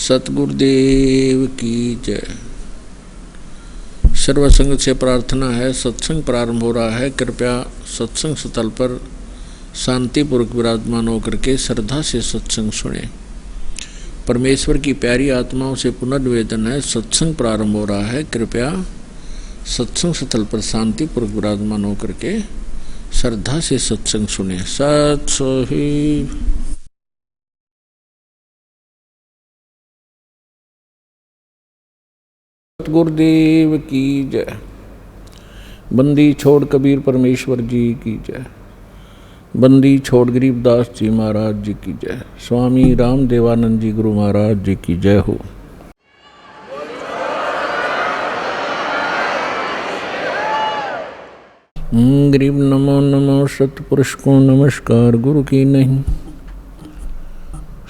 सतगुरुदेव की जय। सर्वसंग से प्रार्थना है, सत्संग प्रारंभ हो रहा है। कृपया सत्संग स्थल पर शांतिपूर्वक विराजमान होकर के श्रद्धा से सत्संग सुने। परमेश्वर की प्यारी आत्माओं से पुनर्निवेदन है, सत्संग प्रारंभ हो रहा है। कृपया सत्संग स्थल पर शांतिपूर्वक विराजमान होकर के श्रद्धा से सत्संग सुने। सत सही गुरुदेव की जय। बंदी छोड़ कबीर परमेश्वर जी की जय। बंदी छोड़ गरीबदास जी महाराज जी की जय। स्वामी राम देवानंद जी गुरु महाराज जी की जय हो। गरीब नमो नमो सतपुरुष को नमस्कार गुरु की नहीं।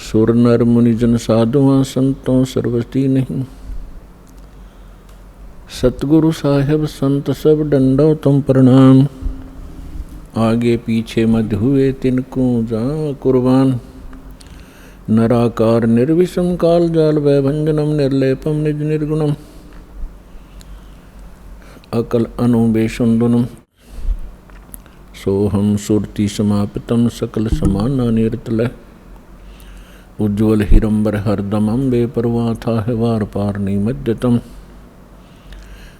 सुर नर मुनिजन साधुआं संतों सर्वस्ती नहीं। सतगुरु साहेब संत सब डंडो तुम प्रणाम। आगे पीछे मध्य हुए तिनको जा कुर्बान। नराकार निर्विषम काल जाल वैभंजनम निर्लेपम निज निर्गुणम। अकल अनुबेशुंदुनम सोहम सुरति समापितम सकल समाना निरतल। उज्ज्वल हिरंबर हरदम अम्बे परवाथा है वार पार निमज्जतम।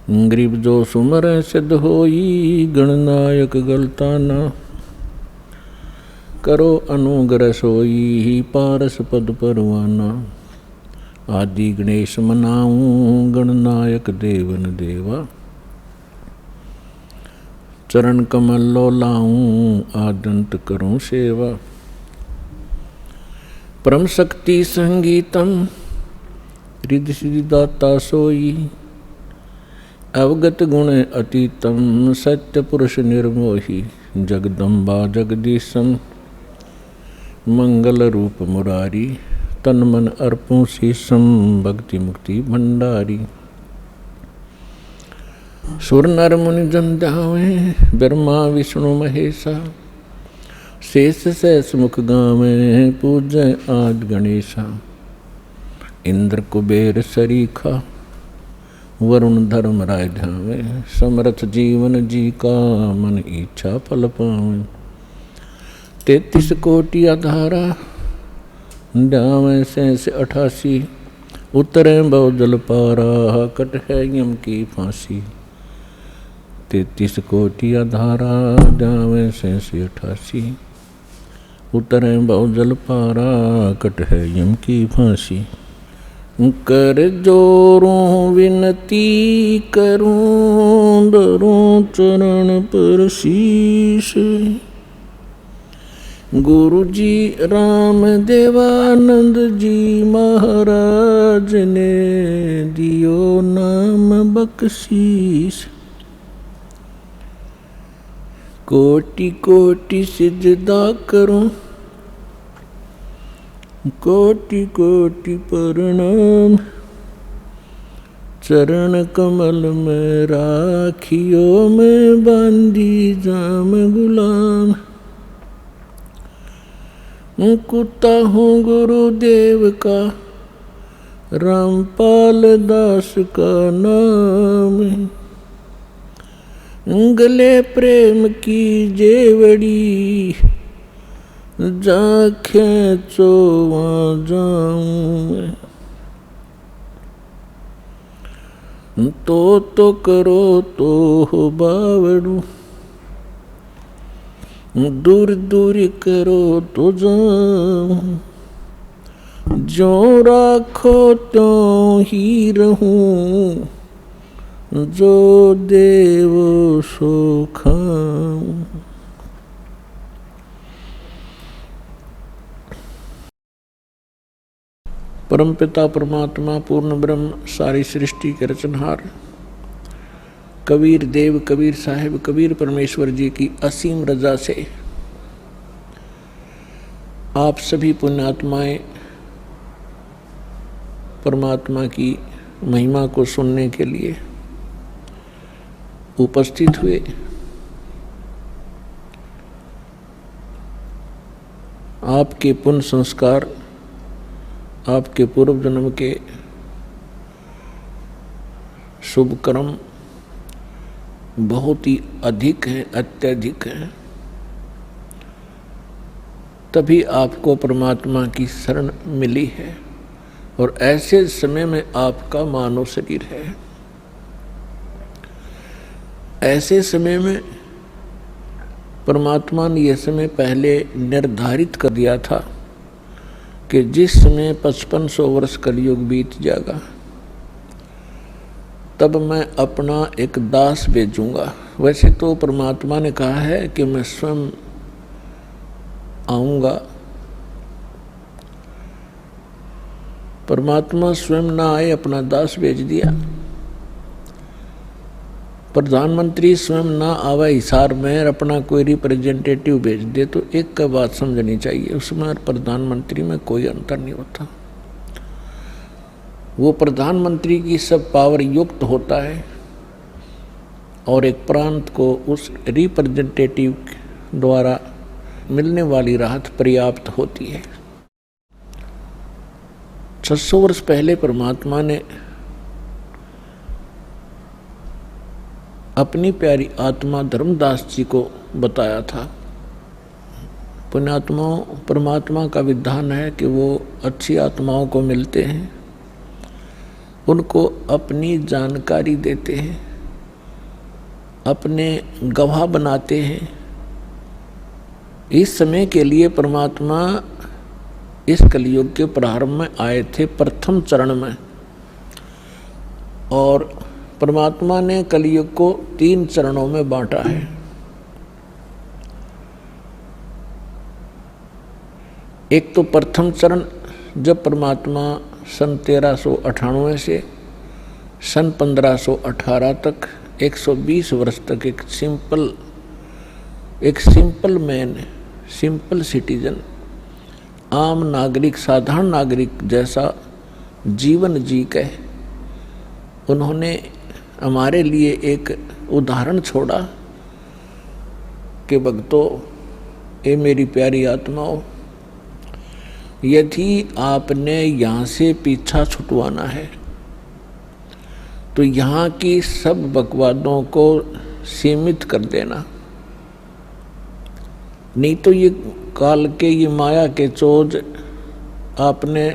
गरीब जो सुमर सिद्ध होई गणनायक गलता न। करो अनुग्रह सोई पारस पद परवाना। आदि गणेश मनाऊं गणनायक देवन देवा। चरण कमल लो लाऊं आदंत करूं सेवा। परम शक्ति संगीतम रिद्धि सिद्धि दाता सोई। अवगत गुण अतीतम सत्य पुरुष निर्मोही। जगदम्बा जगदीशम मंगल रूप मुरारी। तन मन अर्पों शीशम भक्ति मुक्ति भंडारी। सुर नर मुनि जन ध्यावे ब्रह्मा विष्णु महेशा। शेष सहस मुख गावे पूजय आद गणेशा। इंद्र कुबेर सरीखा वरुण धर्म राय ध्यावे। समर्थ जीवन जी का मन इच्छा फल पावे। 33 कोटि आधारा ध्यावे से 88। उतरे बहु जल पारा कट है यम की फांसी। 33 कोटि आधारा ध्यावे से 88। उतरे बहु जल पारा कट है यम की फांसी। कर जोरों विनती करूं धरूं चरण पर शीश। गुरु जी राम देवानंद जी महाराज ने दियो नाम बख्शीश। कोटि कोटि सिजदा करूं कोटि कोटि प्रणाम। चरण कमल में राखियो में बांधी जाम गुलाम। कुत्ता हूँ गुरुदेव का रामपाल दास का नाम। गले प्रेम की जेवड़ी जा खेचो वहाँ जाऊँ। तो करो तो हो बावड़ू। दूर दूर करो तो जाऊँ। जो राखो त्यों ही रहूँ। जो देव सो खाऊँ। परमपिता परमात्मा पूर्ण ब्रह्म सारी सृष्टि के रचनहार कबीर देव कबीर साहिब कबीर परमेश्वर जी की असीम रजा से आप सभी पुण्यात्माएं परमात्मा की महिमा को सुनने के लिए उपस्थित हुए। आपके पुण्य संस्कार आपके पूर्व जन्म के शुभ कर्म बहुत ही अधिक हैं, अत्यधिक हैं, तभी आपको परमात्मा की शरण मिली है। और ऐसे समय में आपका मानव शरीर है। ऐसे समय में परमात्मा ने यह समय पहले निर्धारित कर दिया था कि जिस समय 5500 वर्ष कलयुग बीत जाएगा तब मैं अपना एक दास भेजूंगा। वैसे तो परमात्मा ने कहा है कि मैं स्वयं आऊंगा। परमात्मा स्वयं ना आए, अपना दास भेज दिया। प्रधानमंत्री स्वयं ना आवे हिसार में, अपना कोई रिप्रेजेंटेटिव भेज दे तो एक का बात समझनी चाहिए, उसमें और प्रधानमंत्री में कोई अंतर नहीं होता। वो प्रधानमंत्री की सब पावर युक्त होता है और एक प्रांत को उस रिप्रेजेंटेटिव द्वारा मिलने वाली राहत पर्याप्त होती है। 600 वर्ष पहले परमात्मा ने अपनी प्यारी आत्मा धर्मदास जी को बताया था। पुण्यात्माओं, परमात्मा का विधान है कि वो अच्छी आत्माओं को मिलते हैं, उनको अपनी जानकारी देते हैं, अपने गवाह बनाते हैं। इस समय के लिए परमात्मा इस कलयुग के प्रारंभ में आए थे, प्रथम चरण में, और परमात्मा ने कलयुग को 3 चरणों में बांटा है। एक तो प्रथम चरण जब परमात्मा सन 1398 से सन 1518 तक 120 वर्ष तक एक सिंपल मैन, सिंपल सिटीजन, आम नागरिक, साधारण नागरिक जैसा जीवन जी के उन्होंने हमारे लिए एक उदाहरण छोड़ा कि भक्तों, ये मेरी प्यारी आत्माओं, यदि आपने यहाँ से पीछा छुटवाना है तो यहाँ की सब बकवादों को सीमित कर देना, नहीं तो ये काल के, ये माया के चोज आपने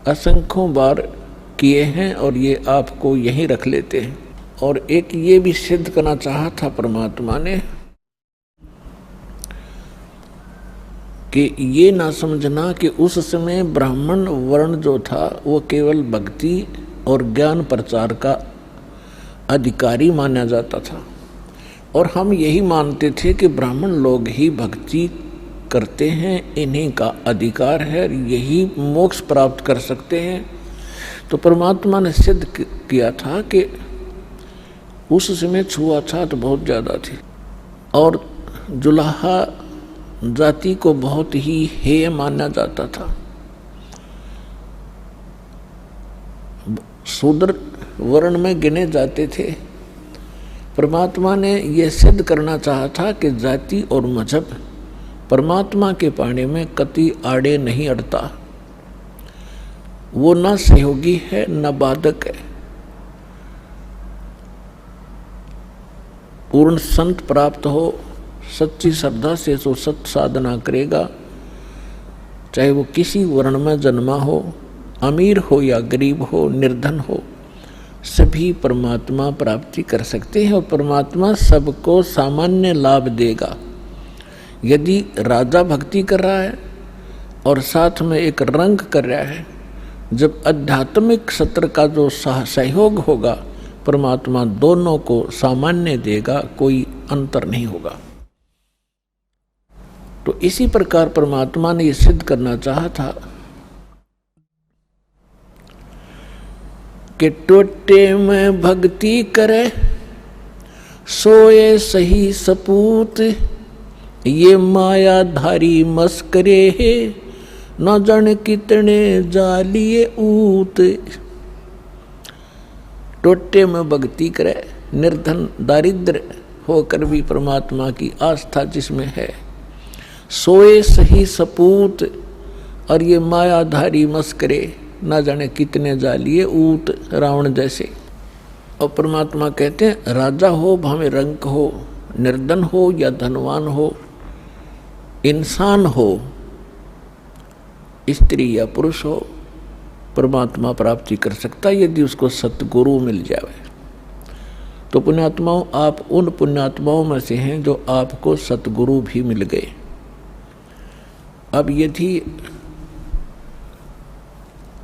असंख्यों बार किए हैं और ये आपको यहीं रख लेते हैं। और एक ये भी सिद्ध करना चाहा था परमात्मा ने कि ये ना समझना कि उस समय ब्राह्मण वर्ण जो था वो केवल भक्ति और ज्ञान प्रचार का अधिकारी माना जाता था, और हम यही मानते थे कि ब्राह्मण लोग ही भक्ति करते हैं, इन्हीं का अधिकार है, यही मोक्ष प्राप्त कर सकते हैं। तो परमात्मा ने सिद्ध किया था कि उस समय छुआछूत बहुत ज़्यादा थी और जुलाहा जाति को बहुत ही हेय माना जाता था। शूद्र वर्ण में गिने जाते थे। परमात्मा ने यह सिद्ध करना चाहा था कि जाति और मजहब परमात्मा के पाने में कति आड़े नहीं अड़ता, वो न सहयोगी है न बाधक है। पूर्ण संत प्राप्त हो, सच्ची श्रद्धा से जो सत साधना करेगा, चाहे वो किसी वर्ण में जन्मा हो, अमीर हो या गरीब हो, निर्धन हो, सभी परमात्मा प्राप्ति कर सकते हैं और परमात्मा सबको सामान्य लाभ देगा। यदि राजा भक्ति कर रहा है और साथ में एक रंग कर रहा है, जब आध्यात्मिक सत्र का जो सहयोग होगा, परमात्मा दोनों को सामान्य देगा, कोई अंतर नहीं होगा। तो इसी प्रकार परमात्मा ने ये सिद्ध करना चाहा था कि टोटे में भक्ति करे सोए सही सपूत, ये मायाधारी मस्करे है न जाने कितने जालिए ऊत। टोटे में भक्ति करे, निर्धन दारिद्र होकर भी परमात्मा की आस्था जिसमें है, सोए सही सपूत, और ये मायाधारी मस्करे ना जाने कितने जालिए ऊत रावण जैसे। और परमात्मा कहते हैं राजा हो भावे रंक हो, निर्धन हो या धनवान हो, इंसान हो, स्त्री या पुरुष हो, परमात्मा प्राप्ति कर सकता है यदि उसको सतगुरु मिल जाए। तो पुण्यात्माओं, आप उन पुण्यात्माओं में से हैं जो आपको सतगुरु भी मिल गए। अब यदि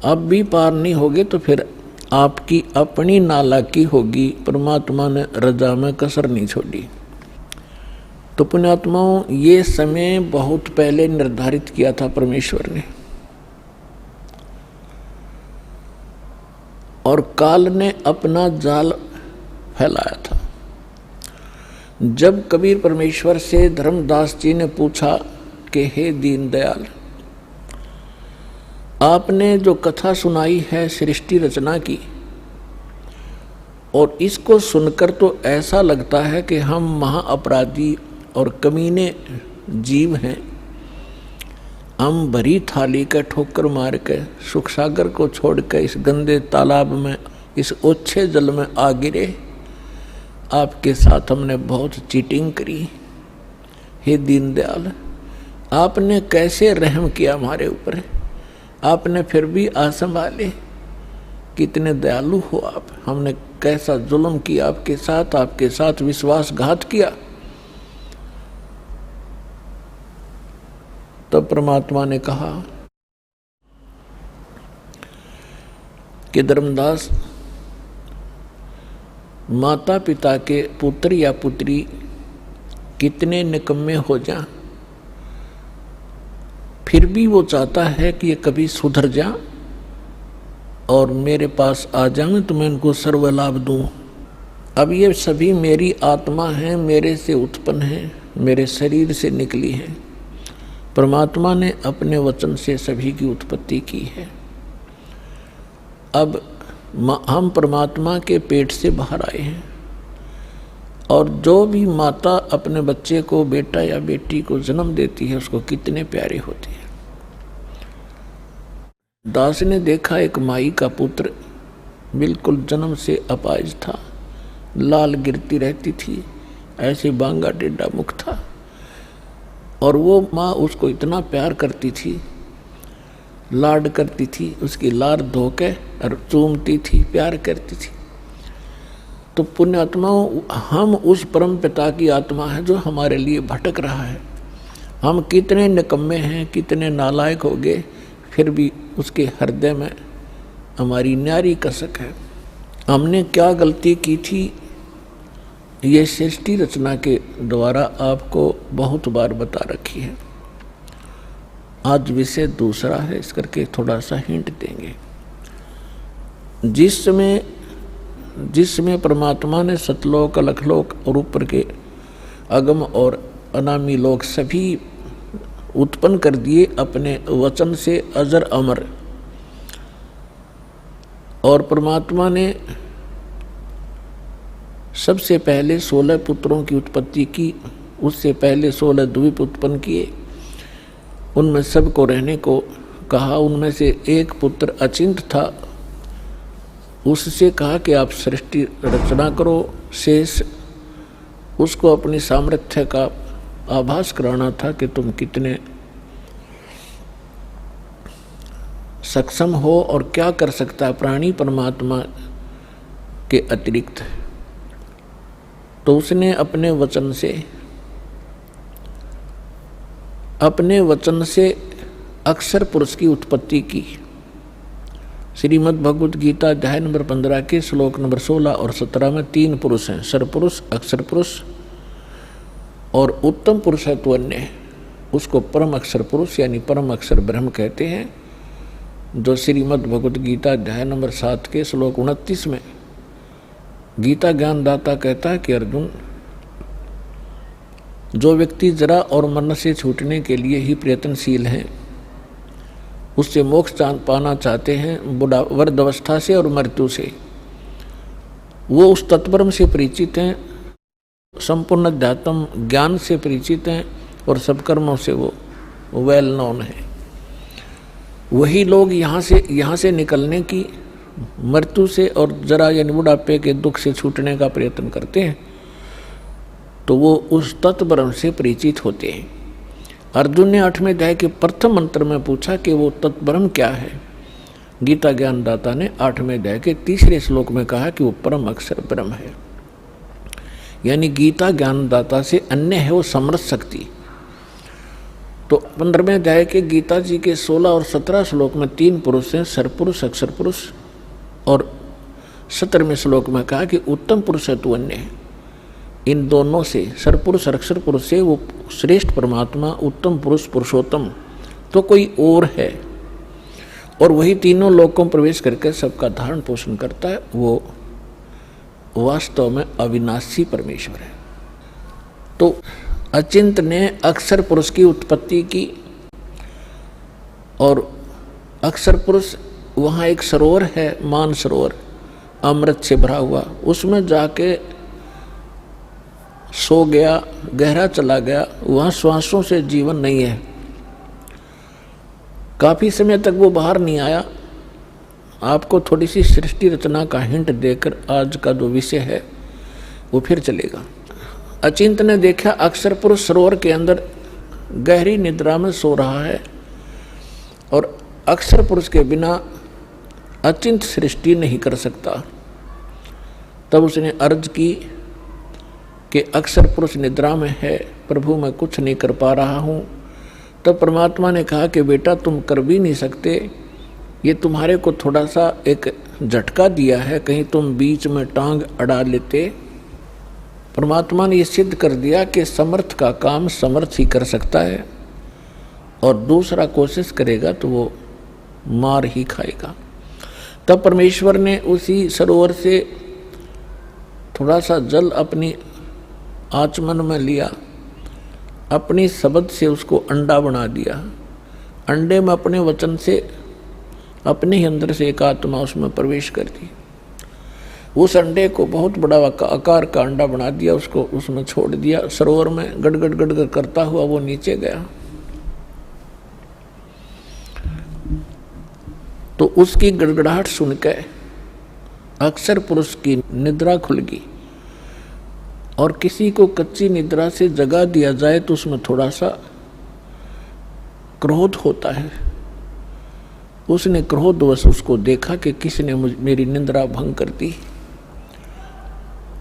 अब भी पार नहीं होगे तो फिर आपकी अपनी नालायकी होगी, परमात्मा ने रजा में कसर नहीं छोड़ी। तो पुण्यात्माओं, ये समय बहुत पहले निर्धारित किया था परमेश्वर ने, और काल ने अपना जाल फैलाया था। जब कबीर परमेश्वर से धर्मदास जी ने पूछा कि हे दीनदयाल, आपने जो कथा सुनाई है सृष्टि रचना की, और इसको सुनकर तो ऐसा लगता है कि हम महाअपराधी और कमीने जीव हैं। हम भरी थाली का ठोकर मार के सुख सागर को छोड़ के इस गंदे तालाब में, इस ओछे जल में आ गिरे। आपके साथ हमने बहुत चीटिंग करी। हे दीनदयाल, आपने कैसे रहम किया हमारे ऊपर, आपने फिर भी आस संभाले। कितने दयालु हो आप। हमने कैसा जुल्म किया आपके साथ विश्वासघात किया। तब परमात्मा ने कहा कि धर्मदास, माता पिता के पुत्र या पुत्री कितने निकम्मे हो जा, फिर भी वो चाहता है कि ये कभी सुधर जा और मेरे पास आ जाए तो मैं इनको सर्व लाभ दूँ। अब ये सभी मेरी आत्मा है, मेरे से उत्पन्न है, मेरे शरीर से निकली है। परमात्मा ने अपने वचन से सभी की उत्पत्ति की है। अब हम परमात्मा के पेट से बाहर आए हैं, और जो भी माता अपने बच्चे को, बेटा या बेटी को जन्म देती है, उसको कितने प्यारे होते हैं। दास ने देखा एक माई का पुत्र बिल्कुल जन्म से अपाहिज था, लाल गिरती रहती थी, ऐसे बांगा टेढ़ा मुख था, और वो माँ उसको इतना प्यार करती थी, लाड करती थी, उसकी लार धो के और चूमती थी, प्यार करती थी। तो पुण्यात्माओं, हम उस परम पिता की आत्मा है जो हमारे लिए भटक रहा है। हम कितने निकम्मे हैं, कितने नालायक हो गए, फिर भी उसके हृदय में हमारी न्यारी कसक है। हमने क्या गलती की थी, ये सृष्टि रचना के द्वारा आपको बहुत बार बता रखी है। आज विषय दूसरा है, इस करके थोड़ा सा हिंट देंगे। जिस समय परमात्मा ने सतलोक, अलखलोक और ऊपर के अगम और अनामी लोक सभी उत्पन्न कर दिए अपने वचन से अजर अमर, और परमात्मा ने सबसे पहले 16 पुत्रों की उत्पत्ति की, उससे पहले 16 द्वीप उत्पन्न किए, उनमें सबको रहने को कहा। उनमें से एक पुत्र अचिंत था, उससे कहा कि आप सृष्टि रचना करो। शेष उसको अपनी सामर्थ्य का आभास कराना था कि तुम कितने सक्षम हो और क्या कर सकता है प्राणी परमात्मा के अतिरिक्त। तो उसने अपने वचन से अक्षर पुरुष की उत्पत्ति की। श्रीमद् भगवद गीता अध्याय नंबर 15 के श्लोक नंबर 16 और 17 में 3 पुरुष हैं, सरपुरुष, अक्षर पुरुष और उत्तम पुरुष है तो अन्य। उसको परम अक्षर पुरुष यानी परम अक्षर ब्रह्म कहते हैं, जो श्रीमद् भगवद गीता अध्याय नंबर 7 के श्लोक 29 में गीता ज्ञानदाता कहता है कि अर्जुन, जो व्यक्ति जरा और मरण से छूटने के लिए ही प्रयत्नशील हैं, उससे मोक्ष पाना चाहते हैं वृद्धावस्था से और मृत्यु से, वो उस तत्परम से परिचित हैं, संपूर्ण अध्यात्म ज्ञान से परिचित हैं और सब कर्मों से वो वेल नोन है। वही लोग यहाँ से निकलने की, मृत्यु से और जरा यानी बुढ़ापे के दुख से छूटने का प्रयत्न करते हैं, तो वो उस तत्ब्रह्म से परिचित होते हैं। अर्जुन ने 8वें अध्याय के प्रथम मंत्र में पूछा कि वो तत्ब्रह्म क्या है। गीता ज्ञानदाता ने 8वें अध्याय के 3रे श्लोक में कहा कि वो परम अक्षर ब्रह्म है। यानी गीता ज्ञानदाता से अन्य है वो समर्थ शक्ति। तो 15वें अध्याय के गीता जी के 16 और 17 श्लोक में 3 पुरुष हैं, सरपुरुष, अक्षर पुरुष, और 17वें श्लोक में कहा कि उत्तम पुरुष है तू अन्य है। इन दोनों से, सरपुरुष और अक्षर पुरुष से वो श्रेष्ठ परमात्मा, उत्तम पुरुष, पुरुषोत्तम तो कोई और है, और वही तीनों लोकों में प्रवेश करके सबका धारण पोषण करता है। वो वास्तव में अविनाशी परमेश्वर है। तो अचिंत ने अक्षर पुरुष की उत्पत्ति की, और अक्षर पुरुष वहाँ एक सरोवर है, मान सरोवर, अमृत से भरा हुआ, उसमें जाके सो गया, गहरा चला गया। वहाँ श्वासों से जीवन नहीं है। काफ़ी समय तक वो बाहर नहीं आया। आपको थोड़ी सी सृष्टि रचना का हिंट देकर आज का जो विषय है वो फिर चलेगा। अचिंत ने देखा अक्षर पुरुष सरोवर के अंदर गहरी निद्रा में सो रहा है, और अक्षर पुरुष के बिना अचिंत सृष्टि नहीं कर सकता। तब उसने अर्ज की कि अक्षर पुरुष निद्रा में है, प्रभु मैं कुछ नहीं कर पा रहा हूँ। तब परमात्मा ने कहा कि बेटा तुम कर भी नहीं सकते, ये तुम्हारे को थोड़ा सा एक झटका दिया है, कहीं तुम बीच में टांग अड़ा लेते। परमात्मा ने ये सिद्ध कर दिया कि समर्थ का काम समर्थ ही कर सकता है, और दूसरा कोशिश करेगा तो वो मार ही खाएगा। तब परमेश्वर ने उसी सरोवर से थोड़ा सा जल अपनी आचमन में लिया, अपनी शब्द से उसको अंडा बना दिया। अंडे में अपने वचन से अपने ही अंदर से एक आत्मा उसमें प्रवेश कर दी। उस अंडे को बहुत बड़ा आकार का अंडा बना दिया, उसको उसमें छोड़ दिया। सरोवर में गड़गड़ गड़गड़ करता हुआ वो नीचे गया। तो उसकी गड़गड़ाहट सुनकर अक्षर पुरुष की निद्रा खुल गई। और किसी को कच्ची निद्रा से जगा दिया जाए तो उसमें थोड़ा सा क्रोध होता है। उसने क्रोधवश उसको देखा कि किसने मेरी निद्रा भंग कर दी,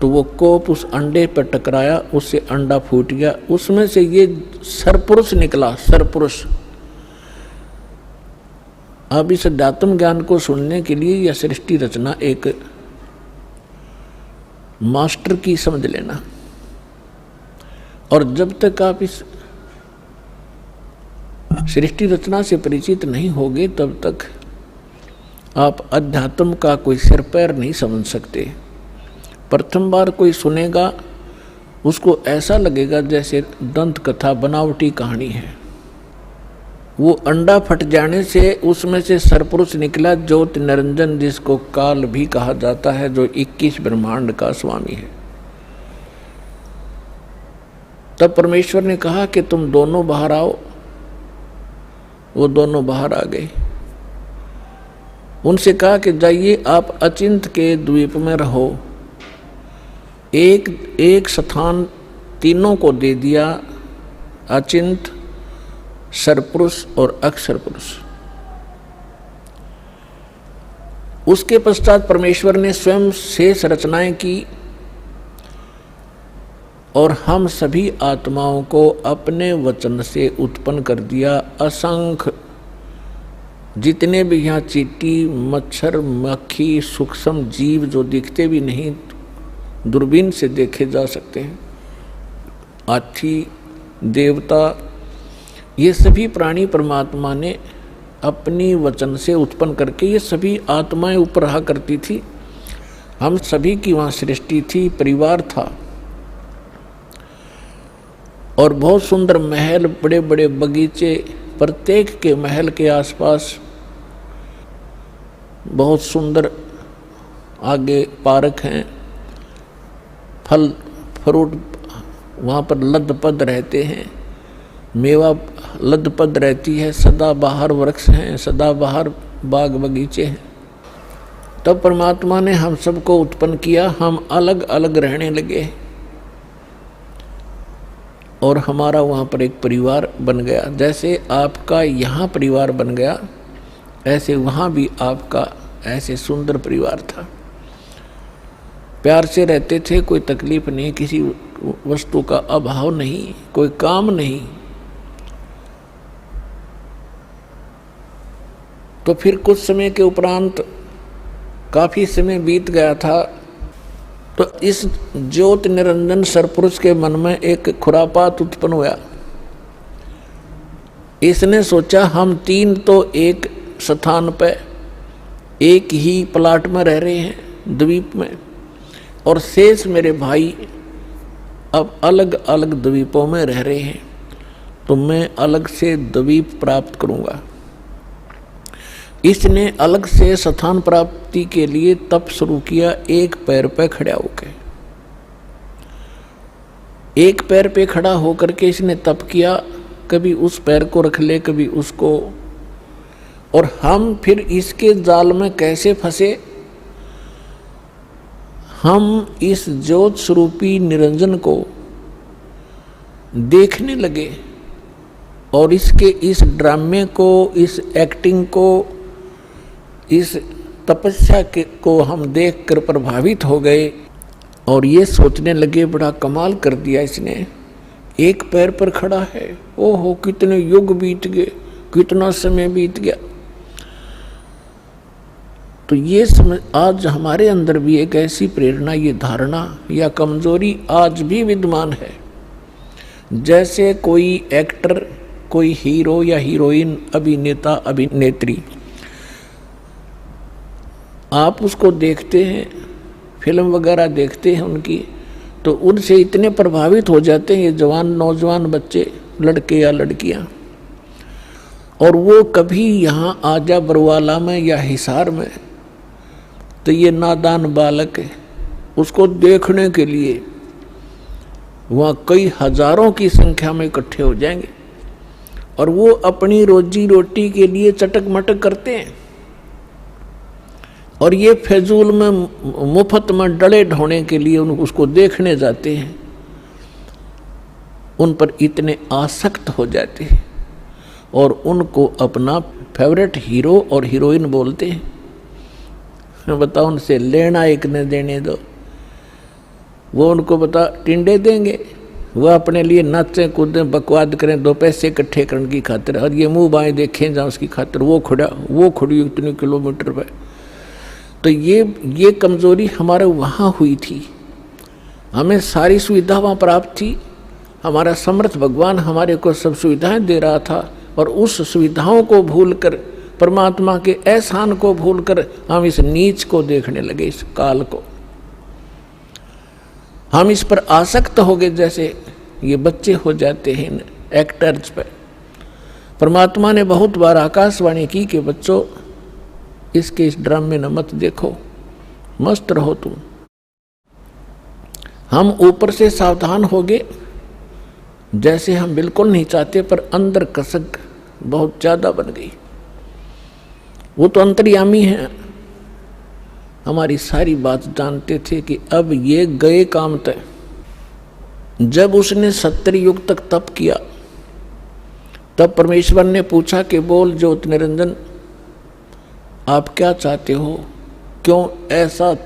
तो वो कोप उस अंडे पर टकराया, उससे अंडा फूट गया। उसमें से ये सरपुरुष निकला, सरपुरुष। अब इस अध्यात्म ज्ञान को सुनने के लिए यह सृष्टि रचना एक मास्टर की समझ लेना। और जब तक आप इस सृष्टि रचना से परिचित नहीं होगे तब तक आप अध्यात्म का कोई सिर पैर नहीं समझ सकते। प्रथम बार कोई सुनेगा उसको ऐसा लगेगा जैसे दंत कथा बनावटी कहानी है। वो अंडा फट जाने से उसमें से सरपुरुष निकला, ज्योति निरंजन, जिसको काल भी कहा जाता है, जो 21 ब्रह्मांड का स्वामी है। तब परमेश्वर ने कहा कि तुम दोनों बाहर आओ। वो दोनों बाहर आ गए। उनसे कहा कि जाइए आप अचिंत के द्वीप में रहो। एक स्थान तीनों को दे दिया, अचिंत, सरपुरुष और अक्षर पुरुष। उसके पश्चात परमेश्वर ने स्वयं शेष रचनाएं की और हम सभी आत्माओं को अपने वचन से उत्पन्न कर दिया। असंख्य जितने भी यहाँ चींटी, मच्छर, मक्खी, सूक्ष्म जीव जो दिखते भी नहीं, दूरबीन से देखे जा सकते हैं, हाथी, देवता, ये सभी प्राणी परमात्मा ने अपनी वचन से उत्पन्न करके, ये सभी आत्माएं ऊपर रहा करती थी। हम सभी की वहाँ सृष्टि थी, परिवार था, और बहुत सुंदर महल, बड़े बड़े बगीचे, प्रत्येक के महल के आसपास बहुत सुंदर आगे पार्क हैं, फल फ्रूट वहाँ पर लद पद रहते हैं, मेवा लदपद रहती है, सदा बाहर वृक्ष हैं, सदा बाहर बाग बगीचे हैं। तब परमात्मा ने हम सबको उत्पन्न किया, हम अलग अलग रहने लगे और हमारा वहाँ पर एक परिवार बन गया। जैसे आपका यहाँ परिवार बन गया, ऐसे वहाँ भी आपका ऐसे सुंदर परिवार था। प्यार से रहते थे, कोई तकलीफ नहीं, किसी वस्तु का अभाव नहीं, कोई काम नहीं। तो फिर कुछ समय के उपरांत काफी समय बीत गया था, तो इस ज्योत निरंजन सरपुरुष के मन में एक खुरापात उत्पन्न हुआ। इसने सोचा हम तीन तो एक स्थान पर एक ही प्लाट में रह रहे हैं, द्वीप में, और शेष मेरे भाई अब अलग अलग द्वीपों में रह रहे हैं, तो मैं अलग से द्वीप प्राप्त करूंगा। इसने अलग से स्थान प्राप्ति के लिए तप शुरू किया, एक पैर पे खड़ा होकर। एक पैर पे खड़ा होकर के इसने तप किया, कभी उस पैर को रख ले, कभी उसको। और हम फिर इसके जाल में कैसे फंसे? हम इस ज्योत स्वरूपी निरंजन को देखने लगे और इसके इस ड्रामे को, इस एक्टिंग को, इस तपस्या को हम देखकर प्रभावित हो गए और ये सोचने लगे बड़ा कमाल कर दिया इसने, एक पैर पर खड़ा है, ओहो कितने युग बीत गए, कितना समय बीत गया। तो ये समझ, आज हमारे अंदर भी एक ऐसी प्रेरणा, ये धारणा या कमजोरी आज भी विद्यमान है। जैसे कोई एक्टर, कोई हीरो या हीरोइन, अभिनेता अभिनेत्री, आप उसको देखते हैं, फिल्म वगैरह देखते हैं उनकी, तो उनसे इतने प्रभावित हो जाते हैं ये जवान नौजवान बच्चे, लड़के या लड़कियां, और वो कभी यहाँ आजा बरवाला में या हिसार में, तो ये नादान बालक है, उसको देखने के लिए वहाँ कई हजारों की संख्या में इकट्ठे हो जाएंगे और वो अपनी रोजी रोटी के लिए चटक मटक करते हैं और ये फजूल में मुफ्त में डले ढोने के लिए उसको देखने जाते हैं। उन पर इतने आसक्त हो जाते हैं और उनको अपना फेवरेट हीरो और हीरोइन बोलते हैं। बताओ, उनसे लेना एक न देने दो, वो उनको बता टिंडे देंगे, वह अपने लिए नाचें कूदें बकवाद करें, दो पैसे इकट्ठे करने की खातिर, और ये मुंह बाएं देखें जहाँ उसकी खातिर वो खड़ी इतने किलोमीटर पर। तो ये कमजोरी हमारे वहाँ हुई थी। हमें सारी सुविधा वहाँ प्राप्त थी, हमारा समर्थ भगवान हमारे को सब सुविधाएं दे रहा था, और उस सुविधाओं को भूलकर, परमात्मा के एहसान को भूलकर हम इस नीच को देखने लगे, इस काल को। हम इस पर आसक्त हो गए, जैसे ये बच्चे हो जाते हैं एक्टर्स पर। परमात्मा ने बहुत बार आकाशवाणी की कि बच्चों, इसके इस ड्रामे न मत देखो, मस्त रहो तुम। हम ऊपर से सावधान हो गए, जैसे हम बिल्कुल नहीं चाहते, पर अंदर कसक बहुत ज्यादा बन गई। वो तो अंतर्यामी है, हमारी सारी बात जानते थे कि अब ये गए काम तय। जब उसने 70 युग तक तप किया, तब परमेश्वर ने पूछा कि बोल ज्योत निरंजन, आप क्या चाहते हो, क्यों ऐसा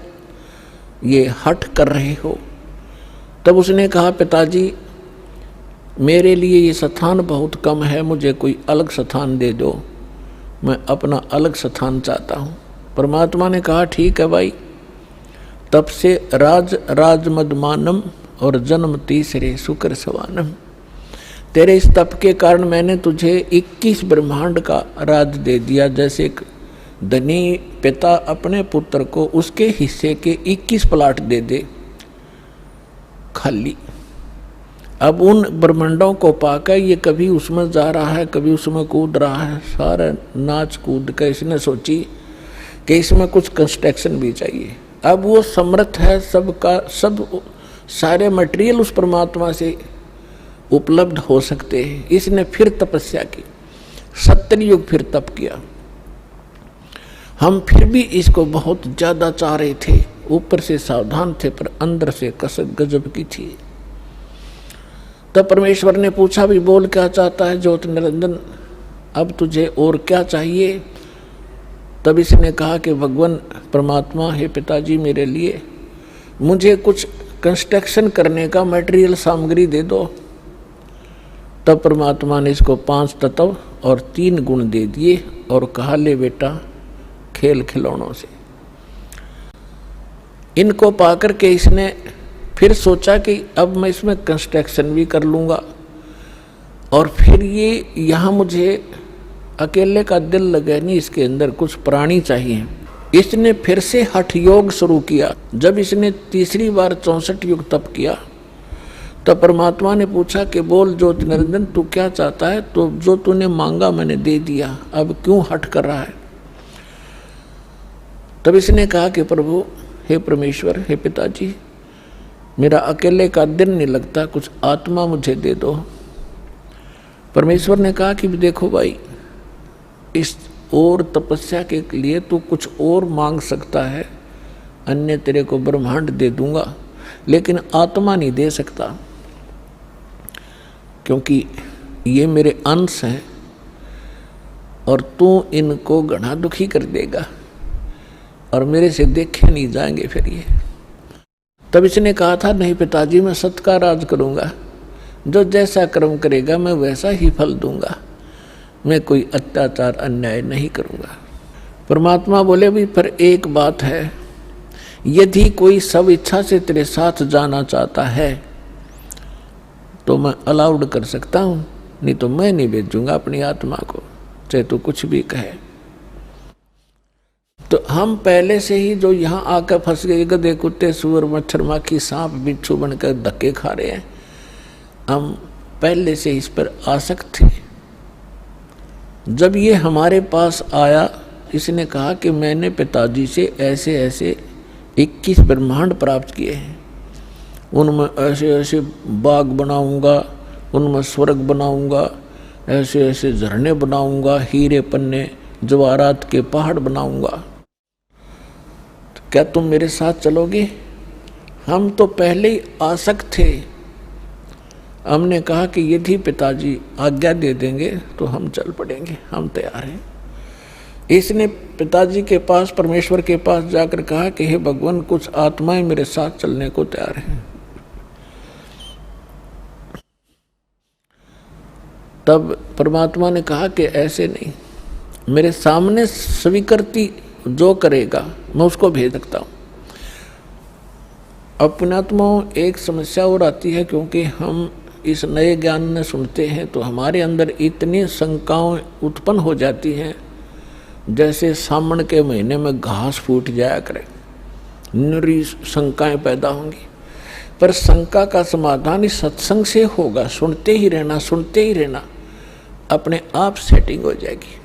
ये हठ कर रहे हो? तब उसने कहा, पिताजी मेरे लिए ये स्थान बहुत कम है, मुझे कोई अलग स्थान दे दो, मैं अपना अलग स्थान चाहता हूँ। परमात्मा ने कहा, ठीक है भाई, तब से राज मदमानम और जन्म तीसरे शुक्र सवानम। तेरे इस तप के कारण मैंने तुझे 21 ब्रह्मांड का राज दे दिया। जैसे एक धनी पिता अपने पुत्र को उसके हिस्से के 21 प्लाट दे दे खाली। अब उन ब्रह्मांडों को पाकर ये कभी उसमें जा रहा है, कभी उसमें कूद रहा है, सारा नाच कूद कर इसने सोची कि इसमें कुछ कंस्ट्रक्शन भी चाहिए। अब वो समर्थ है, सबका सब सारे मटेरियल उस परमात्मा से उपलब्ध हो सकते हैं। इसने फिर तपस्या की, 70 युग फिर तप किया। हम फिर भी इसको बहुत ज्यादा चाह रहे थे, ऊपर से सावधान थे पर अंदर से कसक गजब की थी। तब परमेश्वर ने पूछा, भी बोल क्या चाहता है ज्योत निरंजन, अब तुझे और क्या चाहिए? तब इसने कहा कि भगवान परमात्मा, हे पिताजी, मेरे लिए मुझे कुछ कंस्ट्रक्शन करने का मटेरियल सामग्री दे दो। तब परमात्मा ने इसको 5 तत्व और 3 गुण दे दिए और कहा, ले बेटा, खेल खिलौनों से। इनको पाकर के इसने फिर सोचा कि अब मैं इसमें कंस्ट्रक्शन भी कर लूँगा, और फिर ये यहाँ मुझे अकेले का दिल लगे नहीं, इसके अंदर कुछ प्राणी चाहिए। इसने फिर से हठ योग शुरू किया। जब इसने तीसरी बार 64 युग तप किया, तब परमात्मा ने पूछा कि बोल ज्योति निरंजन, तू क्या चाहता है? तो जो तूने मांगा मैंने दे दिया, अब क्यों हठ कर रहा है? तब इसने कहा कि प्रभु, हे परमेश्वर, हे पिताजी, मेरा अकेले का दिन नहीं लगता, कुछ आत्मा मुझे दे दो। परमेश्वर ने कहा कि देखो भाई, इस और तपस्या के लिए तू कुछ और मांग सकता है, अन्य तेरे को ब्रह्मांड दे दूंगा, लेकिन आत्मा नहीं दे सकता, क्योंकि ये मेरे अंश हैं और तू इनको घना दुखी कर देगा और मेरे से देखे नहीं जाएंगे फिर ये। तब इसने कहा था, नहीं पिताजी, मैं सत्य का राज करूंगा, जो जैसा कर्म करेगा मैं वैसा ही फल दूंगा, मैं कोई अत्याचार अन्याय नहीं करूंगा। परमात्मा बोले, भी पर एक बात है, यदि कोई सब इच्छा से तेरे साथ जाना चाहता है तो मैं अलाउड कर सकता हूं, नहीं तो मैं नहीं भेजूंगा अपनी आत्मा को, चाहे तू कुछ भी कहे। तो हम पहले से ही जो यहाँ आकर फंस गए, गधे कुत्ते सुअर मच्छर माखी सांप बिच्छू बनकर धक्के खा रहे हैं, हम पहले से इस पर आसक्त थे। जब ये हमारे पास आया, इसने कहा कि मैंने पिताजी से ऐसे ऐसे 21 ब्रह्मांड प्राप्त किए हैं, उनमें ऐसे ऐसे बाग बनाऊंगा, उनमें स्वर्ग बनाऊंगा, ऐसे ऐसे झरने बनाऊंगा, हीरे पन्ने जवाहरात के पहाड़ बनाऊंगा, तो क्या तुम मेरे साथ चलोगे? हम तो पहले ही आसक्त थे। हमने कहा कि यदि पिताजी आज्ञा दे देंगे तो हम चल पड़ेंगे, हम तैयार हैं। इसने पिताजी के पास, परमेश्वर के पास जाकर कहा कि हे भगवान, कुछ आत्माएं मेरे साथ चलने को तैयार हैं। तब परमात्मा ने कहा कि ऐसे नहीं, मेरे सामने स्वीकृति जो करेगा मैं उसको भेज सकता हूँ। अब पुण्यात्माओं, एक समस्या और आती है, क्योंकि हम इस नए ज्ञान में सुनते हैं तो हमारे अंदर इतनी शंकाएं उत्पन्न हो जाती हैं, जैसे सावन के महीने में घास फूट जाया करे, निरी शंकाएं पैदा होंगी। पर शंका का समाधान इस सत्संग से होगा, सुनते ही रहना, सुनते ही रहना, अपने आप सेटिंग हो जाएगी।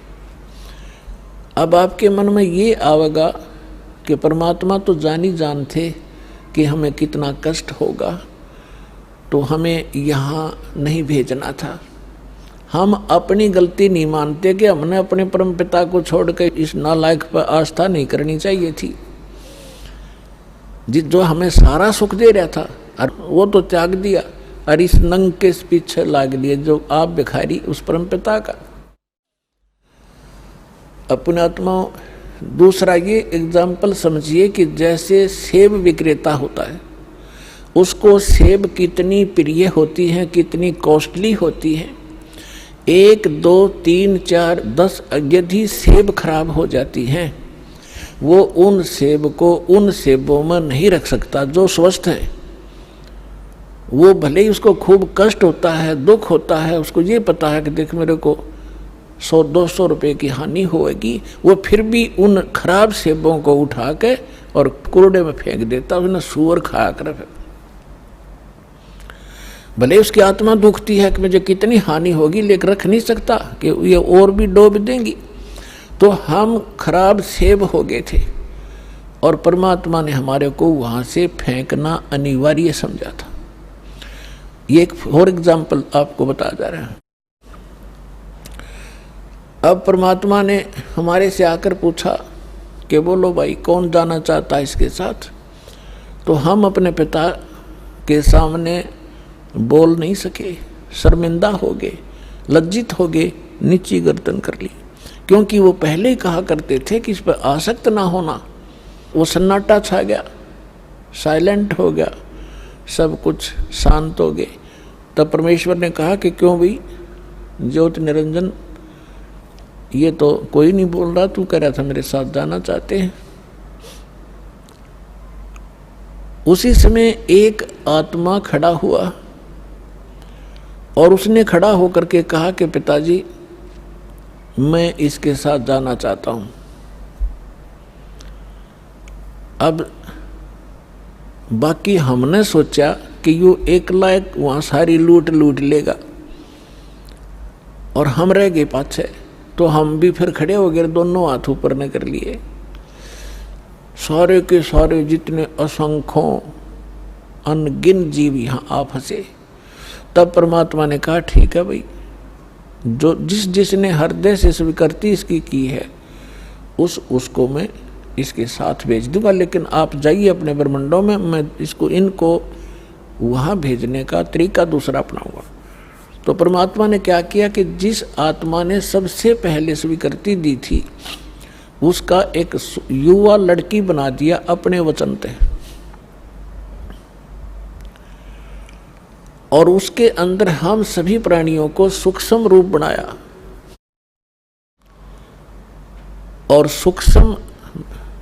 अब आपके मन में ये आवेगा कि परमात्मा तो जानते कि हमें कितना कष्ट होगा, तो हमें यहाँ नहीं भेजना था। हम अपनी गलती नहीं मानते कि हमने अपने परम पिता को छोड़कर इस नालायक पर आस्था नहीं करनी चाहिए थी, जो हमें सारा सुख दे रहा था, और वो तो त्याग दिया और इस नंग के पीछे लाग लिए जो आप भिखारी उस परम पिता का। अपने आत्माओं, दूसरा ये एग्जाम्पल समझिए कि जैसे सेब विक्रेता होता है, उसको सेब कितनी प्रिय होती हैं, कितनी कॉस्टली होती हैं। 1, 2, 3, 4, 10 यदि सेब खराब हो जाती हैं, वो उन सेब को उन सेबों में नहीं रख सकता जो स्वस्थ है। वो भले ही उसको खूब कष्ट होता है, दुख होता है, उसको ये पता है कि देख मेरे को 100-200 रुपये की हानि होगी, वो फिर भी उन खराब सेबों को उठा के और कूड़े में फेंक देता, उसने सूअर खाया कर। भले उसकी आत्मा दुखती है कि मुझे कितनी हानि होगी, लेकिन रख नहीं सकता कि ये और भी डूब देंगी। तो हम खराब सेब हो गए थे और परमात्मा ने हमारे को वहाँ से फेंकना अनिवार्य समझा था। ये एक और एग्जाम्पल आपको बता जा रहा है। अब परमात्मा ने हमारे से आकर पूछा कि बोलो भाई कौन जाना चाहता है इसके साथ। तो हम अपने पिता के सामने बोल नहीं सके, शर्मिंदा हो गए, लज्जित हो गए, नीची गर्दन कर ली, क्योंकि वो पहले ही कहा करते थे कि इस पर आसक्त ना होना। वो सन्नाटा छा गया, साइलेंट हो गया, सब कुछ शांत हो गए। तब परमेश्वर ने कहा कि क्यों भाई ज्योति निरंजन, ये तो कोई नहीं बोल रहा, तू कह रहा था मेरे साथ जाना चाहते हैं। उसी समय एक आत्मा खड़ा हुआ और उसने खड़ा होकर के कहा कि पिताजी मैं इसके साथ जाना चाहता हूं। अब बाकी हमने सोचा कि यू एकला एक वहां सारी लूट लेगा और हम रह गए पाछे, तो हम भी फिर खड़े हो गए, दोनों हाथ ऊपर न कर लिए। सारे के सारे जितने असंख्यों अनगिन जीव यहां आ फंसे। तब परमात्मा ने कहा ठीक है भाई, जो जिसने हृदय से स्वीकृति इसकी की है उसको मैं इसके साथ भेज दूंगा, लेकिन आप जाइए अपने ब्रह्मंडों में, मैं इनको वहां भेजने का तरीका दूसरा अपनाऊंगा। तो परमात्मा ने क्या किया कि जिस आत्मा ने सबसे पहले स्वीकृति दी थी उसका एक युवा लड़की बना दिया अपने वचन से, और उसके अंदर हम सभी प्राणियों को सूक्ष्म रूप बनाया और सूक्ष्म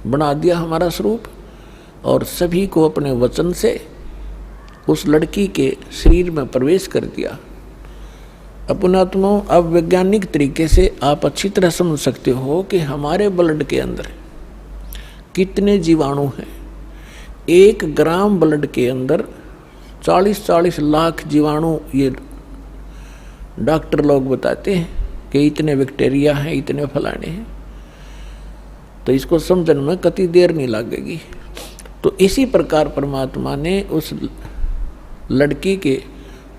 बना दिया हमारा स्वरूप, और सभी को अपने वचन से उस लड़की के शरीर में प्रवेश कर दिया। अपनात्माओं, अब वैज्ञानिक तरीके से आप अच्छी तरह समझ सकते हो कि हमारे ब्लड के अंदर कितने जीवाणु हैं। 1 ग्राम ब्लड के अंदर 40-40 लाख जीवाणु, ये डॉक्टर लोग बताते हैं कि इतने बैक्टीरिया हैं, इतने फलाने हैं। तो इसको समझने में कति देर नहीं लगेगी। तो इसी प्रकार परमात्मा ने उस लड़की के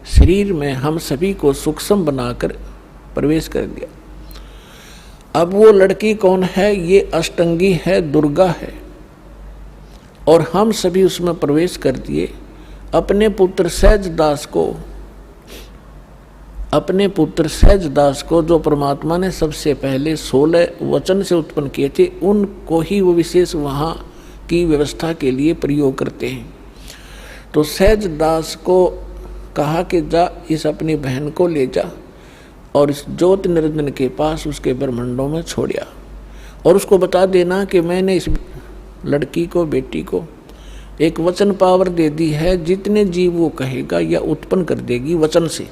शरीर में हम सभी को सूक्ष्म बनाकर प्रवेश कर दिया। अब वो लड़की कौन है? ये अष्टंगी है, दुर्गा है, और हम सभी उसमें प्रवेश कर दिए। अपने पुत्र सहजदास को जो परमात्मा ने सबसे पहले 16 वचन से उत्पन्न किए थे, उनको ही वो विशेष वहाँ की व्यवस्था के लिए प्रयोग करते हैं। तो सहजदास को कहा कि जा इस अपनी बहन को ले जा और इस ज्योति निरंजन के पास उसके ब्रह्मंडों में छोड़िया, और उसको बता देना कि मैंने इस लड़की को, बेटी को एक वचन पावर दे दी है, जितने जीव वो कहेगा या उत्पन्न कर देगी वचन से,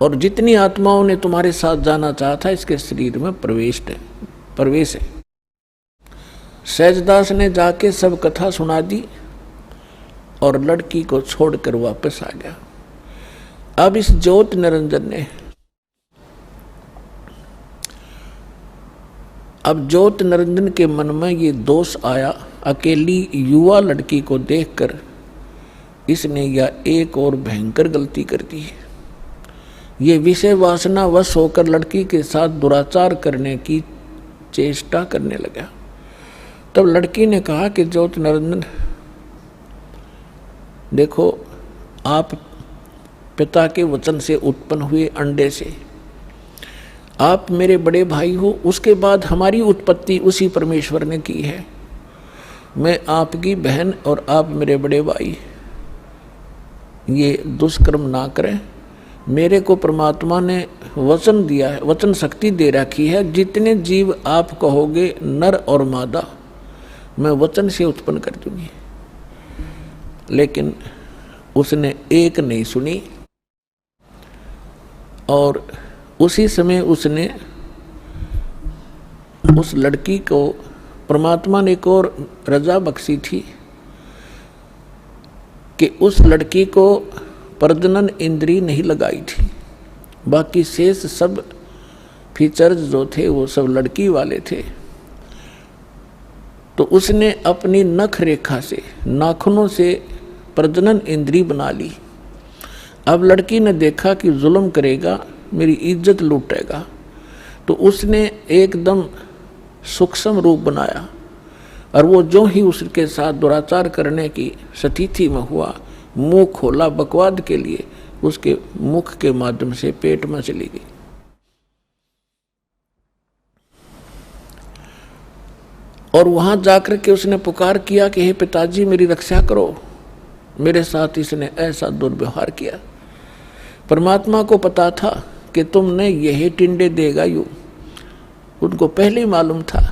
और जितनी आत्माओं ने तुम्हारे साथ जाना चाहा था इसके शरीर में प्रवेश है। सहजदास ने जाके सब कथा सुना दी और लड़की को छोड़कर वापस आ गया। अब इस ज्योति निरंजन ने, अब ज्योति निरंजन के मन में ये दोष आया, अकेली युवा लड़की को देखकर इसने यह एक और भयंकर गलती कर दी। ये विषय वासना वश होकर लड़की के साथ दुराचार करने की चेष्टा करने लगा। तब लड़की ने कहा कि ज्योति निरंजन, देखो आप पिता के वचन से उत्पन्न हुए अंडे से, आप मेरे बड़े भाई हो, उसके बाद हमारी उत्पत्ति उसी परमेश्वर ने की है। मैं आपकी बहन और आप मेरे बड़े भाई, ये दुष्कर्म ना करें। मेरे को परमात्मा ने वचन दिया है, वचन शक्ति दे रखी है, जितने जीव आप कहोगे नर और मादा मैं वचन से उत्पन्न कर दूंगी। लेकिन उसने एक नहीं सुनी, और उसी समय उसने उस लड़की को, परमात्मा ने एक और रजा बख्शी थी कि उस लड़की को प्रजनन इंद्री नहीं लगाई थी, बाकी शेष सब फीचर्स जो थे वो सब लड़की वाले थे। तो उसने अपनी नख रेखा से, नाखूनों से प्रजनन इंद्री बना ली। अब लड़की ने देखा कि जुल्म करेगा, मेरी इज्जत लूटेगा, तो उसने एकदम सूक्ष्म रूप बनाया और वो जो ही उसके साथ दुराचार करने की स्थिति में हुआ, मुंह खोला बकवाद के लिए, उसके मुख के माध्यम से पेट में चली गई। और वहां जाकर के उसने पुकार किया कि हे पिताजी मेरी रक्षा करो, मेरे साथ इसने ऐसा दुर्व्यवहार किया। परमात्मा को पता था कि तुमने यही टिंडे देगा यू, उनको पहले ही मालूम था।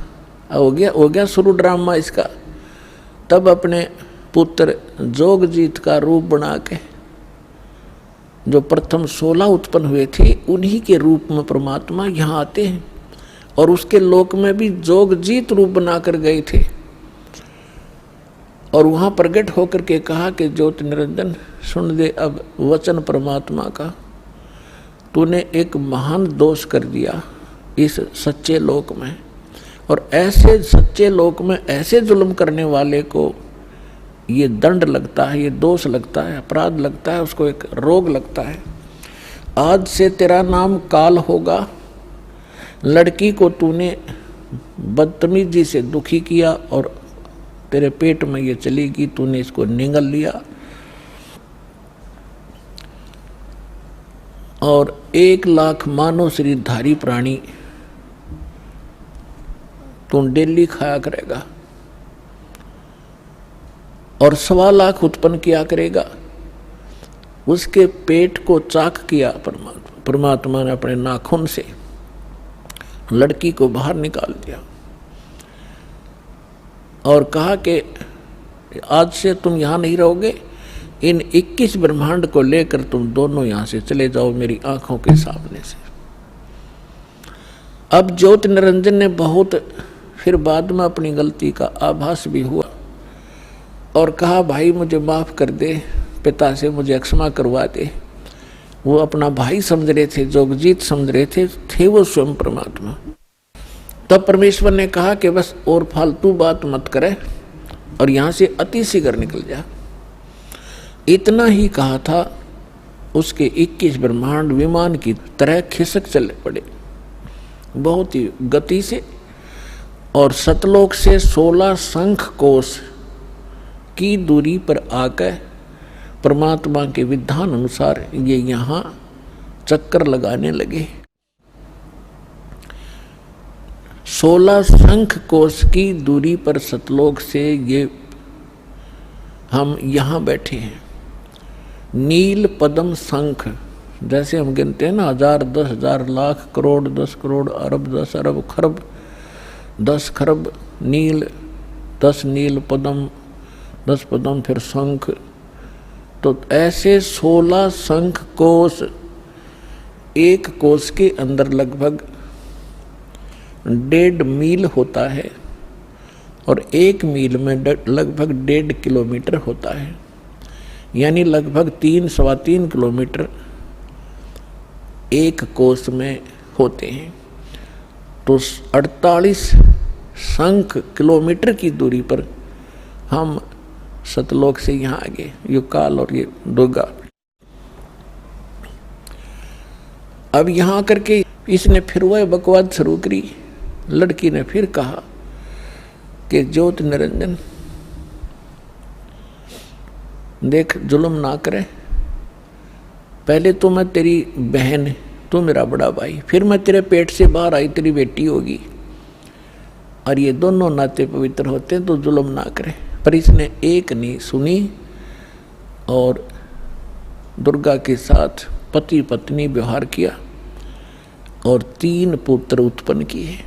हो गया शुरू ड्रामा इसका। तब अपने पुत्र जोगजीत का रूप बना के, जो प्रथम 16 उत्पन्न हुए थे, उन्हीं के रूप में परमात्मा यहाँ आते हैं और उसके लोक में भी जोगजीत रूप बनाकर गए थे। और वहाँ प्रकट होकर के कहा कि ज्योति निरंजन सुन दे अब वचन परमात्मा का, तूने एक महान दोष कर दिया इस सच्चे लोक में, और ऐसे सच्चे लोक में ऐसे जुल्म करने वाले को ये दंड लगता है, ये दोष लगता है, अपराध लगता है, उसको एक रोग लगता है। आज से तेरा नाम काल होगा। लड़की को तूने बदतमीजी से दुखी किया और तेरे पेट में ये चलेगी, तूने इसको निगल लिया और 1 लाख मानव शरीरधारी प्राणी तू डेली खाया करेगा और 1.25 लाख उत्पन्न किया करेगा। उसके पेट को चाक किया परमात्मा ने अपने नाखून से, लड़की को बाहर निकाल दिया और कहा कि आज से तुम यहाँ नहीं रहोगे, इन 21 ब्रह्मांड को लेकर तुम दोनों यहाँ से चले जाओ मेरी आंखों के सामने से। अब ज्योति निरंजन ने बहुत फिर बाद में अपनी गलती का आभास भी हुआ और कहा भाई मुझे माफ़ कर दे, पिता से मुझे क्षमा करवा दे। वो अपना भाई समझ रहे थे, जोगजीत समझ रहे थे वो स्वयं परमात्मा। तब परमेश्वर ने कहा कि बस और फालतू बात मत करे और यहाँ से अति शीघ्र निकल जा। इतना ही कहा था, उसके 21 ब्रह्मांड विमान की तरह खिसक चले पड़े बहुत ही गति से, और सतलोक से 16 शंख कोश की दूरी पर आकर परमात्मा के विधान अनुसार ये यहाँ चक्कर लगाने लगे। 16 शंख कोश की दूरी पर सतलोक से ये हम यहाँ बैठे हैं। नील पद्म शंख, जैसे हम गिनते हैं ना 1000, 10,000, लाख, करोड़, 10 करोड़, अरब, 10 अरब, खरब, 10 खरब नील, 10 नील पद्म, 10 पद्म फिर शंख। तो ऐसे 16 शंख कोश, एक कोश के अंदर लगभग 1.5 मील होता है और 1 मील में लगभग 1.5 किलोमीटर होता है, यानी लगभग 3-3.25 किलोमीटर एक कोश में होते हैं। तो 48 शंख किलोमीटर की दूरी पर हम सतलोक से यहाँ आ गए, ये काल और ये दुर्गा। अब यहाँ करके इसने फिर वह बकवाद शुरू करी। लड़की ने फिर कहा कि ज्योति निरंजन देख, जुल्म ना करे, पहले तो मैं तेरी बहन, तू मेरा बड़ा भाई, फिर मैं तेरे पेट से बाहर आई, तेरी बेटी होगी, और ये दोनों नाते पवित्र होते हैं, तो जुल्म ना करे। पर इसने एक नहीं सुनी और दुर्गा के साथ पति पत्नी व्यवहार किया और 3 पुत्र उत्पन्न किए।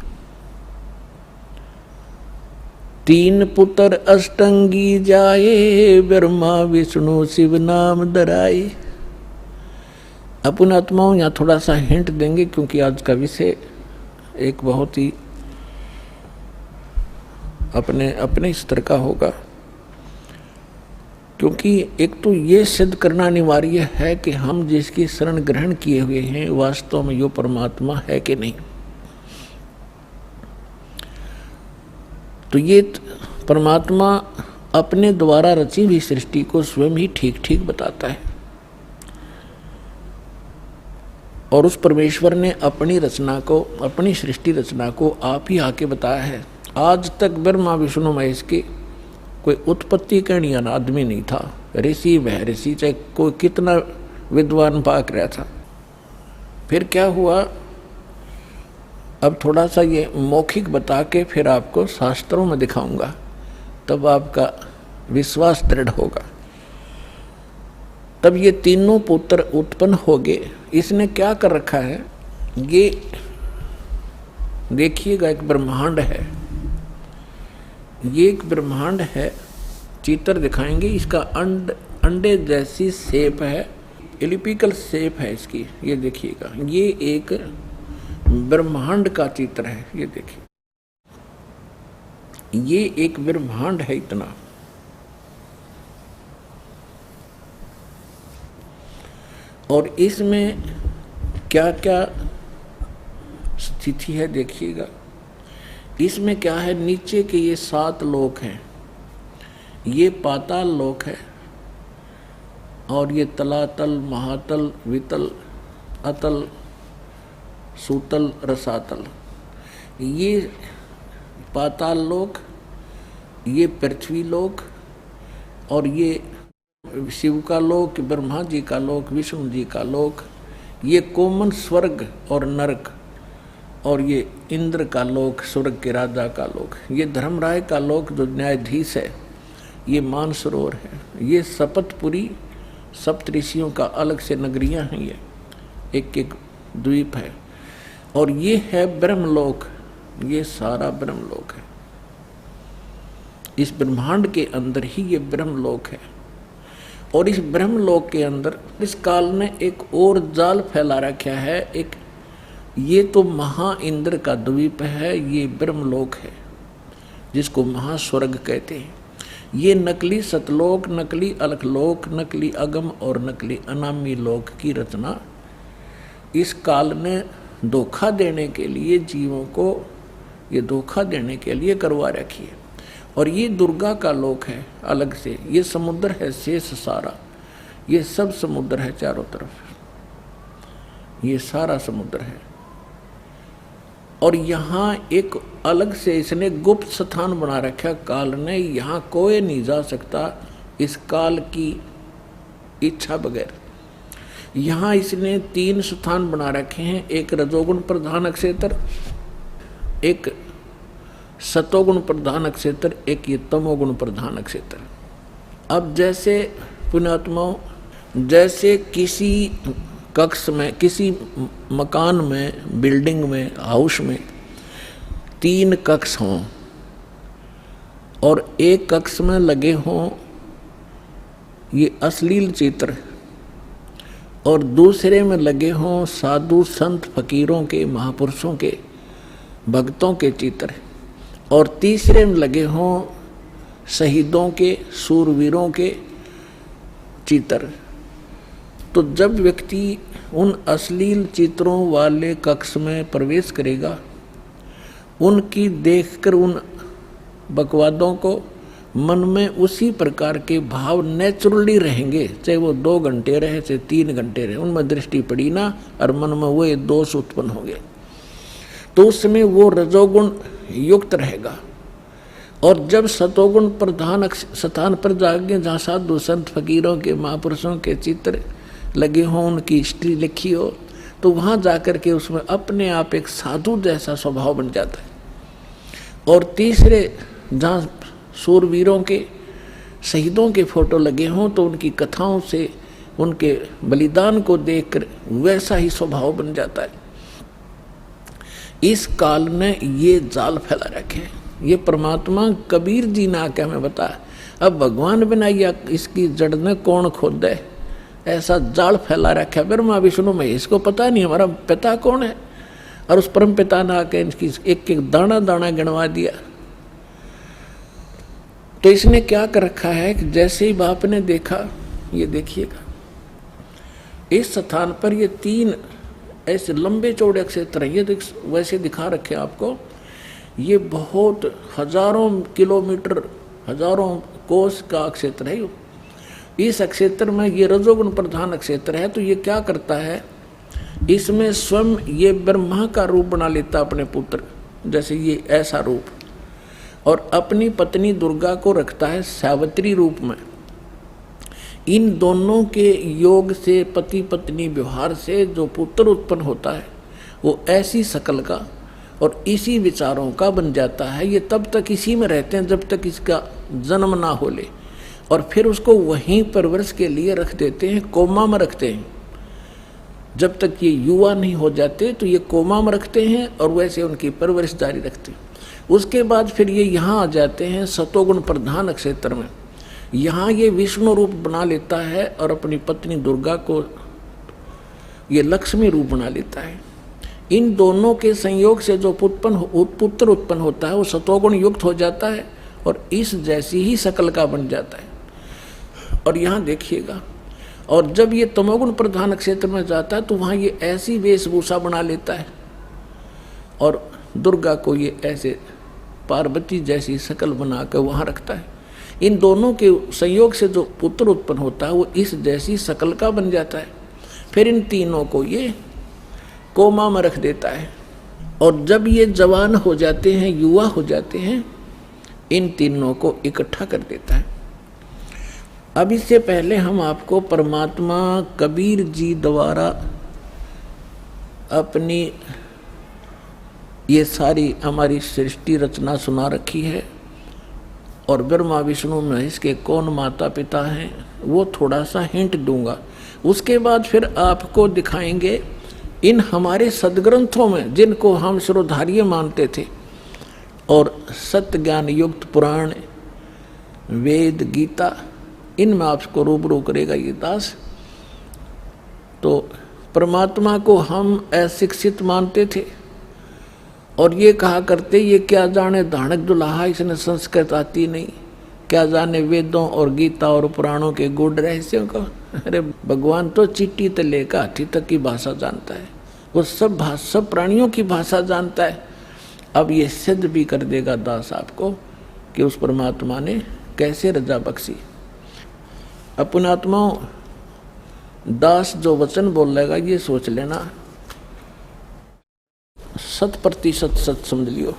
3 पुत्र अष्टंगी जाए, ब्रह्मा विष्णु शिव नाम धराए। अपन आत्माओं यहाँ थोड़ा सा हिंट देंगे, क्योंकि आज का विषय एक बहुत ही अपने स्तर का होगा। क्योंकि एक तो ये सिद्ध करना अनिवार्य है कि हम जिसकी शरण ग्रहण किए हुए हैं वास्तव में यो परमात्मा है कि नहीं। तो ये परमात्मा अपने द्वारा रची हुई सृष्टि को स्वयं ही ठीक ठीक बताता है। और उस परमेश्वर ने अपनी रचना को, अपनी सृष्टि रचना को आप ही आके बताया है। आज तक ब्रह्मा विष्णु महेश की कोई उत्पत्ति कहने वाला आदमी नहीं था। ऋषि वह ऋषि, चाहे कोई कितना विद्वान पाक रहा था। फिर क्या हुआ, अब थोड़ा सा ये मौखिक बता के फिर आपको शास्त्रों में दिखाऊंगा, तब आपका विश्वास दृढ़ होगा। तब ये तीनों पुत्र उत्पन्न हो गए। इसने क्या कर रखा है, ये देखिएगा एक ब्रह्मांड है, ये एक ब्रह्मांड है। चित्र दिखाएंगे, इसका अंडे जैसी शेप है, एलिपिकल शेप है इसकी। ये देखिएगा, ये एक ब्रह्मांड का चित्र है। ये देखिए, ये एक ब्रह्मांड है इतना। और इसमें क्या क्या स्थिति है देखिएगा। इसमें क्या है, नीचे के ये 7 लोक हैं, ये पाताल लोक है, और ये तलातल, महातल, वितल, अतल, सूतल, रसातल। ये पाताल लोक, ये पृथ्वी लोक, और ये शिव का लोक, ब्रह्मा जी का लोक, विष्णु जी का लोक, ये कोमन स्वर्ग और नरक, और ये इंद्र का लोक, स्वर्ग के राजा का लोक, ये धर्मराय का लोक जो न्यायाधीश है, ये मानसरोवर है, ये शपथपुरी सप्तऋषियों का अलग से नगरियां हैं, ये एक एक द्वीप है। और ये है ब्रह्मलोक, ये सारा ब्रह्मलोक है। इस ब्रह्मांड के अंदर ही ये ब्रह्मलोक है। और इस ब्रह्मलोक के अंदर इस काल ने एक और जाल फैला रखा है। एक ये तो महा इंद्र का द्वीप है, ये ब्रह्मलोक है जिसको महास्वर्ग कहते हैं। ये नकली सतलोक, नकली अलखलोक, नकली अगम और नकली अनामी लोक की रचना इस काल ने धोखा देने के लिए, जीवों को ये धोखा देने के लिए करवा रखी है। और ये दुर्गा का लोक है अलग से, ये समुद्र है शेष सारा, ये सब समुद्र है चारों तरफ, ये सारा समुद्र है। और यहाँ एक अलग से इसने गुप्त स्थान बना रखा काल ने, यहाँ कोई नहीं जा सकता इस काल की इच्छा बगैर। यहाँ इसने 3 स्थान बना रखे हैं, एक रजोगुण प्रधान क्षेत्र, एक सतोगुण प्रधान क्षेत्र, एक ये तमोगुण प्रधान क्षेत्र। अब जैसे पुण्यात्माओं, जैसे किसी कक्ष में, किसी मकान में, बिल्डिंग में, हाउस में 3 कक्ष हों और एक कक्ष में लगे हों ये अश्लील चित्र, और दूसरे में लगे हों साधु संत फकीरों के, महापुरुषों के, भक्तों के चित्र, और तीसरे में लगे हों शहीदों के, सूरवीरों के चित्र। तो जब व्यक्ति उन अश्लील चित्रों वाले कक्ष में प्रवेश करेगा, उनकी देखकर उन बकवादों को मन में उसी प्रकार के भाव नेचुरली रहेंगे, चाहे वो 2 घंटे रहे, चाहे 3 घंटे रहे, उनमें दृष्टि पड़ी ना और मन में वो दोष उत्पन्न हो गए, तो उस समय वो रजोगुण युक्त रहेगा। और जब सतोगुण प्रधान स्थान पर जाएंगे, जहाँ साधु संत फकीरों के, महापुरुषों के चित्र लगे हों, उनकी हिस्ट्री लिखी हो, तो वहाँ जाकर के उसमें अपने आप एक साधु जैसा स्वभाव बन जाता है। और तीसरे जहाँ सूरवीरों के, शहीदों के फोटो लगे हों, तो उनकी कथाओं से, उनके बलिदान को देखकर वैसा ही स्वभाव बन जाता है। इस काल ने ये जाल फैला रखे। ये परमात्मा कबीर जी ने आके हमें बताया। अब भगवान बनाइया इसकी जड़ ने कौन खोदे, ऐसा जाल फैला रखा है ब्रह्मा विष्णु में। इसको पता नहीं हमारा पिता कौन है, और उस परम पिता ने आके इसकी एक एक दाना दाना गिनवा दिया। तो इसने क्या कर रखा है कि जैसे ही बाप ने देखा, ये देखिएगा इस स्थान पर ये 3 ऐसे लंबे चौड़े क्षेत्र हैं। ये वैसे दिखा रखे आपको, ये बहुत हजारों किलोमीटर, हजारों कोस का क्षेत्र है। इस क्षेत्र में ये रजोगुण प्रधान क्षेत्र है। तो ये क्या करता है, इसमें स्वयं ये ब्रह्मा का रूप बना लेता अपने पुत्र, जैसे ये ऐसा रूप, और अपनी पत्नी दुर्गा को रखता है सावित्री रूप में। इन दोनों के योग से, पति पत्नी व्यवहार से जो पुत्र उत्पन्न होता है वो ऐसी शकल का और इसी विचारों का बन जाता है। ये तब तक इसी में रहते हैं जब तक इसका जन्म ना हो ले, और फिर उसको वहीं परवरिश के लिए रख देते हैं, कोमा में रखते हैं। जब तक ये युवा नहीं हो जाते तो ये कोमा में रखते हैं और वैसे उनकी परवरिश जारी रखते हैं। उसके बाद फिर ये यहाँ आ जाते हैं सतोगुण प्रधान क्षेत्र में। यहाँ ये विष्णु रूप बना लेता है और अपनी पत्नी दुर्गा को ये लक्ष्मी रूप बना लेता है। इन दोनों के संयोग से जो पुत्र उत्पन्न होता है वो सतोगुण युक्त हो जाता है और इस जैसी ही शकल का बन जाता है। और यहाँ देखिएगा, और जब ये तमोगुण प्रधान क्षेत्र में जाता है तो वहाँ ये ऐसी वेशभूषा बना लेता है और दुर्गा को ये ऐसे पार्वती जैसी शकल बना कर वहाँ रखता है। इन दोनों के संयोग से जो पुत्र उत्पन्न होता है वो इस जैसी शकल का बन जाता है। फिर इन तीनों को ये कोमा में रख देता है, और जब ये जवान हो जाते हैं, युवा हो जाते हैं, इन तीनों को इकट्ठा कर देता है। अब इससे पहले हम आपको परमात्मा कबीर जी द्वारा अपनी ये सारी हमारी सृष्टि रचना सुना रखी है, और ब्रह्मा विष्णु महेश के कौन माता पिता हैं वो थोड़ा सा हिंट दूंगा। उसके बाद फिर आपको दिखाएंगे इन हमारे सदग्रंथों में, जिनको हम शिरोधार्य मानते थे, और सत्य ज्ञान युक्त पुराण, वेद, गीता, इनमें आपको रूबरू करेगा ये दास। तो परमात्मा को हम अशिक्षित मानते थे और ये कहा करते ये क्या जाने धानक दुल्हा, इसने संस्कृत आती नहीं, क्या जाने वेदों और गीता और पुराणों के गूढ़ रहस्यों का। अरे भगवान तो चिट्ठी से लेकर हाथी तक की भाषा जानता है, वो सब प्राणियों की भाषा जानता है। अब ये सिद्ध भी कर देगा दास आपको कि उस परमात्मा ने कैसे रजा बख्शी। अपने आत्माओं, दास जो वचन बोलेगा ये सोच लेना 100% सच समझ लियो।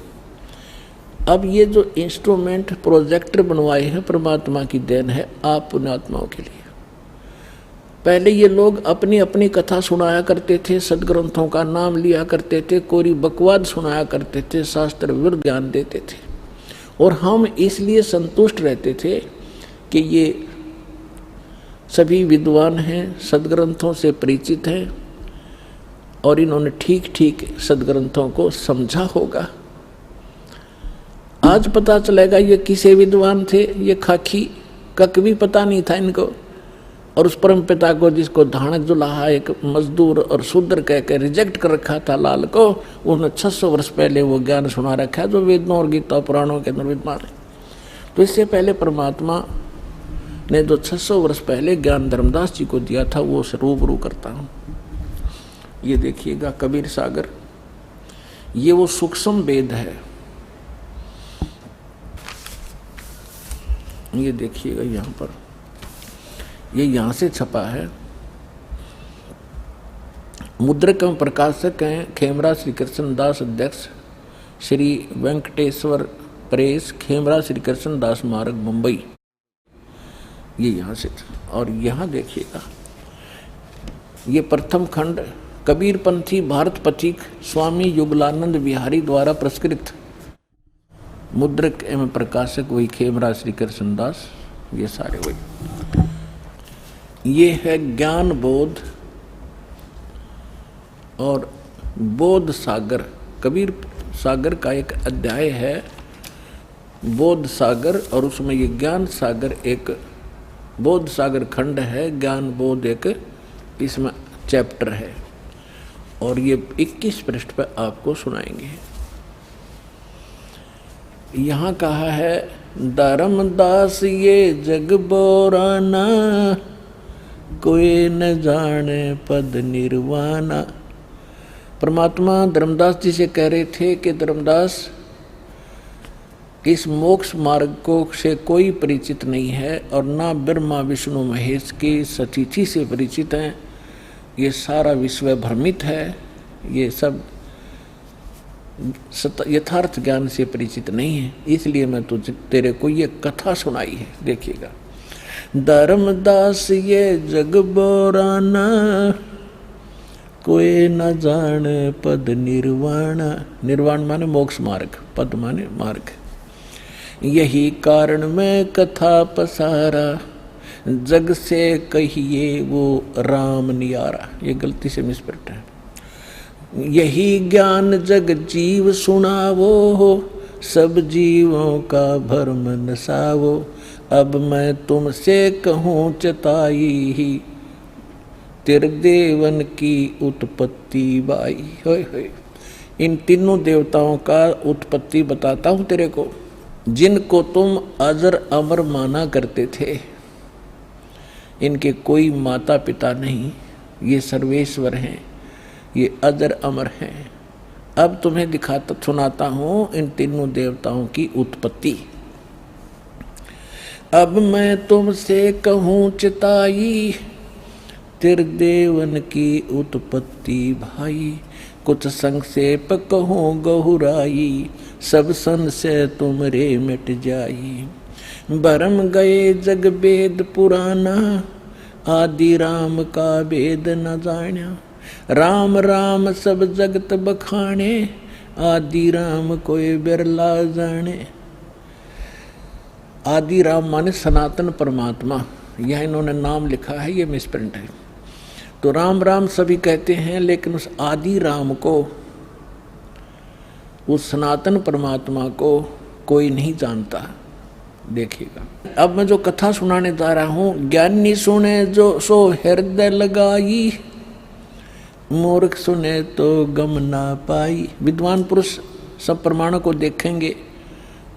अब ये जो इंस्ट्रूमेंट प्रोजेक्टर बनवाए हैं परमात्मा की देन है आप पुण्यात्माओं के लिए। पहले ये लोग अपनी अपनी कथा सुनाया करते थे, सदग्रंथों का नाम लिया करते थे, कोरी बकवाद सुनाया करते थे, शास्त्र विरुद्ध ज्ञान देते थे, और हम इसलिए संतुष्ट रहते थे कि ये सभी विद्वान हैं, सदग्रंथों से परिचित हैं और इन्होंने ठीक ठीक सदग्रंथों को समझा होगा। आज पता चलेगा ये किसे विद्वान थे, ये खाकी कक भी पता नहीं था इनको, और उस परम पिता को जिसको धानक दुल्हा एक मजदूर और शूद्र कह के रिजेक्ट कर रखा था लाल को, उन्होंने 600 वर्ष पहले वो ज्ञान सुना रखा है जो वेदों और गीता पुराणों के अंदर विद्वान है। तो इससे पहले परमात्मा ने जो 600 वर्ष पहले ज्ञान धर्मदास जी को दिया था वो रूबरू करता हूँ। ये देखिएगा कबीर सागर, ये वो सूक्ष्म वेद है। ये देखिएगा यहाँ पर, ये यहाँ से छपा है। मुद्रक एवं प्रकाशक हैं खेमरा श्री कृष्ण दास, अध्यक्ष श्री वेंकटेश्वर प्रेस, खेमरा श्री कृष्ण दास मार्ग, मुंबई। ये यहाँ से, और यहाँ देखिएगा ये प्रथम खंड कबीरपंथी भारत पथिक स्वामी युगलानंद बिहारी द्वारा प्रस्कृत, मुद्रक एवं प्रकाशक वही खेमरा श्री कृष्ण दास, ये सारे वही। ये है ज्ञान बोध और बोध सागर, कबीर सागर का एक अध्याय है बोध सागर, और उसमें ये ज्ञान सागर एक बोध सागर खंड है, ज्ञान बोध एक इसमें चैप्टर है, और ये 21 पृष्ठ पर आपको सुनाएंगे। यहाँ कहा है धर्मदास ये जग बोराना, कोई न जाने पद निर्वाणा। परमात्मा धर्मदास जी से कह रहे थे कि धर्मदास इस मोक्ष मार्ग को से कोई परिचित नहीं है और ना ब्रह्मा विष्णु महेश की सतिथि से परिचित हैं, ये सारा विश्व भ्रमित है, ये सब यथार्थ ज्ञान से परिचित नहीं है, इसलिए मैं तेरे को ये कथा सुनाई है। देखिएगा, धर्मदास ये जग बोराना, कोई न जाने पद निर्वाण। निर्वाण माने मोक्ष मार्ग, पद माने मार्ग। यही कारण मैं कथा पसारा, जग से कहिए वो राम नियारा। ये गलती से मिसप्रिंट है। यही ज्ञान जग जीव सुनावो, सब जीवों का भरम नसावो। अब मैं तुमसे कहूँ चताई, तेरे देवन की उत्पत्ति बाई। होय होय, इन तीनों देवताओं का उत्पत्ति बताता हूँ तेरे को, जिनको तुम अजर अमर माना करते थे। इनके कोई माता पिता नहीं, ये सर्वेश्वर हैं, ये अजर अमर हैं। अब तुम्हें दिखाता सुनाता हूँ इन तीनों देवताओं की उत्पत्ति। अब मैं तुमसे कहूँ चिताई, तेरे देवन की उत्पत्ति भाई। कुछ संक्षेप कहूँ गहुराई, सब संशय तुमरे मिट जाई। भरम गए जग वेद पुराना, आदि राम का वेद न जाना। राम राम सब जगत बखाने, आदि राम कोई बिरला जाने। आदि राम माने सनातन परमात्मा, यह इन्होंने नाम लिखा है, ये मिसप्रिंट है। तो राम राम सभी कहते हैं, लेकिन उस आदि राम को, उस सनातन परमात्मा को कोई नहीं जानता। देखिएगा, अब मैं जो कथा सुनाने जा रहा हूँ, ज्ञानी सुने जो सो हृदय लगाई, मूर्ख सुने तो गम ना पाई। विद्वान पुरुष सब प्रमाणों को देखेंगे,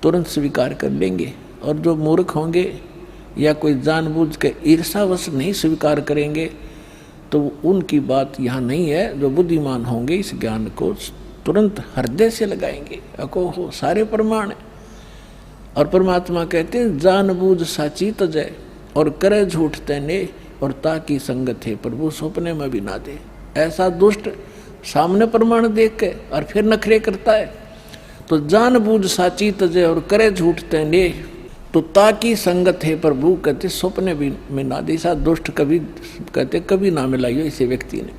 तुरंत स्वीकार कर लेंगे, और जो मूर्ख होंगे या कोई जानबूझ के ईर्षावश नहीं स्वीकार करेंगे, तो उनकी बात यहाँ नहीं है। जो बुद्धिमान होंगे इस ज्ञान को तुरंत हृदय से लगाएंगे। अको हो सारे प्रमाण। और परमात्मा कहते हैं, जानबूझ साची तजय और करे झूठ तैने, और ताकि संगत है प्रभु सपने में भी ना दे। ऐसा दुष्ट सामने प्रमाण देख के और फिर नखरे करता है। तो जानबूझ साची तजय और करे झूठ तैने, तो ताकि संगत है प्रभु कहते सपने भी में ना दे। ऐसा दुष्ट कभी कहते कभी ना मिलाइयो इसे व्यक्ति ने।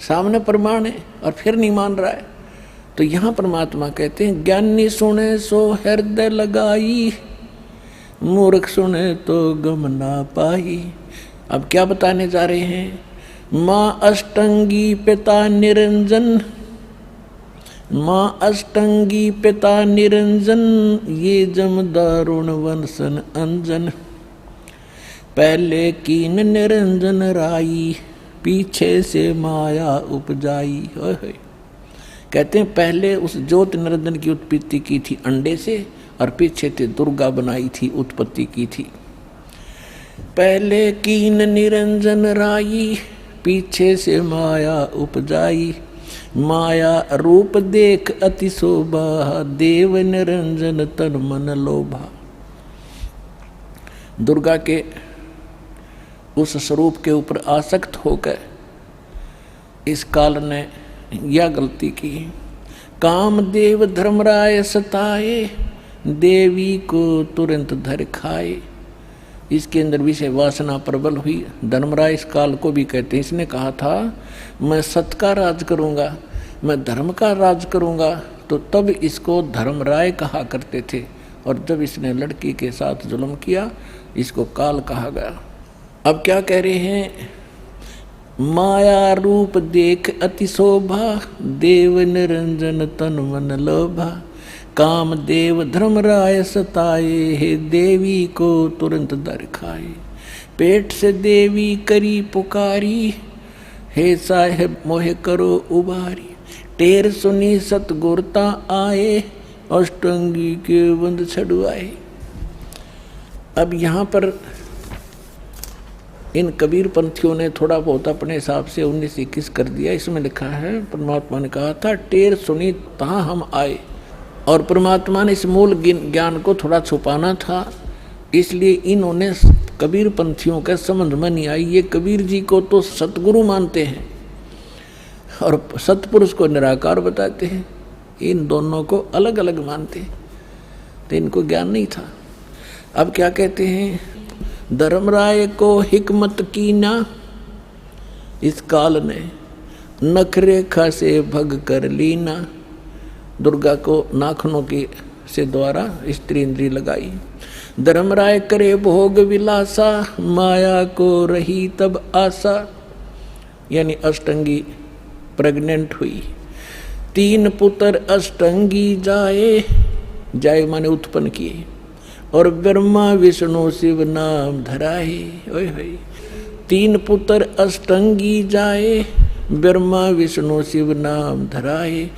सामने प्रमाण है और फिर नहीं मान रहा है। तो यहाँ परमात्मा कहते हैं, ज्ञानी सुने सो हृदय लगाई, मूर्ख सुने तो गम ना पाई। अब क्या बताने जा रहे हैं? माँ अष्टंगी पिता निरंजन, माँ अष्टंगी पिता निरंजन, ये जम दारुण वंशन अंजन। पहले कीन निरंजन राई, पीछे से माया उपजाई। कहते हैं पहले उस ज्योत निरंजन की उत्पत्ति की थी अंडे से, और पीछे से दुर्गा बनाई थी, उत्पत्ति की थी। पहले कीन निरंजन राई, पीछे से माया उपजाई। माया रूप देख अति शोभा, देव निरंजन तन मन लोभा। दुर्गा के उस स्वरूप के ऊपर आसक्त होकर इस काल ने यह गलती की। कामदेव धर्मराय सताए, देवी को तुरंत धर खाए। इसके अंदर विषय वासना प्रबल हुई। धर्मराय इस काल को भी कहते हैं। इसने कहा था मैं सत का राज करूँगा, मैं धर्म का राज करूँगा, तो तब इसको धर्मराय कहा करते थे। और जब इसने लड़की के साथ जुल्म किया, इसको काल कहा गया। अब क्या कह रहे हैं? माया रूप देख अति शोभा, देव निरंजन तन मन लोभा। काम देव धर्मराय सताए, हे देवी को तुरंत दर खाए। पेट से देवी करी पुकारी, हे साहेब मोहे करो उबारी। टेर सुनी सतगुरता आए, अष्टंगी के बंद छड़वाए। अब यहाँ पर इन कबीर पंथियों ने थोड़ा बहुत अपने हिसाब से 19-21 कर दिया। इसमें लिखा है परमात्मा ने कहा था टेर सुनी तहाँ हम आए, और परमात्मा ने इस मूल ज्ञान को थोड़ा छुपाना था, इसलिए इन्होंने कबीर पंथियों के समझ में नहीं आई। ये कबीर जी को तो सतगुरु मानते हैं और सतपुरुष को निराकार बताते हैं, इन दोनों को अलग अलग मानते हैं, तो इनको ज्ञान नहीं था। अब क्या कहते हैं, धर्मराय को हिकमत की ना, इस काल ने नखरेखा से भग कर लीना। दुर्गा को नाखनों की से द्वारा स्त्री इंद्री लगाई। धर्मराय करे भोग विलासा, माया को रही तब आशा, यानी अष्टंगी प्रेग्नेंट हुई। 3 पुत्र अष्टंगी जाए, जाए माने उत्पन्न किए, और ब्रह्मा विष्णु शिव नाम धराए। ओए होए, 3 पुत्र अष्टंगी जाए, ब्रह्मा विष्णु शिव नाम धराए।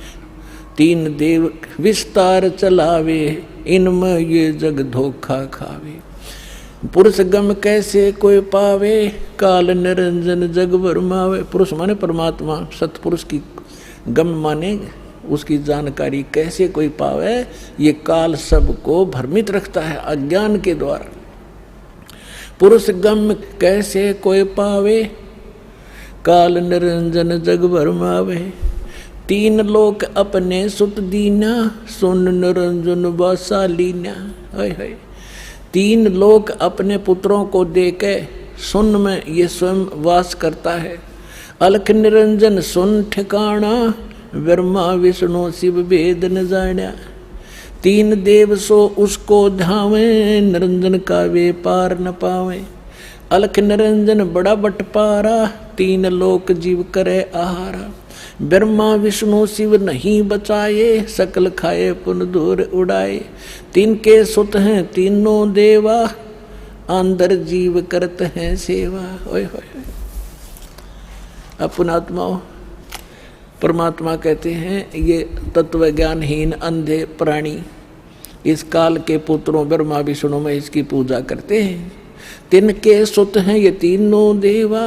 3 देव विस्तार चलावे, इनमें ये जग धोखा खावे। पुरुष गम कैसे कोई पावे, काल निरंजन जग भरमावे। पुरुष माने परमात्मा, सतपुरुष की गम माने उसकी जानकारी कैसे कोई पावे, ये काल सबको भ्रमित रखता है अज्ञान के द्वारा। पुरुष गम कैसे कोई पावे, काल निरंजन जग भरमावे। 3 लोक अपने सुत दीना, सुन निरंजन वासालीना। 3 लोक अपने पुत्रों को देके सुन में ये स्वयं वास करता है। अलख निरंजन सुन ठिकाना, ब्रह्मा विष्णु शिव भेद न जाना। 3 देव सो उसको धावे, निरंजन का वे पार न पावे। अलख निरंजन बड़ा बटपारा, 3 लोक जीव करे आहारा। ब्रह्मा विष्णु शिव नहीं बचाए, सकल खाए पुन दूर उड़ाए। 3 के सुत हैं तीनों देवा, अंदर जीव करते हैं सेवा। ओए होए, अपनात्मा परमात्मा कहते हैं ये तत्व ज्ञानहीन अंधे प्राणी इस काल के पुत्रों ब्रह्मा विष्णु में इसकी पूजा करते हैं। 3 के सुत हैं ये तीनों देवा,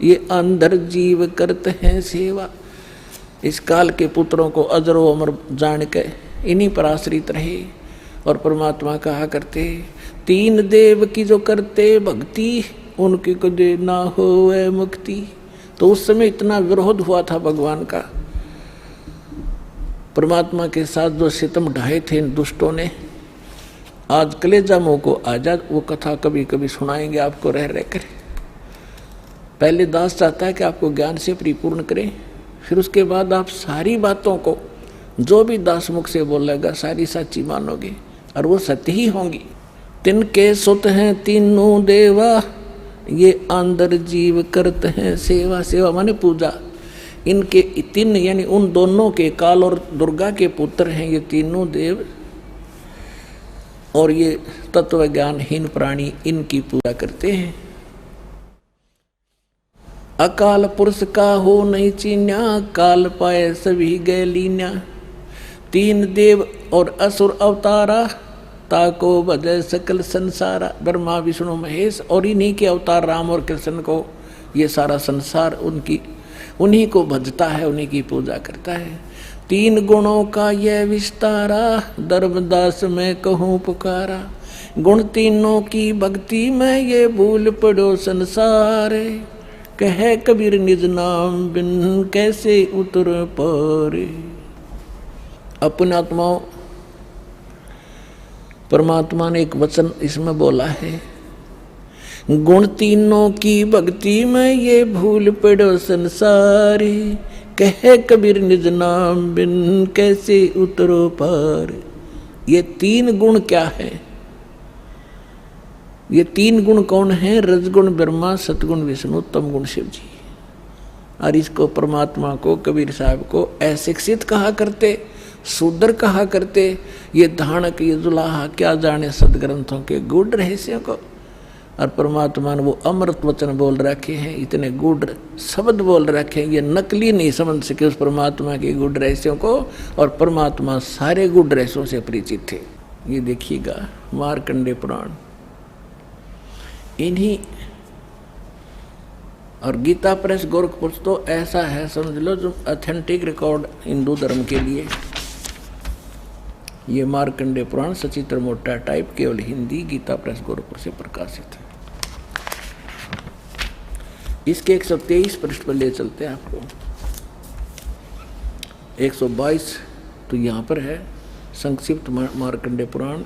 ये अंदर जीव करते हैं सेवा। इस काल के पुत्रों को अजरो अमर जान के इन्हीं पर आश्रित रहे और परमात्मा कहा करते, 3 देव की जो करते भक्ति, उनकी कदे ना होए मुक्ति। तो उस समय इतना विरोध हुआ था भगवान का, परमात्मा के साथ जो सितम ढाए थे इन दुष्टों ने। आज कलेजा मुँह को आजाद, वो कथा कभी कभी सुनाएंगे आपको रह रह कर। पहले दास चाहता है कि आपको ज्ञान से परिपूर्ण करें, फिर उसके बाद आप सारी बातों को जो भी दास मुख से बोलेगा सारी सच्ची मानोगे और वो सत्य ही होंगी। 3 के सुत हैं तीनों देवा, ये अंदर जीव करते हैं सेवा। सेवा माने पूजा। इनके 3 यानी उन दोनों के, काल और दुर्गा के पुत्र हैं ये तीनों देव, और ये तत्व ज्ञानहीन प्राणी इनकी पूजा करते हैं। अकाल पुरुष का हो नहीं चीन्या, काल पाए सभी गए लीन्या। 3 देव और असुर अवतारा, ताको बजय सकल संसारा। ब्रह्मा विष्णु महेश और इन्हीं के अवतार राम और कृष्ण को ये सारा संसार उन्हीं को भजता है, उन्हीं की पूजा करता है। 3 गुणों का यह विस्तारा, धर्मदास में कहूँ पुकारा। गुण तीनों की भक्ति में ये भूल पड़ो संसार। कहे कबीर निज नाम बिन कैसे उतर पारे। अपने आत्माओं, परमात्मा ने एक वचन इसमें बोला है, गुण तीनों की भक्ति में ये भूल पड़ो संसारी। कहे कबीर निज नाम बिन कैसे उतरो पार। ये 3 गुण क्या है? ये 3 गुण कौन है? रजगुण ब्रह्मा, सतगुण विष्णु, तमगुण शिव जी। और इसको परमात्मा को, कबीर साहब को अशिक्षित कहा करते, शूद्र कहा करते। ये धानक, ये जुलाहा क्या जाने सदग्रंथों के गूढ़ रहस्यों को। और परमात्मा ने वो अमृत वचन बोल रखे हैं, इतने गूढ़ शब्द बोल रखे हैं, ये नकली नहीं समझ सके उस परमात्मा के गूढ़ रहस्यों को। और परमात्मा सारे गूढ़ रहस्यों से परिचित थे। ये देखिएगा मार्कंडेय पुराण, इन्हीं और गीता प्रेस गोरखपुर तो ऐसा है समझ लो जो ऑथेंटिक रिकॉर्ड हिंदू धर्म के लिए। ये मार्कंडेय पुराण सचित्र मोटा टाइप केवल हिंदी, गीता प्रेस गोरखपुर से प्रकाशित है। इसके 123 पृष्ठ पर ले चलते हैं आपको। 122 तो यहाँ पर है संक्षिप्त मार्कंडेय पुराण,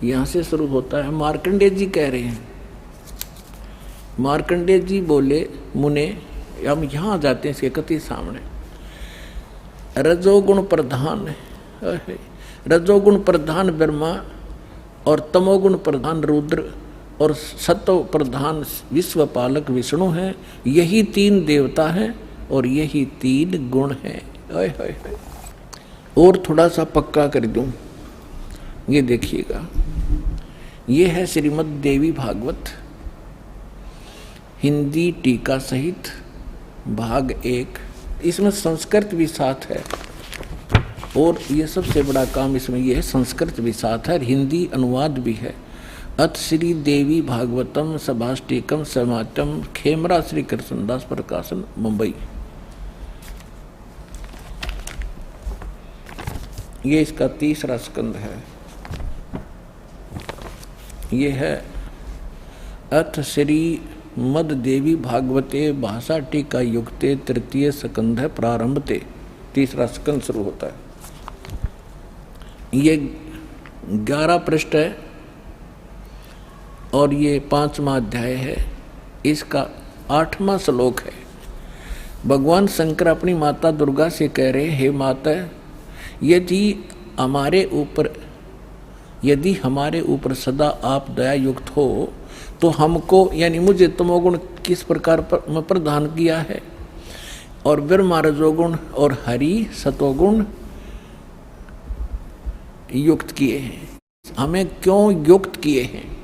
यहाँ से शुरू होता है। मार्कंडेय जी कह रहे हैं, मार्कंडेय जी बोले, मुने, हम यहाँ आ जाते हैं इसके कति सामने। रजोगुण प्रधान, रजोगुण प्रधान ब्रह्मा और तमोगुण प्रधान रुद्र और सत्व प्रधान विश्वपालक विष्णु हैं। यही 3 देवता हैं और यही 3 गुण हैं। और थोड़ा सा पक्का कर दूं, ये देखिएगा, ये है श्रीमद् देवी भागवत हिंदी टीका सहित भाग 1। इसमें संस्कृत भी साथ है और ये सबसे बड़ा काम इसमें ये है, संस्कृत भी साथ है, हिंदी अनुवाद भी है। अथ श्री देवी भागवतम सभाष्टिकम समातम, खेमरा श्री कृष्णदास प्रकाशन, मुंबई। ये इसका 3रा स्कंद है। ये है अथ श्री मद देवी भागवते भाषा टीका युक्ते 3य स्कंध है, प्रारंभते। 3रा स्कंद शुरू होता है। ये 11 पृष्ठ है और ये 5वां अध्याय है। इसका 8वां श्लोक है। भगवान शंकर अपनी माता दुर्गा से कह रहे, हे माता, यदि हमारे ऊपर सदा आप दया युक्त हो तो हमको, यानी मुझे तमोगुण किस प्रकार प्रदान किया है और ब्रह्मा रजोगुण और हरि सतोगुण युक्त किए हैं, हमें क्यों युक्त किए हैं।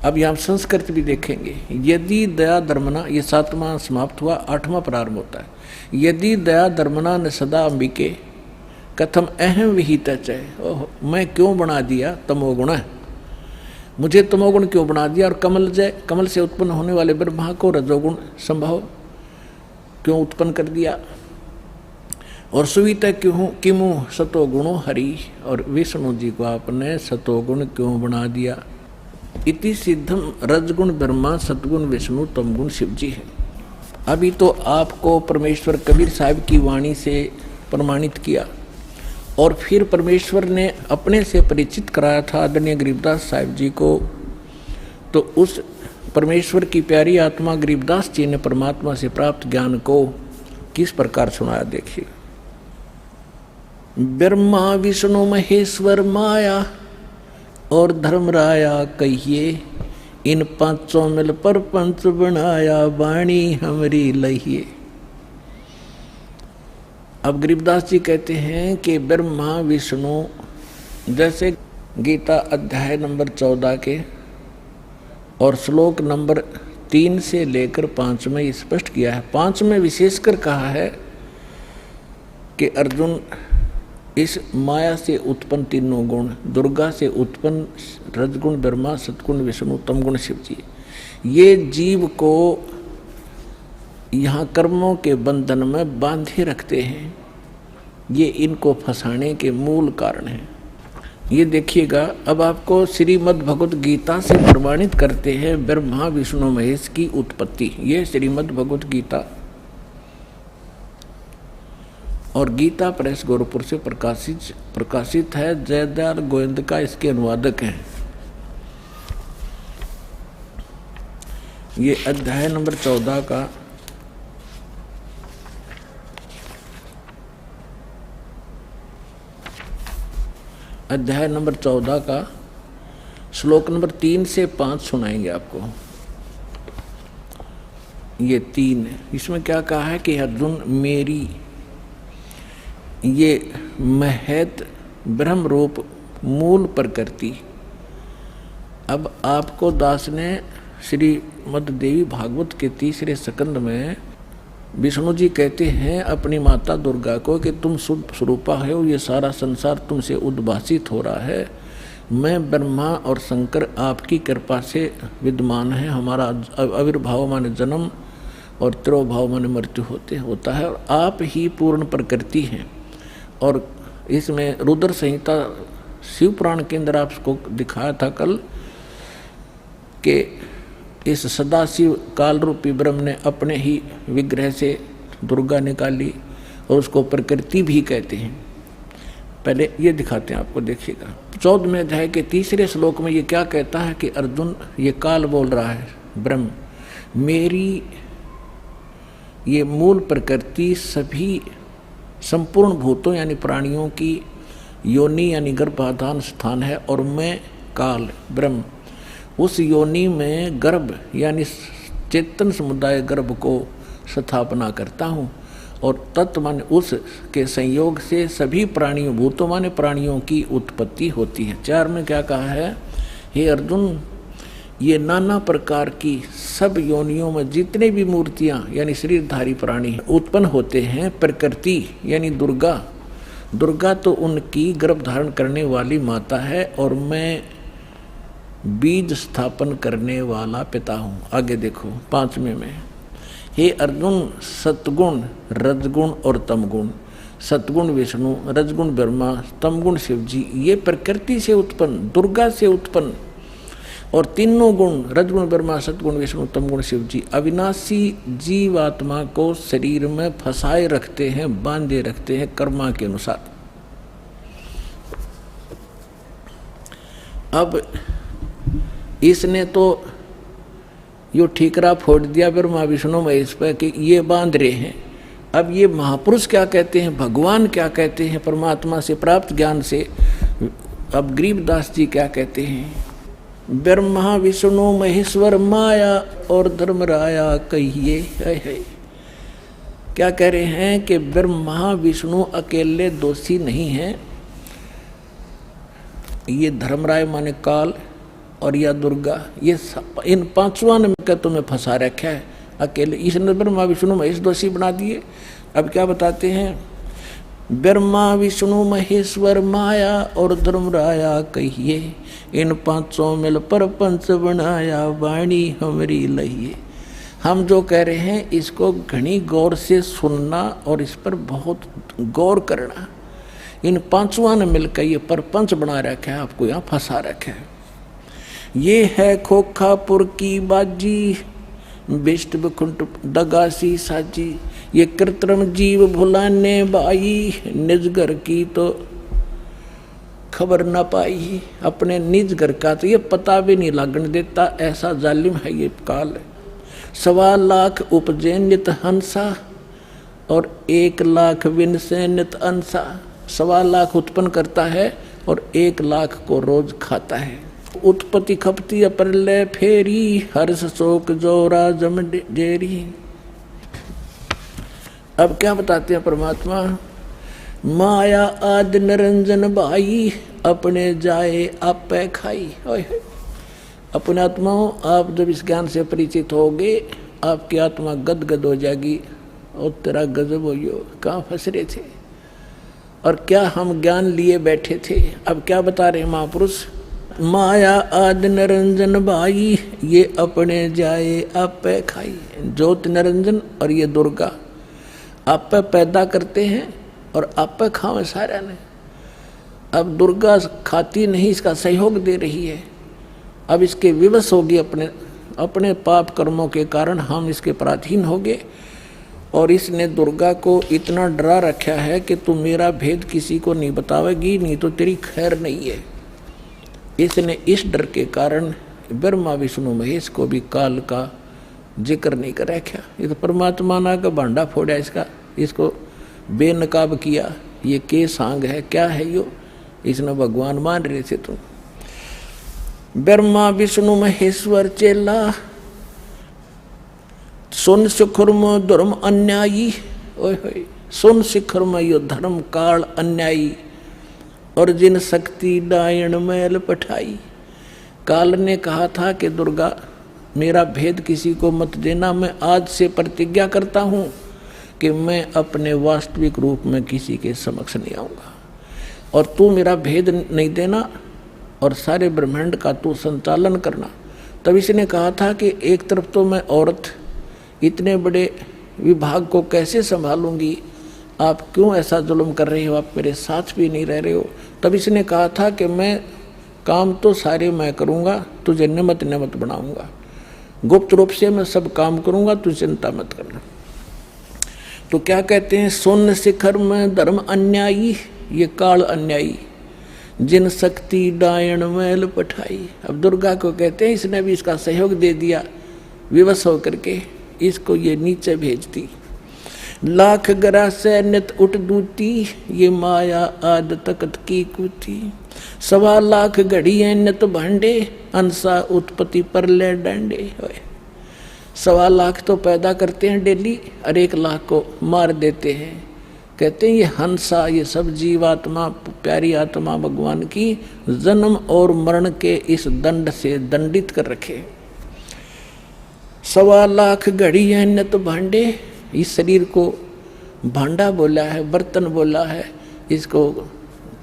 अब यहाँ संस्कृत भी देखेंगे। यदि दया धर्मना, ये 7वां समाप्त हुआ, 8वां प्रारंभ होता है। यदि दया धर्मना न सदा अंबिके कथम अहम विहित च, मैं क्यों बना दिया तमोगुण, मुझे तमोगुण क्यों बना दिया, और कमल से उत्पन्न होने वाले ब्रह्मा को रजोगुण संभव क्यों उत्पन्न कर दिया, और सुवित क्यों किमु सतोगुणो हरि, और विष्णु जी को आपने सतोगुण क्यों बना दिया। इति सिद्धम रजगुण ब्रह्मा सतगुण विष्णु तमगुण शिव जी है। अभी तो आपको परमेश्वर कबीर साहब की वाणी से प्रमाणित किया और फिर परमेश्वर ने अपने से परिचित कराया था आदरणीय गरीबदास साहिब जी को। तो उस परमेश्वर की प्यारी आत्मा गरीबदास जी ने परमात्मा से प्राप्त ज्ञान को किस प्रकार सुनाया, देखिए। ब्रह्मा विष्णु महेश्वर माया और धर्मराया कहिए, इन 5 मिल पर पंच बनाया, वाणी हमरी लहिए। अब गरीबदास जी कहते हैं कि ब्रह्मा विष्णु, जैसे गीता अध्याय नंबर 14 के और श्लोक नंबर 3 से लेकर 5 में स्पष्ट किया है। 5 में विशेषकर कहा है कि अर्जुन, इस माया से उत्पन्न 3 गुण, दुर्गा से उत्पन्न रजगुण ब्रह्मा सतगुण विष्णु तमगुण शिव जी, ये जीव को यहाँ कर्मों के बंधन में बांधे रखते हैं। ये इनको फंसाने के मूल कारण हैं। ये देखिएगा, अब आपको श्रीमद् भगवत गीता से प्रमाणित करते हैं ब्रह्मा विष्णु महेश की उत्पत्ति। ये श्रीमद् भगवत गीता और गीता प्रेस गोरखपुर से प्रकाशित है। जयदयाल गोविंद का इसके अनुवादक हैं। ये अध्याय नंबर 14 का अध्याय नंबर 14 का श्लोक नंबर 3 से 5 सुनाएंगे आपको। ये 3, इसमें क्या कहा है कि अर्जुन, मेरी ये महत ब्रह्म रूप मूल प्रकृति। अब आपको दास ने श्रीमद् देवी भागवत के 3रे स्कंद में विष्णु जी कहते हैं अपनी माता दुर्गा को कि तुम शुद्ध स्वरूपा हो, ये सारा संसार तुमसे उद्भासित हो रहा है। मैं ब्रह्मा और शंकर आपकी कृपा से विद्यमान है। हमारा आविर्भाव माने जन्म और तिरोभाव माने मृत्यु होता है, और आप ही पूर्ण प्रकृति हैं। और इसमें रुद्र संहिता शिव पुराण के अंदर आपको दिखाया था कल कि इस सदाशिव काल रूपी ब्रह्म ने अपने ही विग्रह से दुर्गा निकाली और उसको प्रकृति भी कहते हैं। पहले ये दिखाते हैं आपको, देखिएगा 14वें अध्याय के 3 श्लोक में ये क्या कहता है कि अर्जुन, ये काल बोल रहा है ब्रह्म, मेरी ये मूल प्रकृति सभी संपूर्ण भूतों यानी प्राणियों की योनि यानी गर्भाधान स्थान है, और मैं काल ब्रह्म उस योनि में गर्भ यानी चेतन समुदाय गर्भ को स्थापना करता हूँ, और तत्व माने उस के संयोग से सभी प्राणियों, भूतों माने प्राणियों की उत्पत्ति होती है। 4 में क्या कहा है, हे अर्जुन, ये नाना प्रकार की सब योनियों में जितने भी मूर्तियाँ यानी शरीरधारी प्राणी उत्पन्न होते हैं, प्रकृति यानी दुर्गा, दुर्गा तो उनकी गर्भ धारण करने वाली माता है, और मैं बीज स्थापन करने वाला पिता हूँ। आगे देखो 5वें में, हे अर्जुन, सतगुण रजगुण और तमगुण, सतगुण विष्णु, रजगुण ब्रह्मा, तमगुण शिव जी, ये प्रकृति से उत्पन्न दुर्गा से उत्पन्न, और तीनों गुण रजगुण ब्रह्मा सतगुण विष्णु तमगुण शिव जी अविनाशी जीवात्मा को शरीर में फंसाए रखते हैं, बांधे रखते हैं कर्मा के अनुसार। अब इसने तो यो ठीकरा फोड़ दिया ब्रह्मा विष्णु महेश पर कि ये बांध रहे हैं। अब ये महापुरुष क्या कहते हैं, भगवान क्या कहते हैं, परमात्मा से प्राप्त ज्ञान से अब गरीबदास जी क्या कहते हैं, ब्रह्मा विष्णु महेश्वर माया और धर्मराया कहिए। है क्या कह रहे हैं कि ब्रह्मा विष्णु अकेले दोषी नहीं हैं, ये धर्मराय माने काल और या दुर्गा, ये इन 5वां ने मिलकर तुम्हें फंसा रखा है अकेले। इसने ब्रह्मा विष्णु महेश दोषी बना दिए। अब क्या बताते हैं, ब्रह्मा विष्णु महेश्वर माया और धर्मराया कहिए, इन 5 मिल पर पंच बनाया वाणी हमरी लहिए। हम जो कह रहे हैं इसको घनी गौर से सुनना और इस पर बहुत गौर करना। इन 5वां ने मिलकर ये परपंच बना रखा है, आपको यहाँ फंसा रखा है। ये है खोखापुर की बाजी, बिष्ट बखुंट दगासी साजी, ये कृत्रिम जीव भुलाने बाई, निज घर की तो खबर न पाई। अपने निज घर का तो ये पता भी नहीं लगने देता, ऐसा जालिम है ये काल। 1.25 लाख उपजे नित हंसा और 1 लाख विन से नित अंसा। 1.25 लाख उत्पन्न करता है और 1 लाख को रोज खाता है। उत्पत्ति खपती अप्रलय फेरी, हर्ष शोक जोरा जम जेरी। अब क्या बताते हैं परमात्मा, माया आदि निरंजन भाई, अपने जाए आप पे खाई। अपने आत्माओं, आप जब इस ज्ञान से परिचित होगे आपकी आत्मा गदगद हो जाएगी, और तेरा गजब हो यो, कहाँ फंस रहे थे और क्या हम ज्ञान लिए बैठे थे। अब क्या बता रहे महापुरुष, माया आदि निरंजन भाई, ये अपने जाए आप पे खाई। ज्योत निरंजन और ये दुर्गा आप पे पैदा करते हैं और आप पे खावे सारा ने। अब दुर्गा खाती नहीं, इसका सहयोग दे रही है। अब इसके विवश होगी, अपने पाप कर्मों के कारण हम इसके पराधीन हो गए, और इसने दुर्गा को इतना डरा रखा है कि तू मेरा भेद किसी को नहीं बतावेगी, नहीं तो तेरी खैर नहीं है। इसने इस डर के कारण ब्रह्मा विष्णु महेश को भी काल का जिक्र नहीं कर रखा। ये तो परमात्मा ना का भांडा फोड़ा इसका, इसको बेनकाब किया। ये के सांग है, क्या है यो, इसने भगवान मान रहे थे तुम। ब्रह्मा विष्णु महेश्वर चेला, सुन शिखुर्म धर्म अन्यायी। ओए होए, सुन शिखुर्म यो धर्म काल अन्यायी, और जिन शक्ति डायण मैल पठाई। काल ने कहा था कि दुर्गा मेरा भेद किसी को मत देना, मैं आज से प्रतिज्ञा करता हूँ कि मैं अपने वास्तविक रूप में किसी के समक्ष नहीं आऊँगा, और तू मेरा भेद नहीं देना और सारे ब्रह्मांड का तू संचालन करना। तब इसने कहा था कि एक तरफ तो मैं औरत इतने बड़े विभाग को कैसे संभालूंगी, आप क्यों ऐसा जुल्म कर रहे हो, आप मेरे साथ भी नहीं रह रहे हो। तब इसने कहा था कि मैं काम तो सारे मैं करूँगा, तुझे निमित्त बनाऊँगा। गुप्त रूप से मैं सब काम करूंगा, तू चिंता मत करना। तो क्या कहते हैं, सोन शिखर में धर्म अन्यायी, ये काल अन्यायी, जिन शक्ति डायन मैल पठाई। अब दुर्गा को कहते हैं इसने भी इसका सहयोग दे दिया, विवश होकर के इसको ये नीचे भेज दी। लाख गरा से नित उठ दूती, ये माया आद तकत की कूती। 1.25 लाख घड़िए नित भांडे, अंसा उत्पत्ति पर ले डांडे। 1.25 लाख तो पैदा करते हैं डेली और 1 लाख को मार देते हैं। कहते हैं ये हंसा, ये सब जीवात्मा, प्यारी आत्मा भगवान की जन्म और मरण के इस दंड से दंडित कर रखे। 1.25 लाख घड़ी है नित भांडे, इस शरीर को भांडा बोला है, बर्तन बोला है, इसको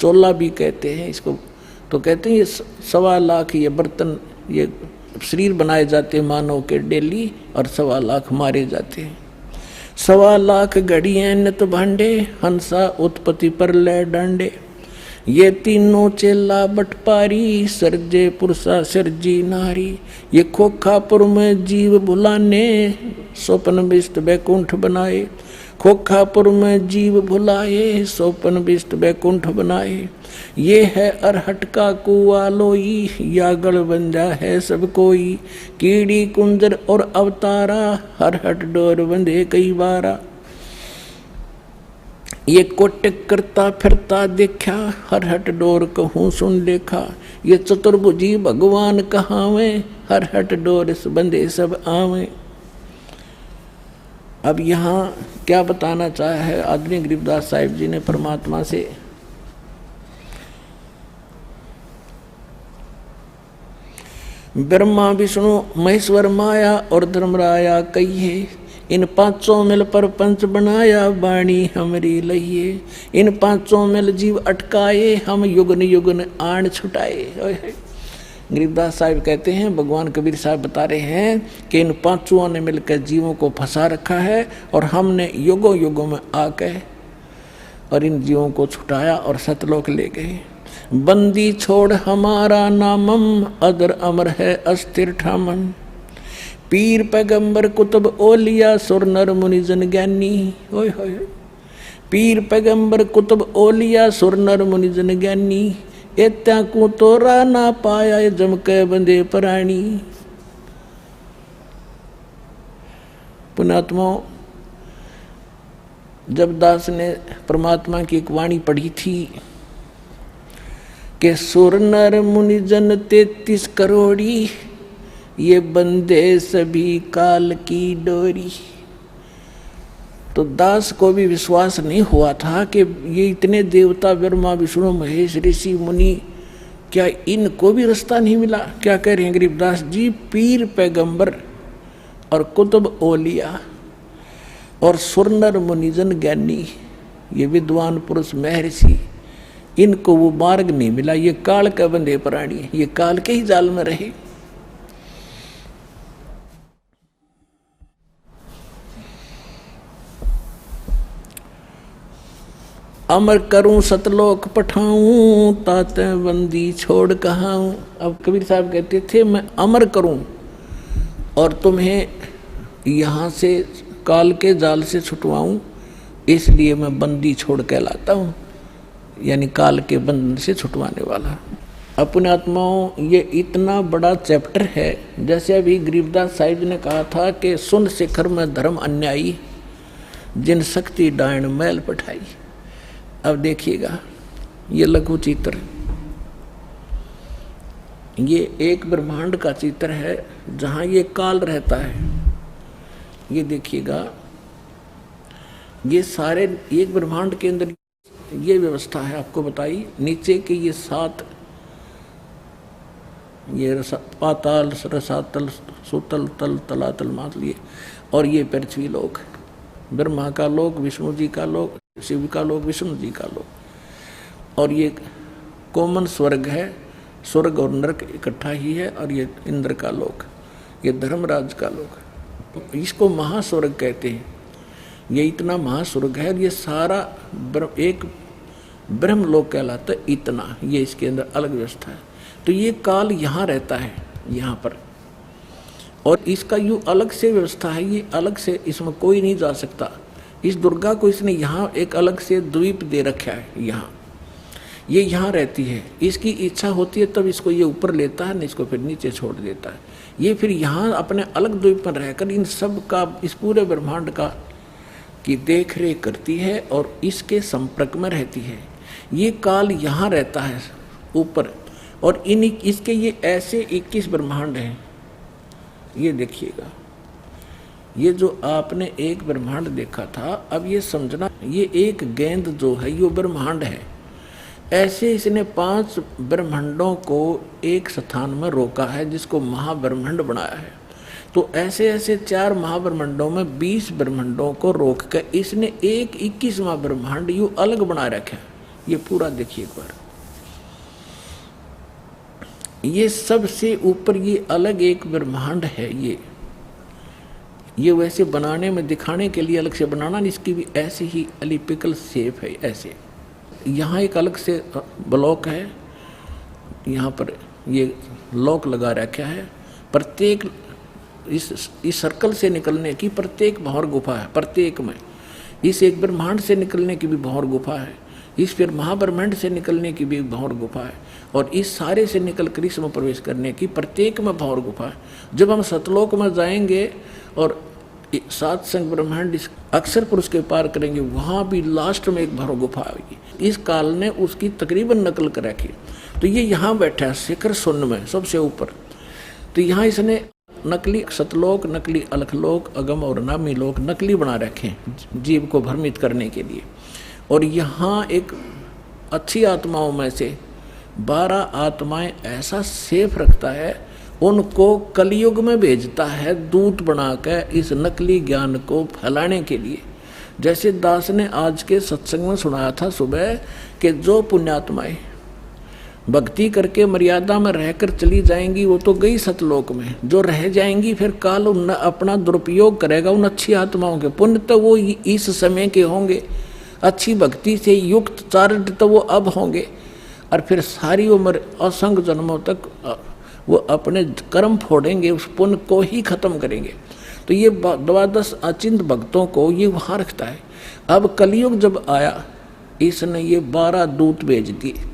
चोला भी कहते हैं इसको। तो कहते हैं ये 1.25 लाख ये बर्तन, ये शरीर बनाए जाते हैं मानव के डेली, और 1.25 लाख मारे जाते हैं। 1.25 लाख घड़ी है नित भांडे, हंसा उत्पत्ति पर ले डांडे। ये तीनों चेला बटपारी, सरजे पुरुषा सरजी नारी। ये खोखापुर में जीव भुलाने, स्वप्न विष्ट बैकुंठ बनाए। खोखापुर में जीव भुलाए, स्वप्न विष्ट बैकुंठ बनाए। ये है अरहट का कुआ लोई, या गढ़ बंजा है सब कोई। कीड़ी कुंजर और अवतारा, हरहट डोर बंधे कई बारा। ये कोटिक करता फिरता देखा, हरहट डोर कहूँ सुन देखा। ये चतुर्भुजी भगवान कहावे, हरहट डोर बंधे सब आवे। अब यहाँ क्या बताना चाहा है आदरणीय गरीबदास साहिब जी ने परमात्मा से, ब्रह्मा विष्णु महेश्वर माया और धर्मराया कहिए। इन 500 मिल पर पंच बनाया, वाणी हमरी लहिए। इन 500 मिल जीव अटकाए, हम युगन युगन आण छुटाए। गरीबदास साहिब कहते हैं, भगवान कबीर साहब बता रहे हैं कि इन 500 ने मिलकर जीवों को फंसा रखा है, और हमने युगों युगों में आके और इन जीवों को छुटाया और सतलोक ले गए। बंदी छोड़ हमारा नामम, अदर अमर है अस्थिर ठामन। पीर पैगंबर कुतुब ओलिया, सुर नर मुनि जन ज्ञानी। ओए होए, पीर पैगंबर कुतुब ओलिया, सुर नर मुनि जन ज्ञानी। एत्या को तोरा ना पाया, जम के बंदे प्राणी। पुणात्मा, जब दास ने परमात्मा की एक वाणी पढ़ी थी कि सुर नर मुनि जन 33 करोड़ी, ये बंदे सभी काल की डोरी। तो दास को भी विश्वास नहीं हुआ था कि ये इतने देवता ब्रह्मा विष्णु महेश ऋषि मुनि, क्या इनको भी रास्ता नहीं मिला। क्या कह रहे हैं गरीबदास जी, पीर पैगंबर और कुतुब ओलिया और सुरनर मुनिजन ज्ञानी, ये विद्वान पुरुष महर्षि, इनको वो मार्ग नहीं मिला। ये काल का बंधे प्राणी, ये काल के ही जाल में रहे। अमर करूं सतलोक पठाऊं, ताते बंदी छोड़ कहाऊं। अब कबीर साहब कहते थे, मैं अमर करूं और तुम्हें यहाँ से काल के जाल से छुटवाऊं, इसलिए मैं बंदी छोड़ कहलाता हूँ, यानी काल के बंधन से छुटवाने वाला। अपने आत्माओं, ये इतना बड़ा चैप्टर है। जैसे अभी गरीबदास साहिब ने कहा था कि सुन शिखर में धर्म अन्यायी, जिन शक्ति डायन मैल पठाई। अब देखिएगा, ये लघु चित्र, ये एक ब्रह्मांड का चित्र है जहाँ ये काल रहता है। ये देखिएगा, ये सारे एक ब्रह्मांड के अंदर ये व्यवस्था है। आपको बताई, नीचे के ये 7, ये पाताल, रसातल, सुतल, तल, तलातल, मातल, ये और ये पृथ्वी लोक, ब्रह्मा का लोक, विष्णु जी का लोक, शिव का लोक, विष्णु जी का लोक, और ये कॉमन स्वर्ग है। स्वर्ग और नरक इकट्ठा ही है। और ये इंद्र का लोक, ये धर्मराज का लोक, तो इसको महास्वर्ग कहते हैं। ये इतना महास्वर्ग है। ये सारा एक ब्रह्म लोक कहलाता है। इतना ये इसके अंदर अलग व्यवस्था है। तो ये काल यहाँ रहता है, यहाँ पर, और इसका यूँ अलग से व्यवस्था है, ये अलग से, इसमें कोई नहीं जा सकता। इस दुर्गा को इसने यहाँ एक अलग से द्वीप दे रखा है, यहाँ ये यहाँ रहती है। इसकी इच्छा होती है तब इसको ये ऊपर लेता है, नहीं इसको फिर नीचे छोड़ देता है। ये फिर यहाँ अपने अलग द्वीप पर रहकर इन सब का, इस पूरे ब्रह्मांड का की देख रेख करती है और इसके संपर्क में रहती है। ये काल यहाँ रहता है ऊपर, और इन इसके ये ऐसे 21 ब्रह्मांड हैं। ये देखिएगा, ये जो आपने एक ब्रह्मांड देखा था, अब ये समझना ये एक गेंद जो है ये ब्रह्मांड है। ऐसे इसने 5 ब्रह्मांडों को एक स्थान में रोका है, जिसको महाब्रह्मांड बनाया है। तो ऐसे ऐसे 4 महाब्रह्मांडों में 20 ब्रह्मांडों को रोक कर इसने एक 21वां ब्रह्मांड यूँ अलग बना रखा है। ये पूरा देखिए एक बार, ये सबसे ऊपर ये अलग एक ब्रह्मांड है। ये वैसे बनाने में, दिखाने के लिए अलग से बनाना, इसकी भी ऐसे ही एलिप्टिकल शेप है। ऐसे यहाँ एक अलग से ब्लॉक है, यहाँ पर ये लॉक लगा रखा है। प्रत्येक इस सर्कल से निकलने की प्रत्येक भंवर गुफा है, प्रत्येक में। इस एक ब्रह्मांड से निकलने की भी भंवर गुफा है, इस फिर महाब्रह्मांड से निकलने की भी भंवर गुफा है, और इस सारे से निकल कर इसमें प्रवेश करने की प्रत्येक में भंवर गुफा है। जब हम सतलोक में जाएंगे और 7 संग ब्रह्मांड इस अक्षर पुरुष के पार करेंगे, वहाँ भी लास्ट में एक भंवर गुफा आएगी। इस काल ने उसकी तकरीबन नकल कर रखी। तो ये यहाँ बैठा है शिखर शून्य में सबसे ऊपर। तो यहाँ इसने नकली सतलोक, नकली अलखलोक, अगम और नामी लोक नकली बना रखे हैं जीव को भ्रमित करने के लिए। और यहाँ एक अच्छी आत्माओं में से 12 आत्माएं ऐसा सेफ रखता है, उनको कलयुग में भेजता है दूत बनाकर इस नकली ज्ञान को फैलाने के लिए। जैसे दास ने आज के सत्संग में सुनाया था सुबह कि जो पुण्यात्माएं भक्ति करके मर्यादा में रहकर चली जाएंगी वो तो गई सतलोक में, जो रह जाएंगी फिर काल उन अपना दुरुपयोग करेगा उन अच्छी आत्माओं के। पुण्य तो वो इस समय के होंगे, अच्छी भक्ति से युक्त चारित्र तो वो अब होंगे, और फिर सारी उम्र असंख्य जन्मों तक वो अपने कर्म फोड़ेंगे, उस पुण्य को ही खत्म करेंगे। तो ये 12 अचिंत भक्तों को ये वहाँ रखता है। अब कलयुग जब आया, इसने ये 12 दूत भेज दिए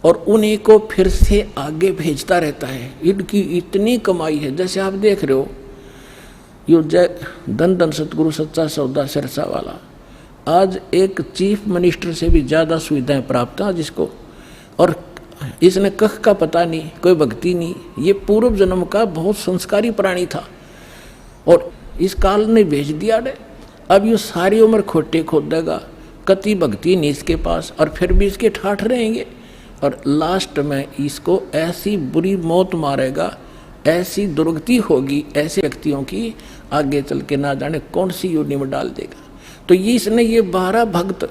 और उन्हीं को फिर से आगे भेजता रहता है। इनकी इतनी कमाई है, जैसे आप देख रहे हो यो जय धन धन सतगुरु सच्चा सौदा सिरसा वाला, आज एक चीफ मिनिस्टर से भी ज़्यादा सुविधाएं प्राप्त हैं जिसको, और इसने कख का पता नहीं, कोई भक्ति नहीं। ये पूर्व जन्म का बहुत संस्कारी प्राणी था और इस काल ने भेज दिया है। अब ये सारी उम्र खोटे खोदेगा, कति भक्ति नहीं इसके पास, और फिर भी इसके ठाठ रहेंगे, और लास्ट में इसको ऐसी बुरी मौत मारेगा, ऐसी दुर्गति होगी ऐसे व्यक्तियों की, आगे चल के ना जाने कौन सी योनि में डाल देगा। तो ये इसने ये 12 भक्त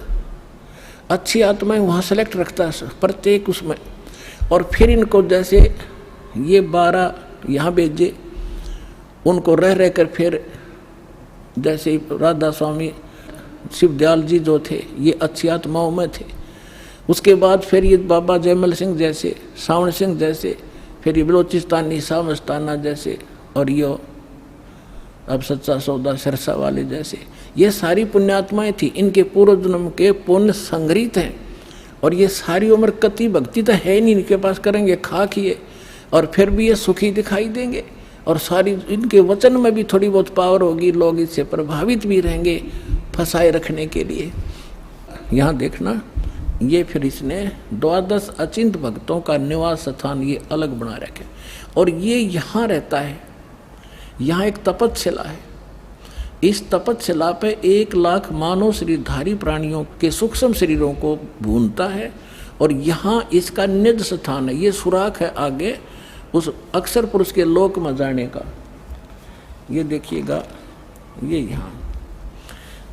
अच्छी आत्माएं वहाँ सेलेक्ट रखता है प्रत्येक उसमें, और फिर इनको जैसे ये 12 यहाँ भेजे, उनको रह रह कर फिर जैसे राधा स्वामी शिवदयाल जी जो थे ये अच्छी आत्माओं में थे। उसके बाद फिर ये बाबा जयमल सिंह जैसे, सावन सिंह जैसे, फिर ये बलोचिस्तानी सामस्ताना जैसे, और ये अब सच्चा सौदा सिरसा वाले जैसे, ये सारी पुण्यात्माएं थी। इनके पूर्व जन्म के पुण्य संग्रहित हैं, और ये सारी उम्र कति भक्ति तो है नहीं इनके पास, करेंगे खा किए, और फिर भी ये सुखी दिखाई देंगे, और सारी इनके वचन में भी थोड़ी बहुत पावर होगी, लोग इससे प्रभावित भी रहेंगे फंसाए रखने के लिए। यहाँ देखना, ये फिर इसने 12 अचिंत भक्तों का निवास स्थान ये अलग बना रखे, और ये यहाँ रहता है। यहाँ एक तपस्शिला है, इस तपस्शिला पे 1 लाख मानव शरीरधारी प्राणियों के सूक्ष्म शरीरों को भूनता है, और यहाँ इसका निज स्थान है। ये सुराख है आगे उस अक्षर पुरुष के लोक में जाने का। ये देखिएगा, ये यहाँ।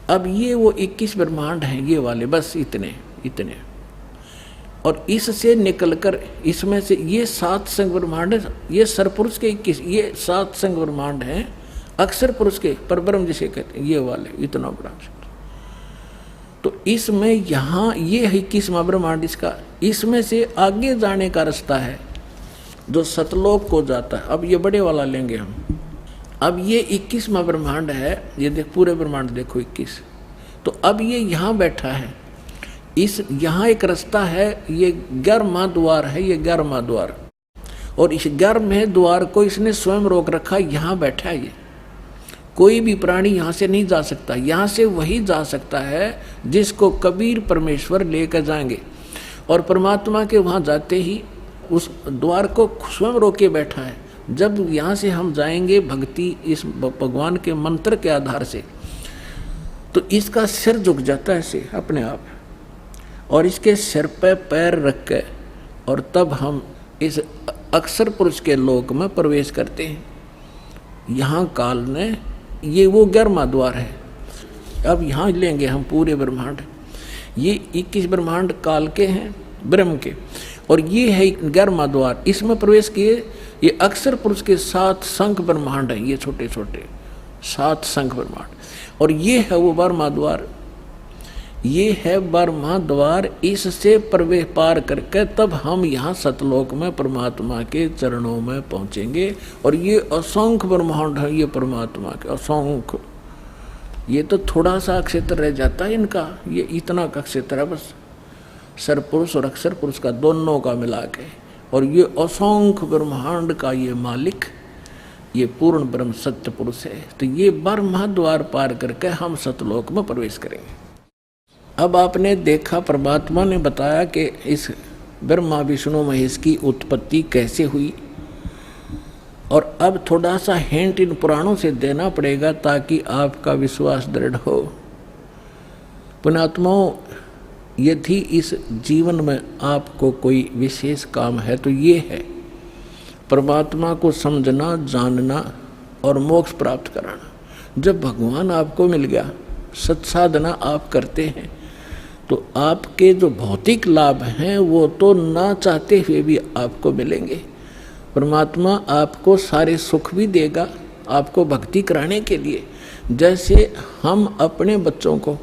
अब ये वो 21 ब्रह्मांड हैं ये वाले, बस इतने, और इससे निकलकर इसमें से ये 7 संग ब्रह्मांड है, ये सरपुरुष के 21, ये 7 संग ब्रह्मांड हैं अक्षर पुरुष के, परब्रह्म जिसे कहते हैं, ये वाले इतना बड़ा। तो इसमें यहाँ ये 21वां ब्रह्मांड इसका, इसमें से आगे जाने का रास्ता है, जो सतलोक को जाता है। अब ये बड़े वाला लेंगे हम। अब ये 21वां ब्रह्मांड है, ये देख पूरे ब्रह्मांड देखो 21। तो अब ये यहाँ बैठा है, इस यहाँ एक रास्ता है, ये 11वां द्वार है, ये 11वां द्वार, और इस 11वें द्वार को इसने स्वयं रोक रखा। यहाँ बैठा है ये, कोई भी प्राणी यहाँ से नहीं जा सकता। यहाँ से वही जा सकता है जिसको कबीर परमेश्वर लेकर जाएंगे। और परमात्मा के वहाँ जाते ही उस द्वार को स्वयं रोके बैठा है। जब यहाँ से हम जाएंगे भक्ति इस भगवान के मंत्र के आधार से, तो इसका सिर झुक जाता है ऐसे अपने आप, और इसके सिर पे पैर रख के, और तब हम इस अक्षर पुरुष के लोक में प्रवेश करते हैं। यहाँ काल ने, ये वो 11वां द्वार है। अब यहाँ लेंगे हम पूरे ब्रह्मांड, ये 21 ब्रह्मांड काल के हैं, ब्रह्म के, और ये है 11वां द्वार। इसमें प्रवेश किए। ये अक्षर पुरुष के 7 शंख ब्रह्मांड हैं, ये छोटे छोटे 7 शंख ब्रह्मांड, और ये है वो 12वां द्वार। ये है 12वां द्वार। इससे प्रवेश पार करके तब हम यहाँ सतलोक में परमात्मा के चरणों में पहुँचेंगे। और ये असंख्य ब्रह्मांड है, ये परमात्मा के असंख्य। ये तो थोड़ा सा क्षेत्र रह जाता है इनका, ये इतना का क्षेत्र है बस, सरपुरुष और अक्षर पुरुष का दोनों का मिला के। और ये असंख्य ब्रह्मांड का ये मालिक, ये पूर्ण ब्रह्म सत्य पुरुष है। तो ये 12वां द्वार पार करके हम सतलोक में प्रवेश करेंगे। अब आपने देखा, परमात्मा ने बताया कि इस ब्रह्मा विष्णु महेश की उत्पत्ति कैसे हुई, और अब थोड़ा सा हिंट इन पुराणों से देना पड़ेगा ताकि आपका विश्वास दृढ़ हो। पुण्यात्माओं, यदि इस जीवन में आपको कोई विशेष काम है तो ये है परमात्मा को समझना, जानना और मोक्ष प्राप्त कराना। जब भगवान आपको मिल गया, सत्साधना आप करते हैं, तो आपके जो भौतिक लाभ हैं वो तो ना चाहते हुए भी आपको मिलेंगे। परमात्मा आपको सारे सुख भी देगा आपको भक्ति कराने के लिए। जैसे हम अपने बच्चों को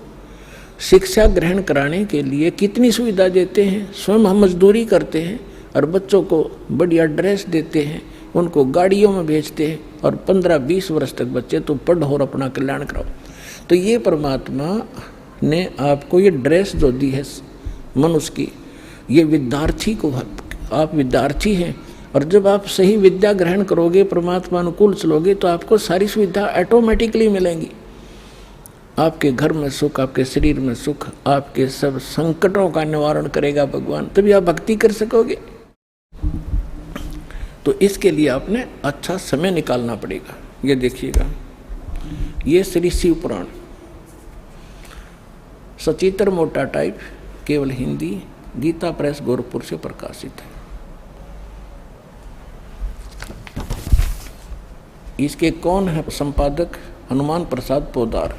शिक्षा ग्रहण कराने के लिए कितनी सुविधा देते हैं, स्वयं हम मजदूरी करते हैं और बच्चों को बढ़िया ड्रेस देते हैं, उनको गाड़ियों में भेजते हैं, और 15-20 वर्ष तक बच्चे तो पढ़ो और अपना कल्याण कराओ। तो ये परमात्मा ने आपको ये ड्रेस जो दी है मनुष्य की, ये विद्यार्थी को, आप विद्यार्थी हैं, और जब आप सही विद्या ग्रहण करोगे, परमात्मा अनुकूल चलोगे, तो आपको सारी सुविधा ऑटोमेटिकली मिलेंगी। आपके घर में सुख, आपके शरीर में सुख, आपके सब संकटों का निवारण करेगा भगवान, तभी आप भक्ति कर सकोगे। तो इसके लिए आपने अच्छा समय निकालना पड़ेगा। ये देखिएगा, ये श्री शिव पुराण सचित्र मोटा टाइप, केवल हिंदी, गीता प्रेस गोरखपुर से प्रकाशित है। इसके कौन है संपादक? हनुमान प्रसाद पोदार।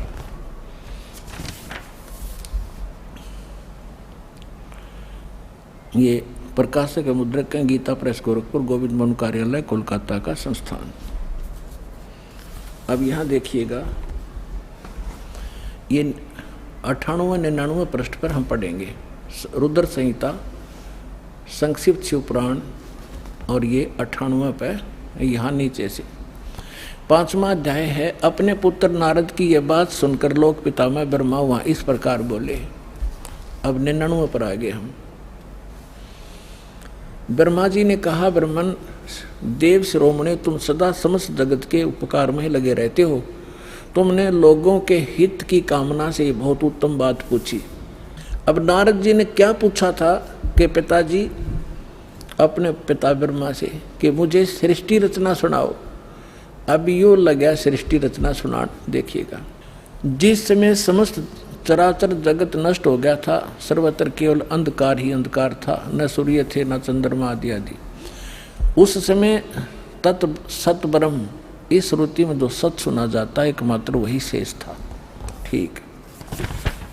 ये प्रकाशक है, मुद्रक है, गीता प्रेस गोरखपुर, गोविंद मनु कार्यालय कोलकाता का संस्थान। अब यहाँ देखिएगा, ये 98-99 पृष्ठ पर हम पढ़ेंगे रुद्र संहिता, संक्षिप्त शिव पुराण, और ये 98 पे यहाँ नीचे से 5वां अध्याय है। अपने पुत्र नारद की यह बात सुनकर लोक पिता में ब्रह्मा वहाँ इस प्रकार बोले। अब 99 पर आ गए हम। ब्रह्मा जी ने कहा, ब्रह्मन देव शिरोमणि, तुम सदा समस्त जगत के उपकार में लगे रहते हो। तुमने लोगों के हित की कामना से बहुत उत्तम बात पूछी। अब नारद जी ने क्या पूछा था कि पिताजी, अपने पिता ब्रह्मा से, कि मुझे सृष्टि रचना सुनाओ। अब यो लगा सृष्टि रचना सुना। देखिएगा, जिस समय समस्त चराचर जगत नष्ट हो गया था, सर्वत्र केवल अंधकार ही अंधकार था, न सूर्य थे न चंद्रमा आदि आदि। उस समय तत् सत ब्रह्म, इस श्रुति में जो सत सुना जाता है एकमात्र वही शेष था। ठीक,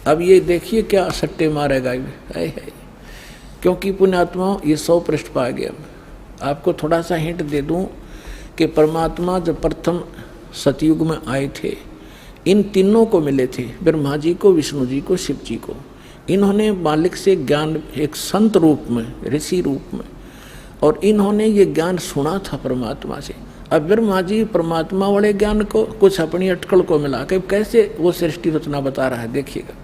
अब ये देखिए क्या सट्टे मारेगा है। क्योंकि पुण्यात्मा ये 100 पृष्ठ पा गया। आपको थोड़ा सा हिंट दे दूं कि परमात्मा जब प्रथम सतयुग में आए थे, इन तीनों को मिले थे, ब्रह्मा जी को, विष्णु जी को, शिव जी को। इन्होंने मालिक से ज्ञान एक संत रूप में, ऋषि रूप में और इन्होंने ये ज्ञान सुना था परमात्मा से। अब ब्रह्मा जी परमात्मा वाले ज्ञान को कुछ अपनी अटकल को मिला के कैसे वो सृष्टि रचना बता रहा है। देखिएगा,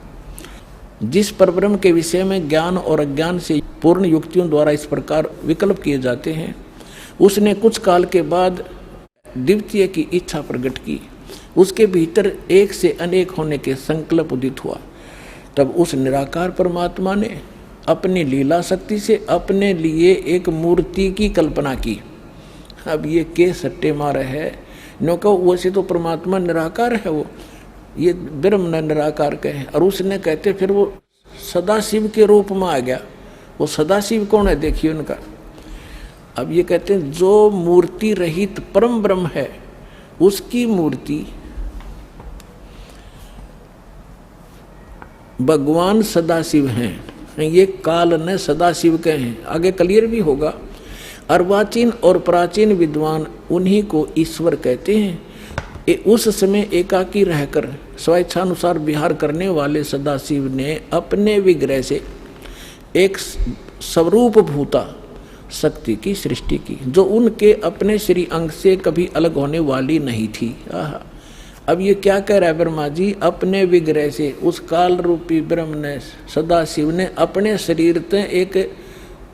जिस परब्रह्म के विषय में ज्ञान और अज्ञान से पूर्ण युक्तियों द्वारा इस प्रकार विकल्प किए जाते हैं, उसने कुछ काल के बाद द्वितीय की इच्छा प्रकट की। उसके भीतर एक से अनेक होने के संकल्प उदित हुआ। तब उस निराकार परमात्मा ने अपनी लीला शक्ति से अपने लिए एक मूर्ति की कल्पना की। अब ये के सट्टे मारे है नो कहो, वैसे तो परमात्मा निराकार है, वो ये ब्रह्म निराकार कहे, और उसने कहते फिर वो सदाशिव के रूप में आ गया। वो सदाशिव कौन है देखिए उनका। अब ये कहते हैं जो मूर्ति रहित परम ब्रह्म है उसकी मूर्ति भगवान सदाशिव हैं। ये काल ने सदाशिव कहे हैं, आगे क्लियर भी होगा। अर्वाचीन और प्राचीन विद्वान उन्हीं को ईश्वर कहते हैं। उस समय एकाकी रहकर स्वेच्छानुसार विहार करने वाले सदाशिव ने अपने विग्रह से एक स्वरूप भूता शक्ति की सृष्टि की, जो उनके अपने श्री अंग से कभी अलग होने वाली नहीं थी। अब ये क्या कह रहा है ब्रह्मा जी, अपने विग्रह से उस काल रूपी ब्रह्म ने सदाशिव ने अपने शरीर से एक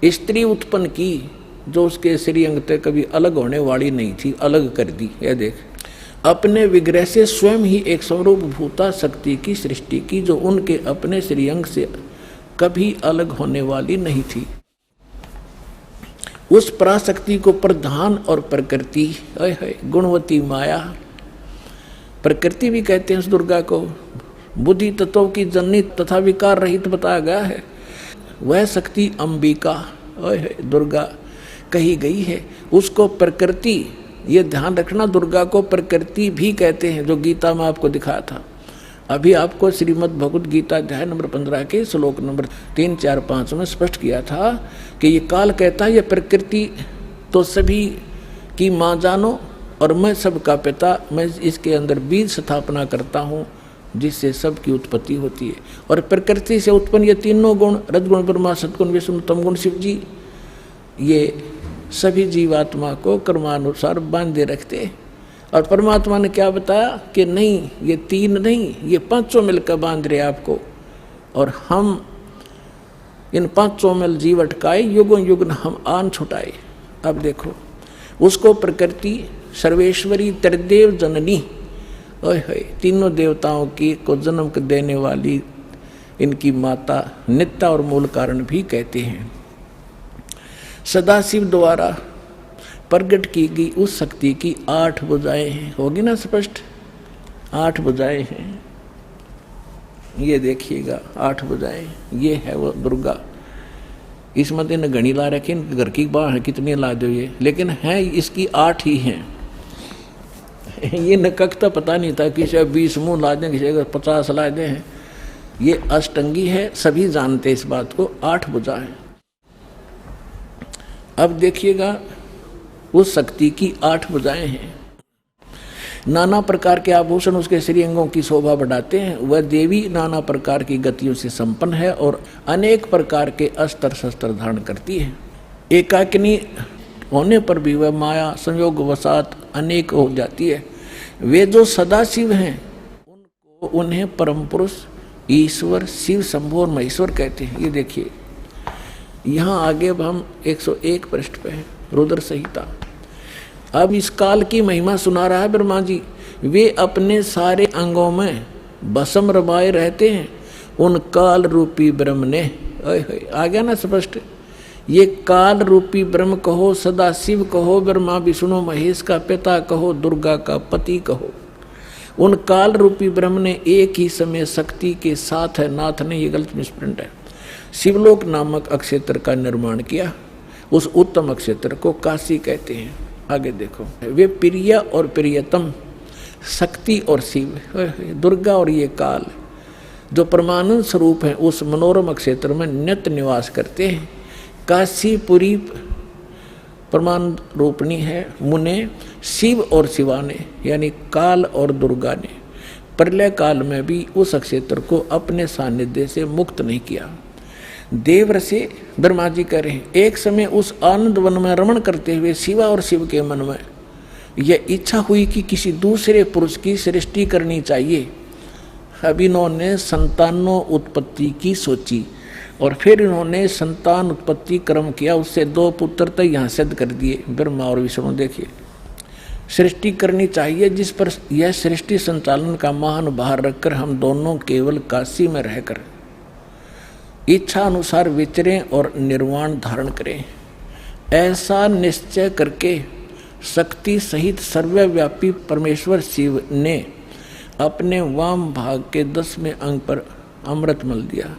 स्त्री उत्पन्न की जो उसके श्री अंग से कभी अलग होने वाली नहीं थी, अलग कर दी। यह देख, अपने विग्रह से स्वयं ही एक स्वरूप भूता शक्ति की सृष्टि की जो उनके अपने श्री अंग से कभी अलग होने वाली नहीं थी। उस पराशक्ति को प्रधान और प्रकृति गुणवती माया, प्रकृति भी कहते हैं उस दुर्गा को। बुद्धि तत्वों की जननी तथा विकार रहित बताया गया है। वह शक्ति अंबिका दुर्गा कही गई है। उसको प्रकृति, ये ध्यान रखना, दुर्गा को प्रकृति भी कहते हैं, जो गीता में आपको दिखाया था। अभी आपको श्रीमद् भगवद गीता अध्याय नंबर 15 के श्लोक नंबर 3, 4, 5 में स्पष्ट किया था कि ये काल कहता है ये प्रकृति तो सभी की माँ जानो और मैं सबका पिता, मैं इसके अंदर बीज स्थापना करता हूँ जिससे सबकी उत्पत्ति होती है। और प्रकृति से उत्पन्न ये तीनों गुण, रजगुण ब्रह्मा, सद्गुण विष्णु, तमगुण शिव जी, ये सभी जीवात्मा को कर्मानुसार बांधे रखते हैं। और परमात्मा ने क्या बताया कि नहीं, ये तीन नहीं, ये पांचों मिलकर बांध रहे आपको, और हम इन पांचों मिल जीव अटकाए, युगों युग हम आन छुटाए। अब देखो, उसको प्रकृति सर्वेश्वरी त्रिदेव जननी, तीनों देवताओं की को जन्म देने वाली इनकी माता, नित्या और मूल कारण भी कहते हैं। सदाशिव द्वारा प्रकट की गई उस शक्ति की 8 भुजाएं हैं। होगी ना स्पष्ट, 8 भुजाएं हैं। ये देखिएगा 8 भुजाएं, ये है वो दुर्गा। इसमें तो घनी ला रखी, घर की बाहर कितनी ला दो ये, लेकिन है इसकी 8 ही हैं। ये नकक तो पता नहीं था, किसी 20 मुँह ला दें, किसी 50 ला दें। ये अष्टंगी है, सभी जानते इस बात को, 8 भुजा है। अब देखिएगा उस शक्ति की 8 भुजाएं हैं। नाना प्रकार के आभूषण उसके श्रीअंगों की शोभा बढ़ाते हैं। वह देवी नाना प्रकार की गतियों से संपन्न है और अनेक प्रकार के अस्त्र शस्त्र धारण करती है। एकाकिनी होने पर भी वह माया संयोग वसात अनेक हो जाती है। वे जो सदाशिव हैं उन्हें परम पुरुष, ईश्वर, शिव, शंभु और महेश्वर कहते हैं। ये देखिए यहाँ आगे अब हम 101 पृष्ठ पे हैं, रुद्र संहिता। अब इस काल की महिमा सुना रहा है ब्रह्मा जी। वे अपने सारे अंगों में भस्म रमाए रहते हैं। उन काल रूपी ब्रह्म ने, आ गया ना स्पष्ट, ये काल रूपी ब्रह्म कहो, सदाशिव कहो, ब्रह्मा विष्णु महेश का पिता कहो, दुर्गा का पति कहो, उन काल रूपी ब्रह्म ने एक ही समय शक्ति के साथ है, नाथ ने, ये गलत मिसप्रिंट है, शिवलोक नामक अक्षेत्र का निर्माण किया। उस उत्तम अक्षेत्र को काशी कहते हैं। आगे देखो, वे प्रिय और प्रियतम, शक्ति और शिव, दुर्गा और ये काल जो परमानंद स्वरूप है, उस मनोरम अक्षेत्र में नित्य निवास करते हैं। काशीपुरी परमानंद रूपणी है। मुने शिव और शिवा ने, यानी काल और दुर्गा ने प्रलय काल में भी उस अक्षेत्र को अपने सानिध्य से मुक्त नहीं किया। देव रसे ब्रह्मा जी कह रहे हैं, एक समय उस आनंद वन में रमण करते हुए शिवा और शिव के मन में यह इच्छा हुई कि किसी दूसरे पुरुष की सृष्टि करनी चाहिए। अब इन्होंने संतानों उत्पत्ति की सोची और फिर इन्होंने संतान उत्पत्ति क्रम किया, उससे 2 पुत्र तो यहाँ सिद्ध कर दिए, ब्रह्मा और विष्णु। देखिए, सृष्टि करनी चाहिए जिस पर यह सृष्टि संचालन का महान भार रखकर हम दोनों केवल काशी में रहकर इच्छा अनुसार विचरें और निर्वाण धारण करें। ऐसा निश्चय करके शक्ति सहित सर्वव्यापी परमेश्वर शिव ने अपने वाम भाग के 10वें अंग पर अमृत मल दिया।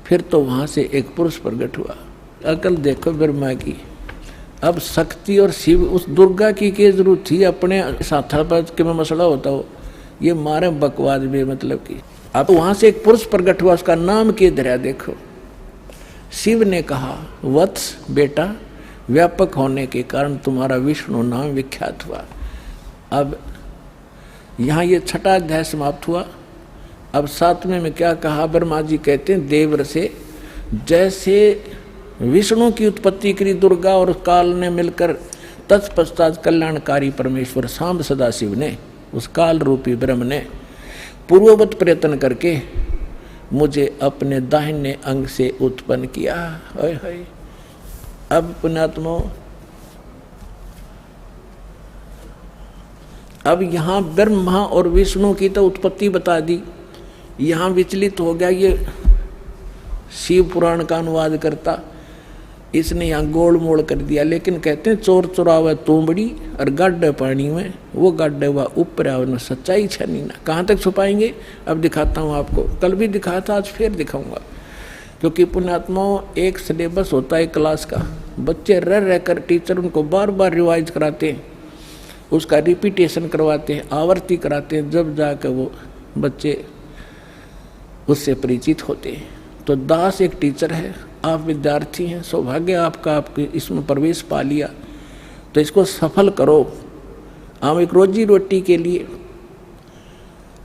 फिर तो वहाँ से एक पुरुष प्रकट हुआ। अकल देखो ब्रह्मा की। अब शक्ति और शिव, उस दुर्गा की क्या जरूरत थी अपने साथा पर के में मसला होता हो, ये मारे बकवाद में मतलब की। अब वहाँ से एक पुरुष प्रकट हुआ, उसका नाम के धरा देखो। शिव ने कहा, वत्स बेटा, व्यापक होने के कारण तुम्हारा विष्णु नाम विख्यात हुआ। अब यहाँ ये 6ठा अध्याय समाप्त हुआ। अब 7वें में क्या कहा, ब्रह्मा जी कहते हैं, देवर से जैसे विष्णु की उत्पत्ति करी दुर्गा और काल ने मिलकर, तत्पश्चात कल्याणकारी परमेश्वर सांब सदाशिव ने, उस काल रूपी ब्रह्म ने पूर्ववत प्रयत्न करके मुझे अपने दाहिने अंग से उत्पन्न किया। हाय अब पुण्यात्मो, अब यहाँ ब्रह्मा और विष्णु की तो उत्पत्ति बता दी, यहाँ विचलित हो गया ये शिव पुराण का अनुवाद करता, इसने यहाँ गोल मोड़ कर दिया। लेकिन कहते हैं, चोर चुरावे तोमड़ी और गाड्डे पानी में, वो गाड्डे हुआ ऊपर आवे न सच्चाई छनी ना। कहाँ तक छुपाएंगे? अब दिखाता हूँ आपको, कल भी दिखाया था, आज फिर दिखाऊंगा। क्योंकि पुण्यात्माओं, एक सिलेबस होता है क्लास का, बच्चे रह कर टीचर उनको बार बार रिवाइज कराते हैं, उसका रिपीटेशन करवाते हैं, आवर्ती कराते हैं, जब जाकर वो बच्चे उससे परिचित होते हैं। तो दास एक टीचर है, आप विद्यार्थी हैं, सौभाग्य आपका, आपके इसमें प्रवेश पा लिया, तो इसको सफल करो। हम एक रोजी रोटी के लिए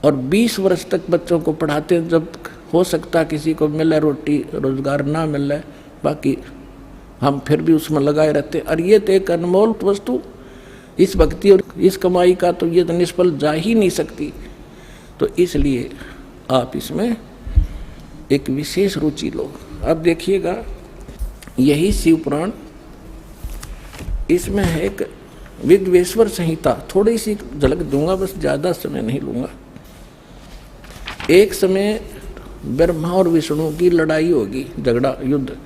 और 20 वर्ष तक बच्चों को पढ़ाते हैं, जब हो सकता किसी को मिले रोटी रोजगार ना मिले, बाकी हम फिर भी उसमें लगाए रहते। और ये तो एक अनमोल वस्तु, इस भक्ति और इस कमाई का तो ये तो निष्फल जा ही नहीं सकती। तो इसलिए आप इसमें एक विशेष रुचि लो। अब देखिएगा, यही शिव पुराण, इसमें है एक विद्वेश्वर संहिता, थोड़ी सी झलक दूंगा, बस ज़्यादा समय नहीं लूँगा। एक समय ब्रह्मा और विष्णु की लड़ाई होगी, झगड़ा, युद्ध।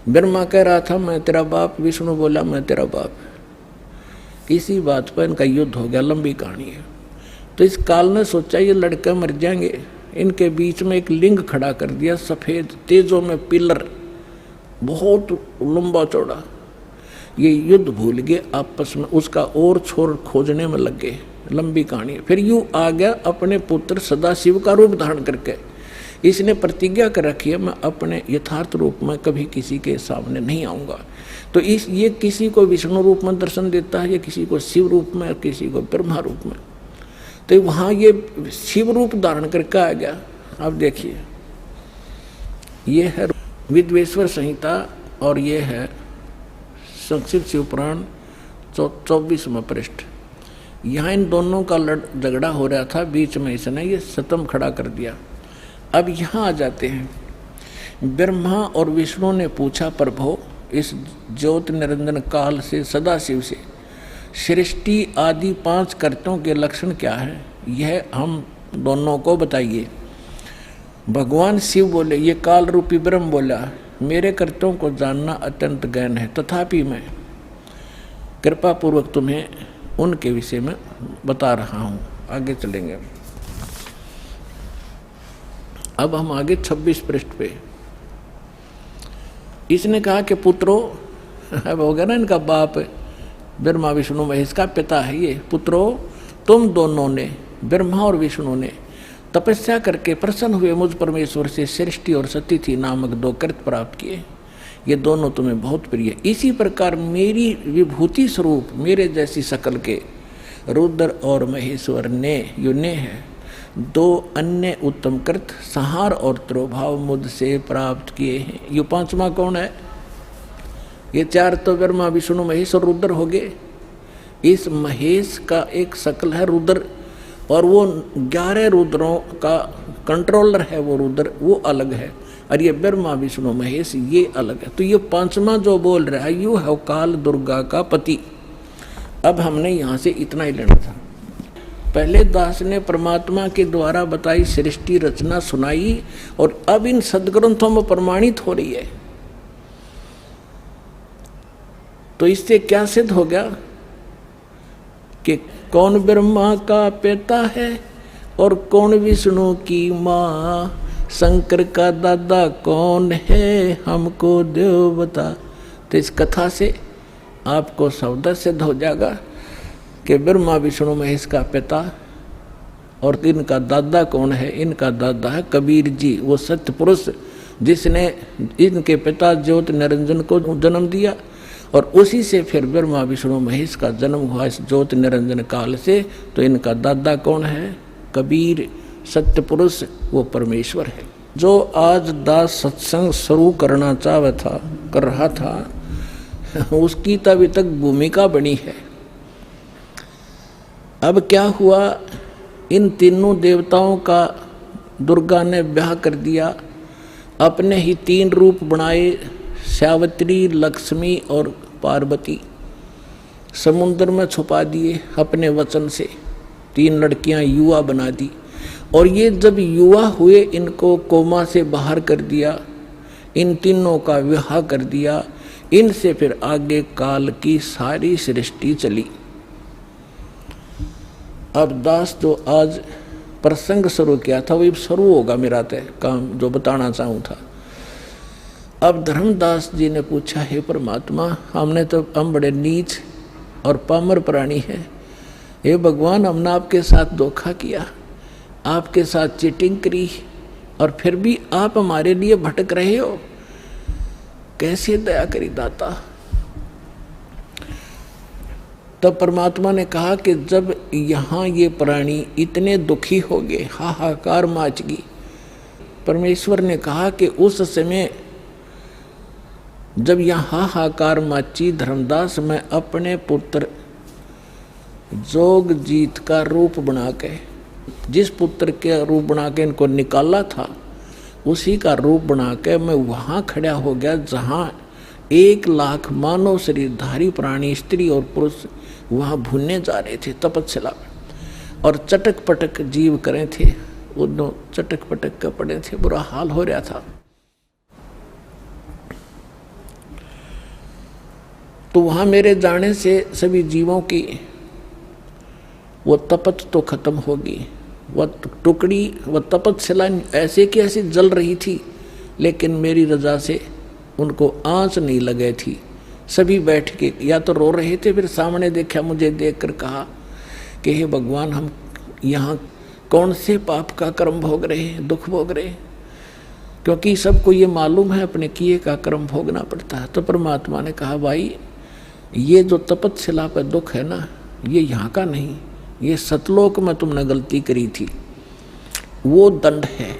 ब्रह्मा कह रहा था मैं तेरा बाप, विष्णु बोला मैं तेरा बाप। इसी बात पर इनका युद्ध हो गया, लंबी कहानी है। तो इस काल ने सोचा ये लड़के मर जाएंगे, इनके बीच में एक लिंग खड़ा कर दिया, सफ़ेद तेजों में पिलर, बहुत लंबा चौड़ा। ये युद्ध भूल गए आपस में, उसका और छोर खोजने में लग गए। लंबी कहानी है। फिर यूँ आ गया अपने पुत्र सदाशिव का रूप धारण करके। इसने प्रतिज्ञा कर रखी है, मैं अपने यथार्थ रूप में कभी किसी के सामने नहीं आऊँगा। तो ये किसी को विष्णु रूप में दर्शन देता है, ये किसी को शिव रूप में, किसी को ब्रह्मा रूप में। तो वहाँ ये शिव रूप धारण करके आ गया। अब देखिए, ये है विद्वेश्वर संहिता और ये है संक्षिप्त शिव पुराण 24वां पृष्ठ। यहाँ इन दोनों का झगड़ा हो रहा था, बीच में इसने ये सतम खड़ा कर दिया। अब यहाँ आ जाते हैं। ब्रह्मा और विष्णु ने पूछा, प्रभो इस ज्योत निरंजन काल से सदाशिव से सृष्टि आदि 5 कर्तों के लक्षण क्या है, यह हम दोनों को बताइए। भगवान शिव बोले, ये काल रूपी ब्रह्म बोला, मेरे कर्तों को जानना अत्यंत गहन है, तथापि मैं कृपा पूर्वक तुम्हें उनके विषय में बता रहा हूँ। आगे चलेंगे। अब हम आगे 26 पृष्ठ पे। इसने कहा कि पुत्रों, अब हो गया ना इनका बाप ब्रह्मा विष्णु महेश का पिता है ये। पुत्रों, तुम दोनों ने, ब्रह्मा और विष्णु ने तपस्या करके प्रसन्न हुए मुझ परमेश्वर से सृष्टि और सतिथि नामक 2 कृत प्राप्त किए। ये दोनों तुम्हें बहुत प्रिय। इसी प्रकार मेरी विभूति स्वरूप मेरे जैसी शकल के रुद्र और महेश्वर ने, युने है, दो अन्य उत्तम कृत संहार और त्रोभाव मुझसे प्राप्त किए हैं। ये पांचवा कौन है? ये चार तो ब्रह्मा विष्णु महेश और रुद्र हो गए। इस महेश का एक शकल है रुद्र, और वो 11 रुद्रों का कंट्रोलर है वो रुद्र, वो अलग है। और ये ब्रह्मा विष्णु महेश ये अलग है। तो ये पांचवा जो बोल रहा है यू है काल दुर्गा का पति। अब हमने यहाँ से इतना ही लेना था। पहले दास ने परमात्मा के द्वारा बताई सृष्टि रचना सुनाई, और अब इन सदग्रंथों में प्रमाणित हो रही है। तो इससे क्या सिद्ध हो गया कि कौन ब्रह्मा का पिता है और कौन विष्णु की माँ, शंकर का दादा कौन है हमको देव बता। तो इस कथा से आपको शब्द सिद्ध हो जाएगा कि ब्रह्मा विष्णु महेश का पिता और इनका दादा कौन है। इनका दादा है कबीर जी, वो सत्य पुरुष जिसने इनके पिता ज्योति निरंजन को जन्म दिया, और उसी से फिर ब्रह्मा विष्णु महेश का जन्म हुआ इस ज्योति निरंजन काल से। तो इनका दादा कौन है? कबीर सत्य पुरुष, वो परमेश्वर है। जो आज दास सत्संग शुरू करना कर रहा था, उसकी तो अभी तक भूमिका बनी है। अब क्या हुआ, इन तीनों देवताओं का दुर्गा ने ब्याह कर दिया, अपने ही 3 रूप बनाए, सावित्री, लक्ष्मी और पार्वती। समुद्र में छुपा दिए अपने वचन से। 3 लड़कियां युवा बना दी, और ये जब युवा हुए इनको कोमा से बाहर कर दिया, इन तीनों का विवाह कर दिया। इनसे फिर आगे काल की सारी सृष्टि चली। अब दास जो आज प्रसंग शुरू किया था वही शुरू होगा मेरा तय काम जो बताना चाहूँ था। अब धर्मदास जी ने पूछा, हे परमात्मा, हम बड़े नीच और पामर प्राणी हैं। हे भगवान, हमने आपके साथ धोखा किया, आपके साथ चीटिंग करी, और फिर भी आप हमारे लिए भटक रहे हो। कैसे दया करी दाता। तब परमात्मा ने कहा कि जब यहाँ ये प्राणी इतने दुखी हो गए, हाहाकार माच गई, परमेश्वर ने कहा कि उस समय जब यहाँ हाहाकार माची, धर्मदास मैं अपने पुत्र जोग जीत का रूप बना के, जिस पुत्र के रूप बना के इनको निकाला था, उसी का रूप बना के मैं वहाँ खड़ा हो गया जहाँ 1 लाख मानव शरीरधारी प्राणी, स्त्री और पुरुष वहाँ भूनने जा रहे थे तपस्या, और चटक पटक जीव करे थे। उन चटक पटक के पड़े थे, बुरा हाल हो रहा था। तो वहाँ मेरे जाने से सभी जीवों की वो तपत तो खत्म होगी। वह टुकड़ी, वह तपस्या ऐसे की ऐसी जल रही थी, लेकिन मेरी रजा से उनको आंच नहीं लगे थी। सभी बैठ के या तो रो रहे थे, फिर सामने देखा, मुझे देखकर कहा कि हे भगवान, हम यहाँ कौन से पाप का कर्म भोग रहे हैं, दुख भोग रहे हैं, क्योंकि सबको ये मालूम है अपने किए का कर्म भोगना पड़ता है। तो परमात्मा ने कहा, भाई ये जो तपस्या पे दुख है ना, ये यहाँ का नहीं, ये सतलोक में तुमने गलती करी थी, वो दंड है।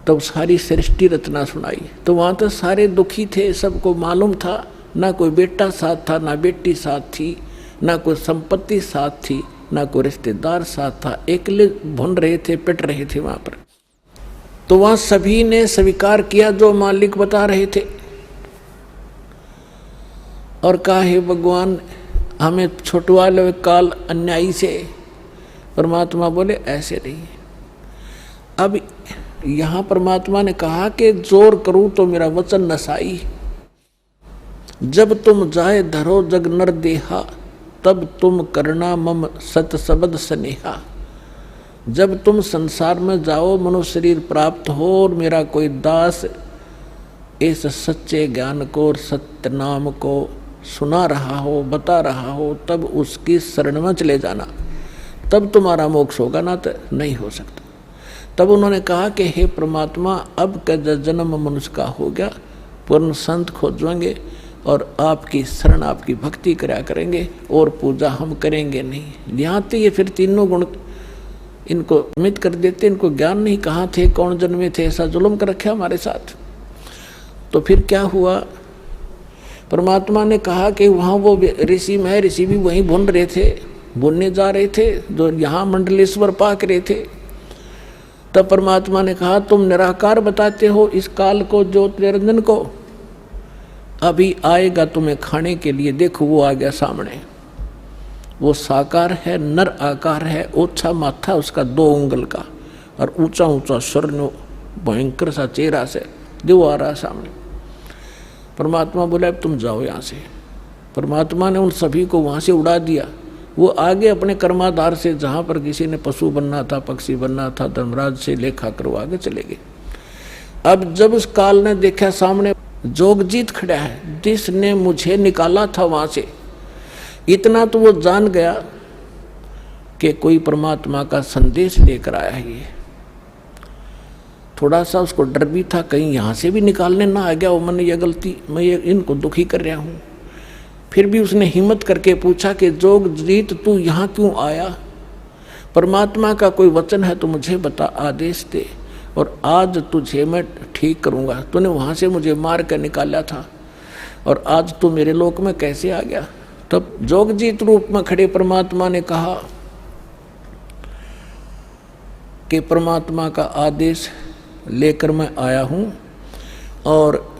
तब सारी सृष्टि रचना सुनाई। तो वहाँ तो सारे दुखी थे, सबको मालूम था, ना कोई बेटा साथ था, ना बेटी साथ थी, ना कोई संपत्ति साथ थी, ना कोई रिश्तेदार साथ था, अकेले भुन रहे थे, पिट रहे थे वहाँ पर। तो वहाँ सभी ने स्वीकार किया जो मालिक बता रहे थे, और कहा, हे भगवान, हमें छुटवा लो काल अन्यायी से। परमात्मा बोले, ऐसे नहीं। अब यहाँ परमात्मा ने कहा कि जोर करूं तो मेरा वचन नसाई, जब तुम जाए धरो जग नर देहा, तब तुम करना मम सत शब्द स्नेहा। जब तुम संसार में जाओ, मनुष्य शरीर प्राप्त हो, और मेरा कोई दास इस सच्चे ज्ञान को और सत्य नाम को सुना रहा हो, बता रहा हो, तब उसकी शरण में चले जाना, तब तुम्हारा मोक्ष होगा, ना तो नहीं हो सकता। तब उन्होंने कहा कि हे परमात्मा, अब का जन्म मनुष्य का हो गया, पूर्ण संत खोजेंगे और आपकी शरण, आपकी भक्ति करा करेंगे, और पूजा हम करेंगे नहीं। यहाँ तो ये फिर तीनों गुण इनको मित कर देते, इनको ज्ञान नहीं, कहाँ थे, कौन जन्मे थे, ऐसा जुल्म कर रखा हमारे साथ। तो फिर क्या हुआ, परमात्मा ने कहा कि वहाँ वो ऋषि में ऋषि भी वहीं बुन रहे थे, बुनने जा रहे थे, जो यहाँ मंडलेश्वर पाक रहे थे। तब परमात्मा ने कहा तुम निराकार बताते हो इस काल को, ज्योत निरंजन को, अभी आएगा तुम्हें खाने के लिए। देखो वो आ गया सामने, वो साकार है, नर आकार है, ओछा माथा उसका 2 उंगल का, और ऊंचा ऊंचा स्वर्ण भयंकर सा चेहरा से देव आ रहा सामने। परमात्मा बोला अब तुम जाओ यहाँ से। परमात्मा ने उन सभी को वहाँ से उड़ा दिया। वो आगे अपने कर्माधार से, जहाँ पर किसी ने पशु बनना था, पक्षी बनना था, धर्मराज से लेखा करो आगे चले गए। अब जब उस काल ने देखा सामने जोगजीत खड़ा है, जिसने मुझे निकाला था वहाँ से, इतना तो वो जान गया कि कोई परमात्मा का संदेश लेकर आया है। ये थोड़ा सा उसको डर भी था, कहीं यहाँ से भी निकालने ना आ गया वो, मैंने ये गलती, मैं ये इनको दुखी कर रहा हूँ। फिर भी उसने हिम्मत करके पूछा कि जोगजीत तू यहाँ क्यों आया, परमात्मा का कोई वचन है तो मुझे बता, आदेश दे, और आज तुझे मैं ठीक करूँगा। तूने वहाँ से मुझे मार कर निकाला था और आज तू मेरे लोक में कैसे आ गया। तब जोगजीत रूप में खड़े परमात्मा ने कहा कि परमात्मा का आदेश लेकर मैं आया हूँ, और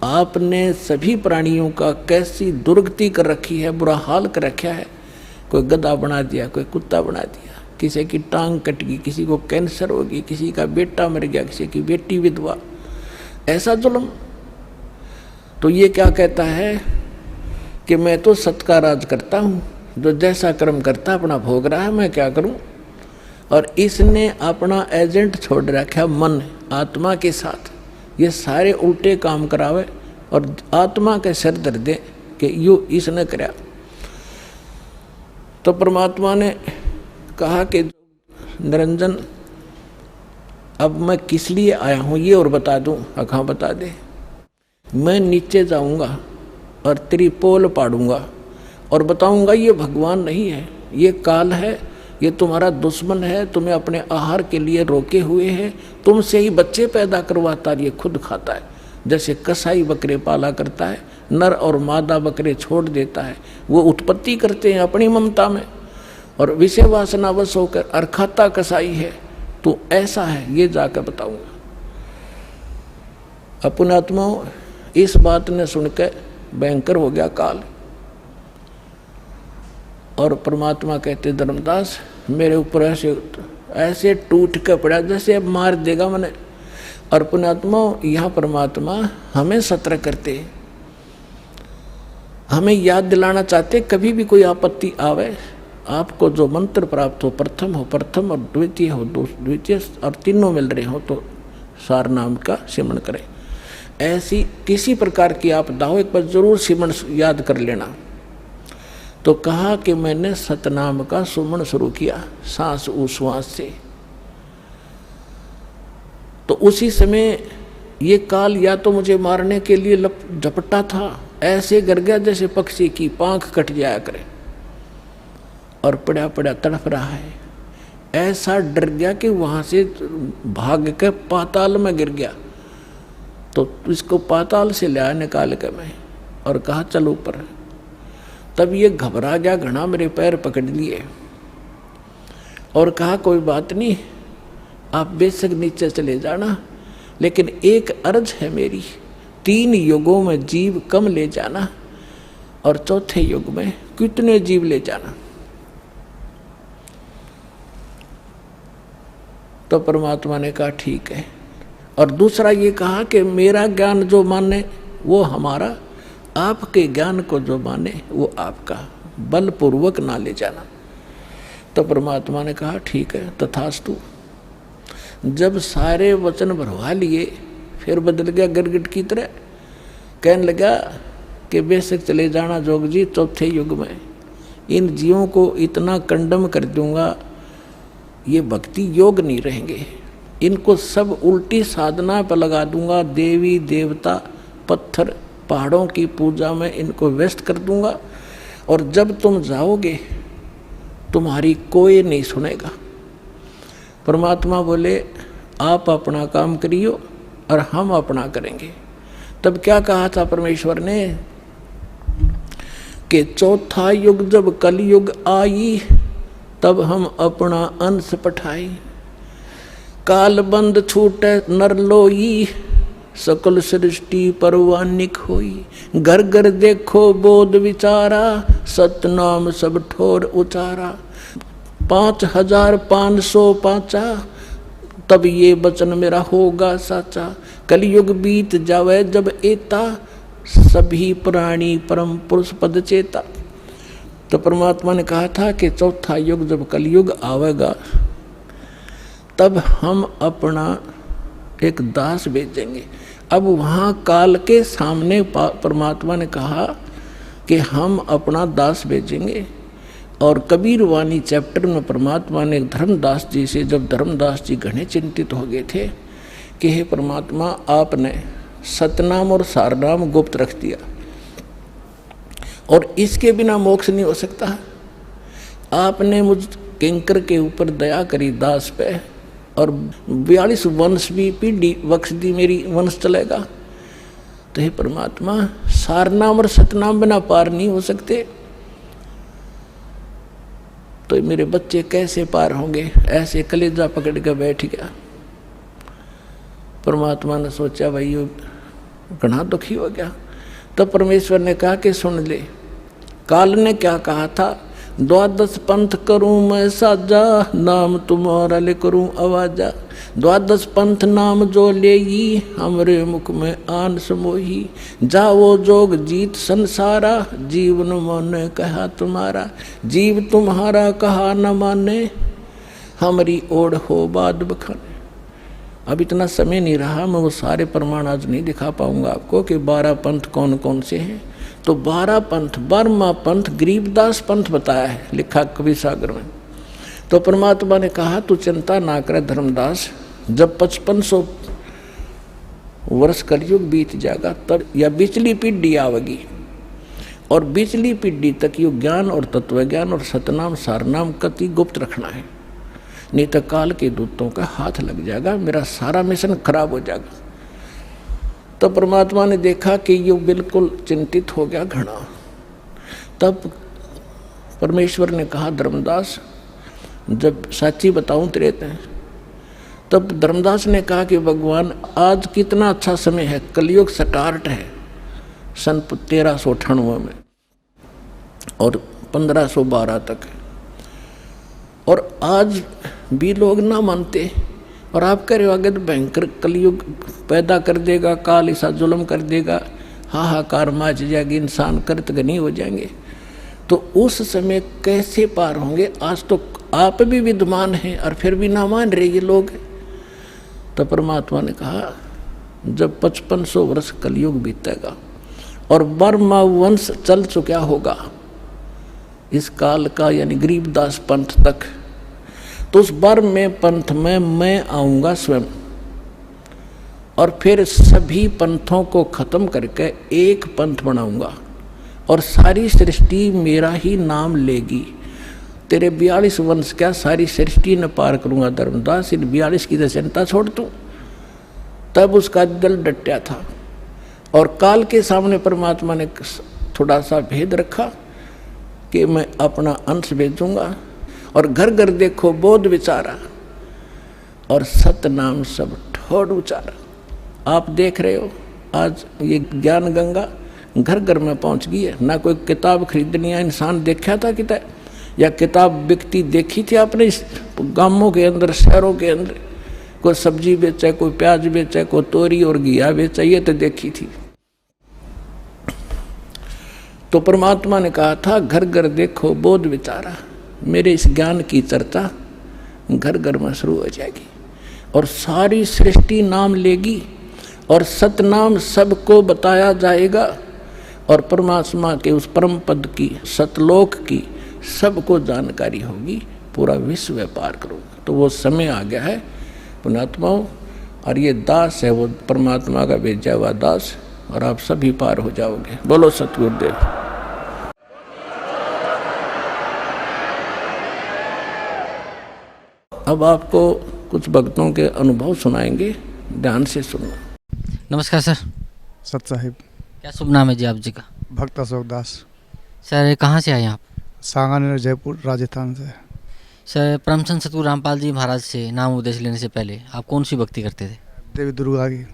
आपने सभी प्राणियों का कैसी दुर्गति कर रखी है, बुरा हाल कर रखा है। कोई गधा बना दिया, कोई कुत्ता बना दिया, किसी की टांग कट गई, किसी को कैंसर हो गई, किसी का बेटा मर गया, किसी की बेटी विधवा, ऐसा जुल्म। तो ये क्या कहता है कि मैं तो सत का राज करता हूँ, जो जैसा कर्म करता अपना भोग रहा है, मैं क्या करूँ। और इसने अपना एजेंट छोड़ रखा मन आत्मा के साथ, ये सारे उल्टे काम करावे और आत्मा के सिर दर दे कि यू इसने कराया। तो परमात्मा ने कहा कि निरंजन अब मैं किस लिए आया हूँ ये और बता दूँ। हाँ बता दे। मैं नीचे जाऊँगा और तेरी पोल पाड़ूंगा और बताऊँगा ये भगवान नहीं है, ये काल है, ये तुम्हारा दुश्मन है, तुम्हें अपने आहार के लिए रोके हुए है, तुमसे ही बच्चे पैदा करवाता है, ये खुद खाता है। जैसे कसाई बकरे पाला करता है, नर और मादा बकरे छोड़ देता है, वो उत्पत्ति करते हैं अपनी ममता में और विषय वासनावश होकर, और खाता कसाई है। तो ऐसा है, ये जाकर बताऊंगा। अपनात्माओं, इस बात ने सुनकर भयंकर हो गया काल, और परमात्मा कहते धर्मदास मेरे ऊपर ऐसे टूट कर पड़ा जैसे अब मार देगा मैंने। और पुण्यात्मा, यहाँ परमात्मा हमें सतर्क करते, हमें याद दिलाना चाहते, कभी भी कोई आपत्ति आवे, आपको जो मंत्र प्राप्त हो, प्रथम हो प्रथम और द्वितीय हो द्वितीय, और तीनों मिल रहे हो तो सार नाम का सिमरण करें। ऐसी किसी प्रकार की आपदा हो, एक बार जरूर सिमरण याद कर लेना। तो कहा कि मैंने सतनाम का सुमन शुरू किया सांस उश्वास से। तो उसी समय ये काल या तो मुझे मारने के लिए झपटा था, ऐसे गिर गया जैसे पक्षी की पांख कट जाया करे, और पड़ा पड़ा तड़प रहा है। ऐसा डर गया कि वहां से भाग के पाताल में गिर गया। तो इसको पाताल से लिया निकाल के मैं, और कहा चल ऊपर। तब ये घबरा गया घना, मेरे पैर पकड़ लिए और कहा कोई बात नहीं, आप बेशक नीचे चले जाना, लेकिन एक अर्ज है मेरी, 3 युगों में जीव कम ले जाना और चौथे युग में कितने जीव ले जाना। तो परमात्मा ने कहा ठीक है। और दूसरा ये कहा कि मेरा ज्ञान जो माने वो हमारा, आपके ज्ञान को जो माने वो आपका, बलपूर्वक ना ले जाना। तो परमात्मा ने कहा ठीक है तथास्तु। जब सारे वचन भरवा लिए, फिर बदल गया गिरगिट की तरह, कहने लगा कि बेशक चले जाना जोगजी, चौथे युग में इन जीवों को इतना कंडम कर दूंगा, ये भक्ति योग नहीं रहेंगे, इनको सब उल्टी साधना पर लगा दूंगा, देवी देवता पत्थर पहाड़ों की पूजा में इनको व्यस्त कर दूंगा, और जब तुम जाओगे तुम्हारी कोई नहीं सुनेगा, परमात्मा बोले आप अपना काम करियो और हम अपना करेंगे। तब क्या कहा था परमेश्वर ने कि चौथा युग जब कलयुग आई तब हम अपना अंश पठाई। काल बंद छूटे नर लोई सकल सृष्टि परवानिक होई। घर घर देखो बोध विचारा सतनाम सब ठोर उचारा। 5505 तब ये वचन मेरा होगा साचा। कलयुग बीत जावे जब एता सभी प्राणी परम पुरुष पद चेता। तो परमात्मा ने कहा था कि चौथा युग जब कलयुग आवेगा तब हम अपना एक दास भेजेंगे। अब वहाँ काल के सामने परमात्मा ने कहा कि हम अपना दास भेजेंगे। और कबीर वाणी चैप्टर में परमात्मा ने धर्मदास जी से, जब धर्मदास जी घने चिंतित हो गए थे कि हे परमात्मा आपने सतनाम और सारनाम गुप्त रख दिया और इसके बिना मोक्ष नहीं हो सकता। आपने मुझ किंकर के ऊपर दया करी दास पे और 42 वंश भी पीढ़ी बख्श दी, मेरी वंश चलेगा। तो हे परमात्मा सारनाम और सतनाम बिना पार नहीं हो सकते, तो मेरे बच्चे कैसे पार होंगे। ऐसे कलेजा पकड़ कर बैठ गया। परमात्मा ने सोचा भाई ये घना दुखी हो गया। तो परमेश्वर ने कहा कि सुन ले, काल ने क्या कहा था, 12 पंथ करूं मैं साजा नाम तुम्हारा ले करूं आवाजा। 12 पंथ नाम जो लेगी हमरे मुख में आन समोही। जाओ जोग जीत संसारा जीवन माने कहा तुम्हारा। जीव तुम्हारा कहा न माने हमारी ओढ़ हो बाद बखाने। अब इतना समय नहीं रहा, मैं वो सारे प्रमाण आज नहीं दिखा पाऊंगा आपको कि 12 पंथ कौन कौन से हैं। तो 12 पंथ, 12वां पंथ गरीबदास पंथ बताया है, लिखा कवि सागर में। तो परमात्मा ने कहा तू चिंता ना करे धर्मदास, जब 5500 वर्ष कलयुग बीत जाएगा तब या बिचली पीढ़ी आवेगी और बिचली पीढ़ी तक यो ज्ञान और तत्व ज्ञान और सतनाम सारनाम कति गुप्त रखना है, नहीं तो काल के दूतों का हाथ लग जाएगा, मेरा सारा मिशन खराब हो जाएगा। तब परमात्मा ने देखा कि ये बिल्कुल चिंतित हो गया घना। तब परमेश्वर ने कहा धर्मदास जब साची बताऊं तेरे ते। तब धर्मदास ने कहा कि भगवान आज कितना अच्छा समय है, कलयुग स्टार्ट है सन 1398 में और 1512 तक, और आज भी लोग ना मानते और आप कह रहे हो आगे तो भयंकर कलयुग पैदा कर देगा, काल ऐसा जुल्म कर देगा, हाहाकार मच जाएगी, इंसान कृतघ्नी हो जाएंगे। तो उस समय कैसे पार होंगे। आज तो आप भी विद्वान हैं और फिर भी ना मान रहे ये लोग। तो परमात्मा ने कहा जब 5500 वर्ष कलयुग बीतेगा और बर्मा वंश चल चुका होगा इस काल का यानी गरीबदास पंथ तक, तो उस बार में पंथ में मैं आऊँगा स्वयं और फिर सभी पंथों को खत्म करके एक पंथ बनाऊंगा और सारी सृष्टि मेरा ही नाम लेगी। तेरे 42 वंश क्या सारी सृष्टि न पार करूंगा धर्मदास, इन 42 की तो चिंता छोड़ दूं। तब उसका दिल डटा था और काल के सामने परमात्मा ने थोड़ा सा भेद रखा कि मैं अपना अंश भेजूंगा और घर घर देखो बोध विचारा और सतनाम सब ठोड़ उचारा। आप देख रहे हो आज ये ज्ञान गंगा घर घर में पहुंच गई है। ना कोई किताब खरीदनी है, इंसान देखा था किताब या किताब बिकती देखी थी आपने इस गांवों के अंदर शहरों के अंदर। कोई सब्जी बेचे, कोई प्याज बेचे, कोई तोरी और घिया बेचे, ये तो देखी थी। तो परमात्मा ने कहा था घर घर देखो बोध विचारा, मेरे इस ज्ञान की चर्चा घर घर में शुरू हो जाएगी और सारी सृष्टि नाम लेगी और सतनाम सबको बताया जाएगा और परमात्मा के उस परम पद की सतलोक की सबको जानकारी होगी, पूरा विश्व व्यापार करूँगा। तो वो समय आ गया है पुण्यात्माओं, और ये दास है वो परमात्मा का भेजा हुआ दास, और आप सभी पार हो जाओगे। बोलो सतगुरुदेव। अब आपको कुछ भक्तों के अनुभव सुनाएंगे, ध्यान से सुनना। नमस्कार सर। सत साहिब। क्या शुभ नाम है जी आप जी का? भक्त अशोक दास। सर कहाँ से आए आप? सांगानेर, जयपुर, राजस्थान से। सर परमचंद सतगुरु रामपाल जी महाराज से नाम उपदेश लेने से पहले आप कौन सी भक्ति करते थे? देवी दुर्गा की।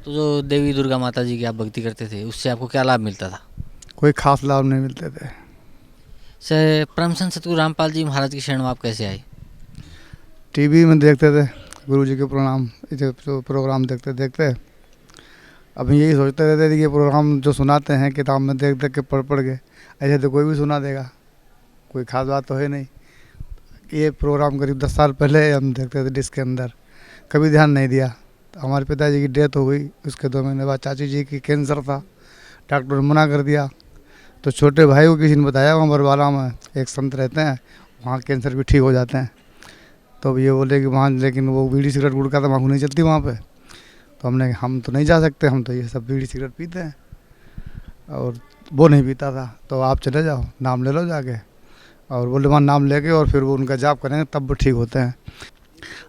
तो जो देवी दुर्गा माता जी की आप भक्ति करते थे उससे आपको क्या लाभ मिलता था? कोई खास लाभ नहीं मिलते थे। सर परमचंद सतगुरु रामपाल जी महाराज की शरण में आप कैसे आए? टीवी में देखते थे गुरुजी के प्रोग्राम देखते देखते अब यही सोचते रहते थे कि ये प्रोग्राम जो सुनाते हैं किताब में देख देख के पढ़ के ऐसे तो कोई भी सुना देगा, कोई खास बात तो है नहीं। ये प्रोग्राम करीब 10 साल पहले हम देखते थे डिस्क के अंदर, कभी ध्यान नहीं दिया। तो हमारे पिताजी की डेथ हो गई, उसके 2 महीने बाद चाची जी की कैंसर था, डॉक्टर ने मना कर दिया। तो छोटे भाई को किसी ने बताया वहाँ बरवाला में एक संत रहते हैं, वहाँ कैंसर भी ठीक हो जाते हैं। तो ये बोले कि वहाँ, लेकिन वो बीड़ी सिगरेट गुड़का तम्बाकू नहीं चलती वहाँ पे। तो हमने हम तो नहीं जा सकते, हम तो ये सब बीड़ी सिगरेट पीते हैं और वो नहीं पीता था। तो आप चले जाओ, नाम ले लो जाके। और बोले वहाँ नाम लेके और फिर वो उनका जाप करेंगे तब वो ठीक होते हैं।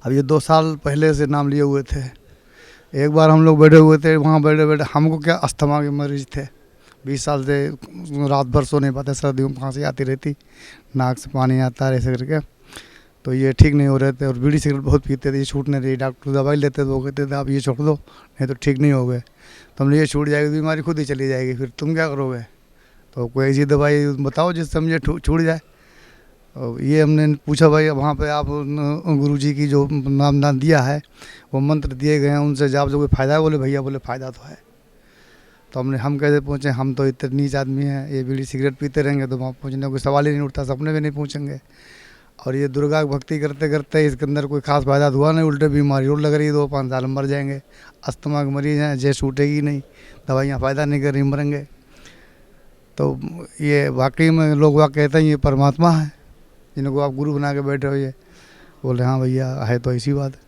अब ये 2 साल पहले से नाम लिए हुए थे। एक बार हम लोग बैठे हुए थे वहाँ, बैठे बैठे हमको क्या अस्थमा के मरीज थे, 20 साल से रात भर सो नहीं पाते, सर्दियों में खांसी आती रहती, नाक से पानी आता है ऐसे करके। तो ये ठीक नहीं हो रहे थे और बीड़ी सिगरेट बहुत पीते थे, ये छूट नहीं रही। डॉक्टर दवाई लेते थे, वो कहते थे आप ये छोड़ दो नहीं तो ठीक नहीं हो गए। तो हमने ये छूट जाएगी तो बीमारी खुद ही चली जाएगी, फिर तुम क्या करोगे? तो कोई ऐसी दवाई बताओ जिससे मुझे छूट जाए। और ये हमने पूछा भाई वहाँ पे आप गुरुजी की जो नाम दिया है वो मंत्र दिए गए हैं उनसे जाप जो कोई फ़ायदा है? बोले भैया बोले फ़ायदा तो है। तो हम कैसे पहुँचे? हम तो इतने नीच आदमी हैं, ये बीड़ी सिगरेट पीते रहेंगे तो वहाँ पहुँचने कोई सवाल ही नहीं उठता, सपने में नहीं पहुँचेंगे। और ये दुर्गा भक्ति करते करते इसके अंदर कोई खास फायदा हुआ नहीं, उल्टे बीमारी और लग रही है, 2-5 साल में मर जाएंगे। अस्थमा के मरीज हैं, जे छूटेगी नहीं, दवाइयाँ फ़ायदा नहीं कर रही, मरेंगे। तो ये वाकई में लोग वाकई कहते हैं ये परमात्मा है जिनको आप गुरु बना के बैठे हो। ये बोले हाँ भैया है तो ऐसी बात है।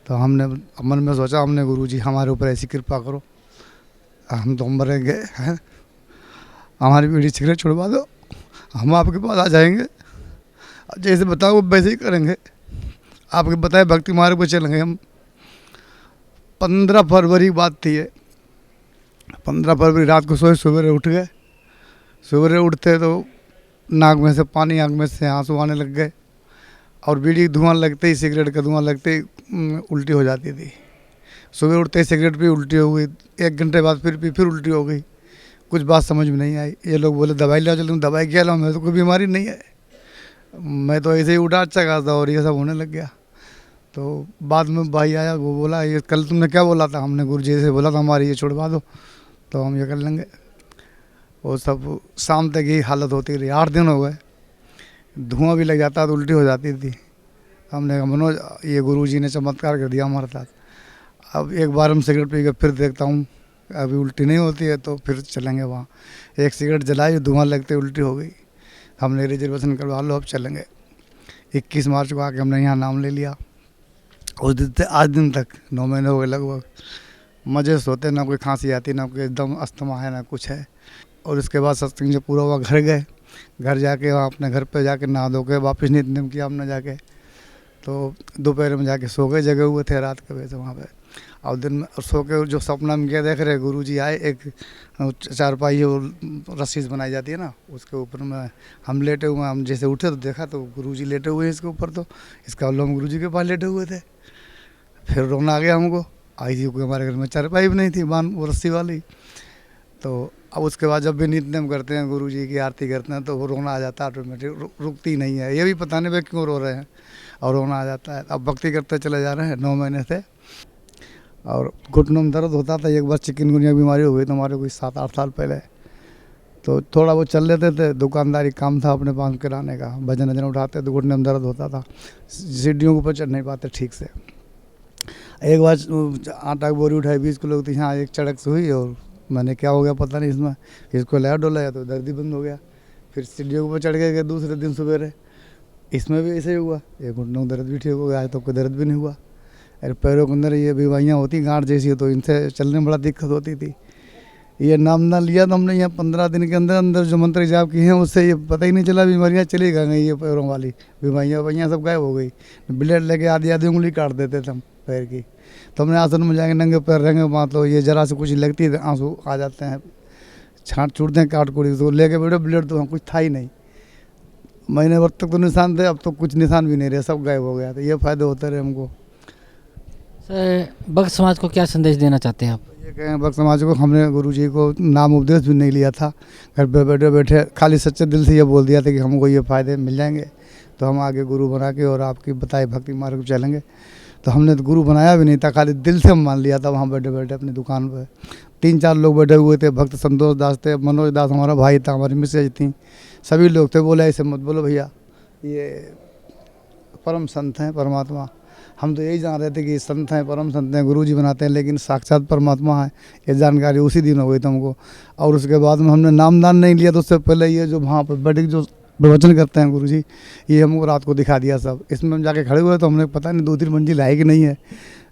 तो हमने मन में सोचा, हमने गुरुजी हमारे ऊपर ऐसी कृपा करो, हम तो मरेंगे हैं, हमारी बीड़ी सिगरेट छुड़वा दो, हम आपके पास आ जाएंगे, जैसे बताओ वैसे ही करेंगे, आपके बताए भक्ति मार्ग पर चलेंगे हम। 15 फरवरी की बात थी ये। 15 फरवरी रात को सोए, सवेरे उठ गए। सवेरे उठते तो नाक में से पानी, आँख में से आंसू आने लग गए और बीड़ी धुआं लगते ही, सिगरेट का धुआं लगते ही उल्टी हो जाती थी। सुबह उठते ही सिगरेट पी, उल्टी हो गई। 1 घंटे बाद फिर उल्टी हो गई। कुछ बात समझ में नहीं आई। ये लोग बोले दवाई ले चलो, दवाई क्या लाऊं, मैं तो कोई बीमारी नहीं है, मैं तो ऐसे ही उठा अच्छा खासा और ये सब होने लग गया। तो बाद में भाई आया, वो बोला ये कल तुमने क्या बोला था? हमने गुरुजी से बोला था हमारी ये छुड़वा दो तो हम ये कर लेंगे। वो सब शाम तक ही हालत होती रही। 8 दिन हो गए, धुआं भी लग जाता तो उल्टी हो जाती थी। हमने कहा मनोज ये गुरुजी ने चमत्कार कर दिया हमारे साथ। अब एक बार हम सिगरेट पी के फिर देखता हूँ अभी उल्टी नहीं होती है तो फिर चलेंगे वहाँ। एक सिगरेट जलाई, धुआं लगते उल्टी हो गई। हमने रिजर्वेशन करवा लो, अब चलेंगे। 21 मार्च को आके हमने यहाँ नाम ले लिया। उस दिन से आज दिन तक 9 महीने हो गए लगभग, मज़े से होते, ना कोई खांसी आती, ना कोई एकदम अस्थमा है, ना कुछ है। और उसके बाद सत्संग जब पूरा हुआ घर गए, घर जाके वहाँ अपने घर पे जाके नहा धो के वापस नित्य किया हमने जाके। तो दोपहर में जाके सो गए, जगे हुए थे रात के वजह से वहाँ पे। और दिन में सो के जो सपना में क्या देख रहे, गुरुजी आए, एक चारपाई रस्सी से बनाई जाती है ना, उसके ऊपर में हम लेटे हुए। हम जैसे उठे तो देखा तो गुरुजी लेटे हुए हैं इसके ऊपर। तो इसका मतलब हम गुरुजी के पास लेटे हुए थे। फिर रोना आ गया हमको। आई थी क्योंकि हमारे घर में चारपाई भी नहीं थी, वो रस्सी वाली। तो अब उसके बाद जब भी नित्य करते हैं, गुरुजी की आरती करते हैं, तो वो रोना आ जाता है ऑटोमेटिक, रुकती नहीं है। ये भी पता नहीं भाई क्यों रो रहे हैं और रोना आ जाता है। अब भक्ति करते चले जा रहे हैं 9 महीने से। और घुटनों में दर्द होता था। एक बार चिकनगुनिया बीमारी हो गई तो हमारे कोई 7-8 साल पहले। तो थोड़ा वो चल लेते थे, दुकानदारी काम था अपने पास किराने का, वजन वजन उठाते तो घुटने में दर्द होता था, सीढ़ियों के ऊपर चढ़ नहीं पाते ठीक से। एक बार आटा की बोरी उठाई 20 किलो की, हाँ एक चढ़क से हुई और मैंने क्या हो गया पता नहीं इसमें, इसको लाया डोलाया तो दर्द ही बंद हो गया। फिर सीढ़ियों के ऊपर चढ़ गए दूसरे दिन सवेरे, इसमें भी ऐसे ही हुआ। ये घुटनों में दर्द भी ठीक हो गया, आज तो कोई दर्द भी नहीं हुआ। अरे पैरों के अंदर ये बीमारियाँ होती गांठ जैसी, तो इनसे चलने में बड़ा दिक्कत होती थी। ये नामदान लिया तो हमने यहाँ 15 दिन के अंदर अंदर जो मंत्र जाप किए हैं उससे ये पता ही नहीं चला, बीमारियाँ चली गई, ये पैरों वाली बीमारियाँ सब गायब हो गई। ब्लेड लेके आधी आधी उंगली काट देते थे हम पैर की। तो हमने आसन में जाएंगे, नंगे पैर रहेंगे, वहाँ तो ये जरा से कुछ लगती है आंसू आ जाते हैं, छाँट छूटते हैं काट कूट, तो लेके बैठे ब्लेड तो कुछ था ही नहीं। महीने भर तक तो निशान थे, अब तो कुछ निशान भी नहीं रहे, सब गायब हो गया। तो ये फ़ायदे होते रहे हमको। सर भक्त समाज को क्या संदेश देना चाहते हैं आप? ये कहें भक्त समाज को, हमने गुरुजी को नाम उपदेश भी नहीं लिया था, घर पे बैठे बैठे खाली सच्चे दिल से ये बोल दिया था कि हमको ये फ़ायदे मिल जाएंगे तो हम आगे गुरु बना के और आपकी बताए भक्ति मार्ग पर चलेंगे। तो हमने तो गुरु बनाया भी नहीं था, खाली दिल से हम मान लिया था। वहाँ बैठे बैठे अपनी दुकान पर 3-4 लोग बैठे हुए थे, भक्त संतोष दास थे, मनोज दास हमारा भाई था, हमारी मिसेज थी, सभी लोग थे। बोले ऐसे मत बोलो भैया, ये परम संत हैं परमात्मा। हम तो यही जान रहे थे कि संत हैं, परम संत हैं, गुरुजी बनाते हैं, लेकिन साक्षात परमात्मा है, ये जानकारी उसी दिन हो गई थी हमको। और उसके बाद में हमने नामदान नहीं लिया, तो उससे पहले ये जो वहाँ पर बैठ के जो प्रवचन करते हैं गुरुजी, ये हमको रात को दिखा दिया सब। इसमें हम जाके खड़े हुए तो हमने पता नहीं 2-3 मंजिल है कि नहीं है,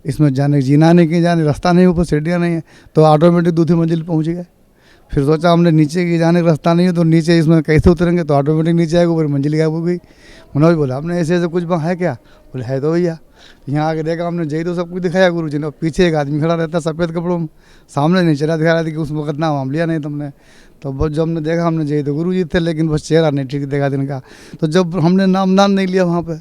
इसमें जाने जीना नहीं, कि जाने रास्ता नहीं, ऊपर सीढ़ियाँ नहीं है, तो ऑटोमेटिक 2-3 मंजिल पहुँच गए। फिर सोचा हमने नीचे की जाने का रास्ता नहीं है, तो नीचे इसमें कैसे उतरेंगे, तो ऑटोमेटिक नीचे आएगा, ऊपर मंजिल गायब हो गई। मनोज बोला हमने ऐसे ऐसे कुछ वहाँ है क्या? बोले है तो भैया। यहाँ आके देखा हमने, जय तो सब कुछ दिखाया गुरुजी ने, और पीछे एक आदमी खड़ा रहता सफ़ेद कपड़ों में, सामने नहीं चला दिखा रहा था कि उस वक्त नाम हम लिया नहीं तुमने। तो बस जब हमने देखा, हमने जय तो गुरुजी थे, लेकिन बस चेहरा नहीं ठीक देखा दिन का। तो जब हमने नामदान नहीं लिया वहाँ पे,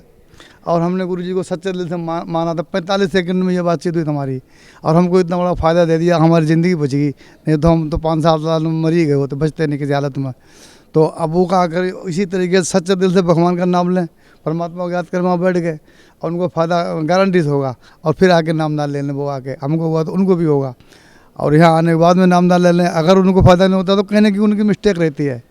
और हमने गुरुजी को सच्चे दिल से माना था, 45 सेकंड में ये बातचीत हुई हमारी, और हमको इतना बड़ा फ़ायदा दे दिया, हमारी ज़िंदगी बच गई। नहीं तो हम तो 5-7 साल में मर ही गए, वो तो बचते नहीं किसी हालत में। तो अब वो कहा कर इसी तरीके से सच्चे दिल से भगवान का नाम लें, परमात्मा को याद कर, वहाँ बैठ गए, और उनको फ़ायदा गारंटी से होगा। और फिर आके नामदान ले लें, वो आके हमको हुआ तो उनको भी होगा। और यहाँ आने के बाद में नामदान ले लें, अगर उनको फ़ायदा नहीं होता तो कहने की उनकी मिस्टेक रहती है,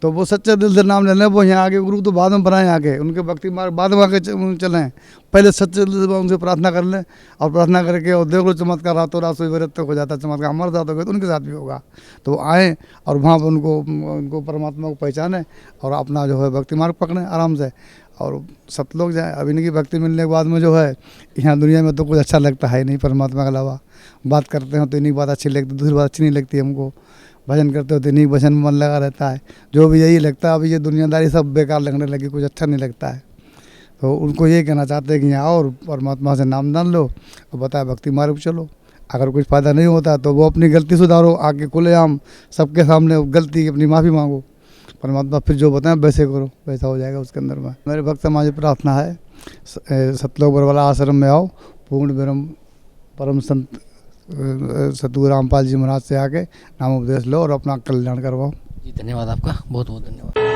तो वो सच्चे दिल से नाम ले लें। वो यहाँ आके गुरु तो बाद में बनाएं, आके उनके भक्ति मार्ग बाद में आके चलें, पहले सच्चे दिल से उनसे प्रार्थना कर लें, और प्रार्थना करके और देख लो चमत्कार रातों रात सोई वरत तक हो जाता है चमत्कार। हमारे साथ हो गया तो उनके साथ भी होगा। तो वो आएँ और वहाँ पर उनको परमात्मा को पहचानें और अपना जो है भक्ति मार्ग पकड़ें आराम से, और सब लोग जाएँ। अब इनकी भक्ति मिलने के बाद में जो है, यहाँ दुनिया में तो कुछ अच्छा लगता है नहीं परमात्मा के अलावा। बात करते हैं तो इन्हीं की बात अच्छी लगती, दूसरी बात अच्छी नहीं लगती हमको। भजन करते हो तो इन्हीं भजन में मन लगा रहता है, जो भी यही लगता है। अब ये दुनियादारी सब बेकार लगने लगी, कुछ अच्छा नहीं लगता है। तो उनको ये कहना चाहते हैं कि यहाँ आओ और परमात्मा से नामदान लो और बताया भक्ति मार्ग पर चलो। अगर कुछ फ़ायदा नहीं होता तो वो अपनी गलती सुधारो, आके खुलेआम सबके सामने गलती की अपनी माफ़ी मांगो, परमात्मा फिर जो बताएं वैसे करो, वैसा हो जाएगा उसके अंदर में। मेरे भक्त समाज प्रार्थना है, सतलोक वाला आश्रम में आओ, पूर्ण ब्रह्म परम संत सतगुरु रामपाल जी महाराज से आके नाम उपदेश लो और अपना कल्याण करवाओ। जी धन्यवाद आपका, बहुत बहुत धन्यवाद।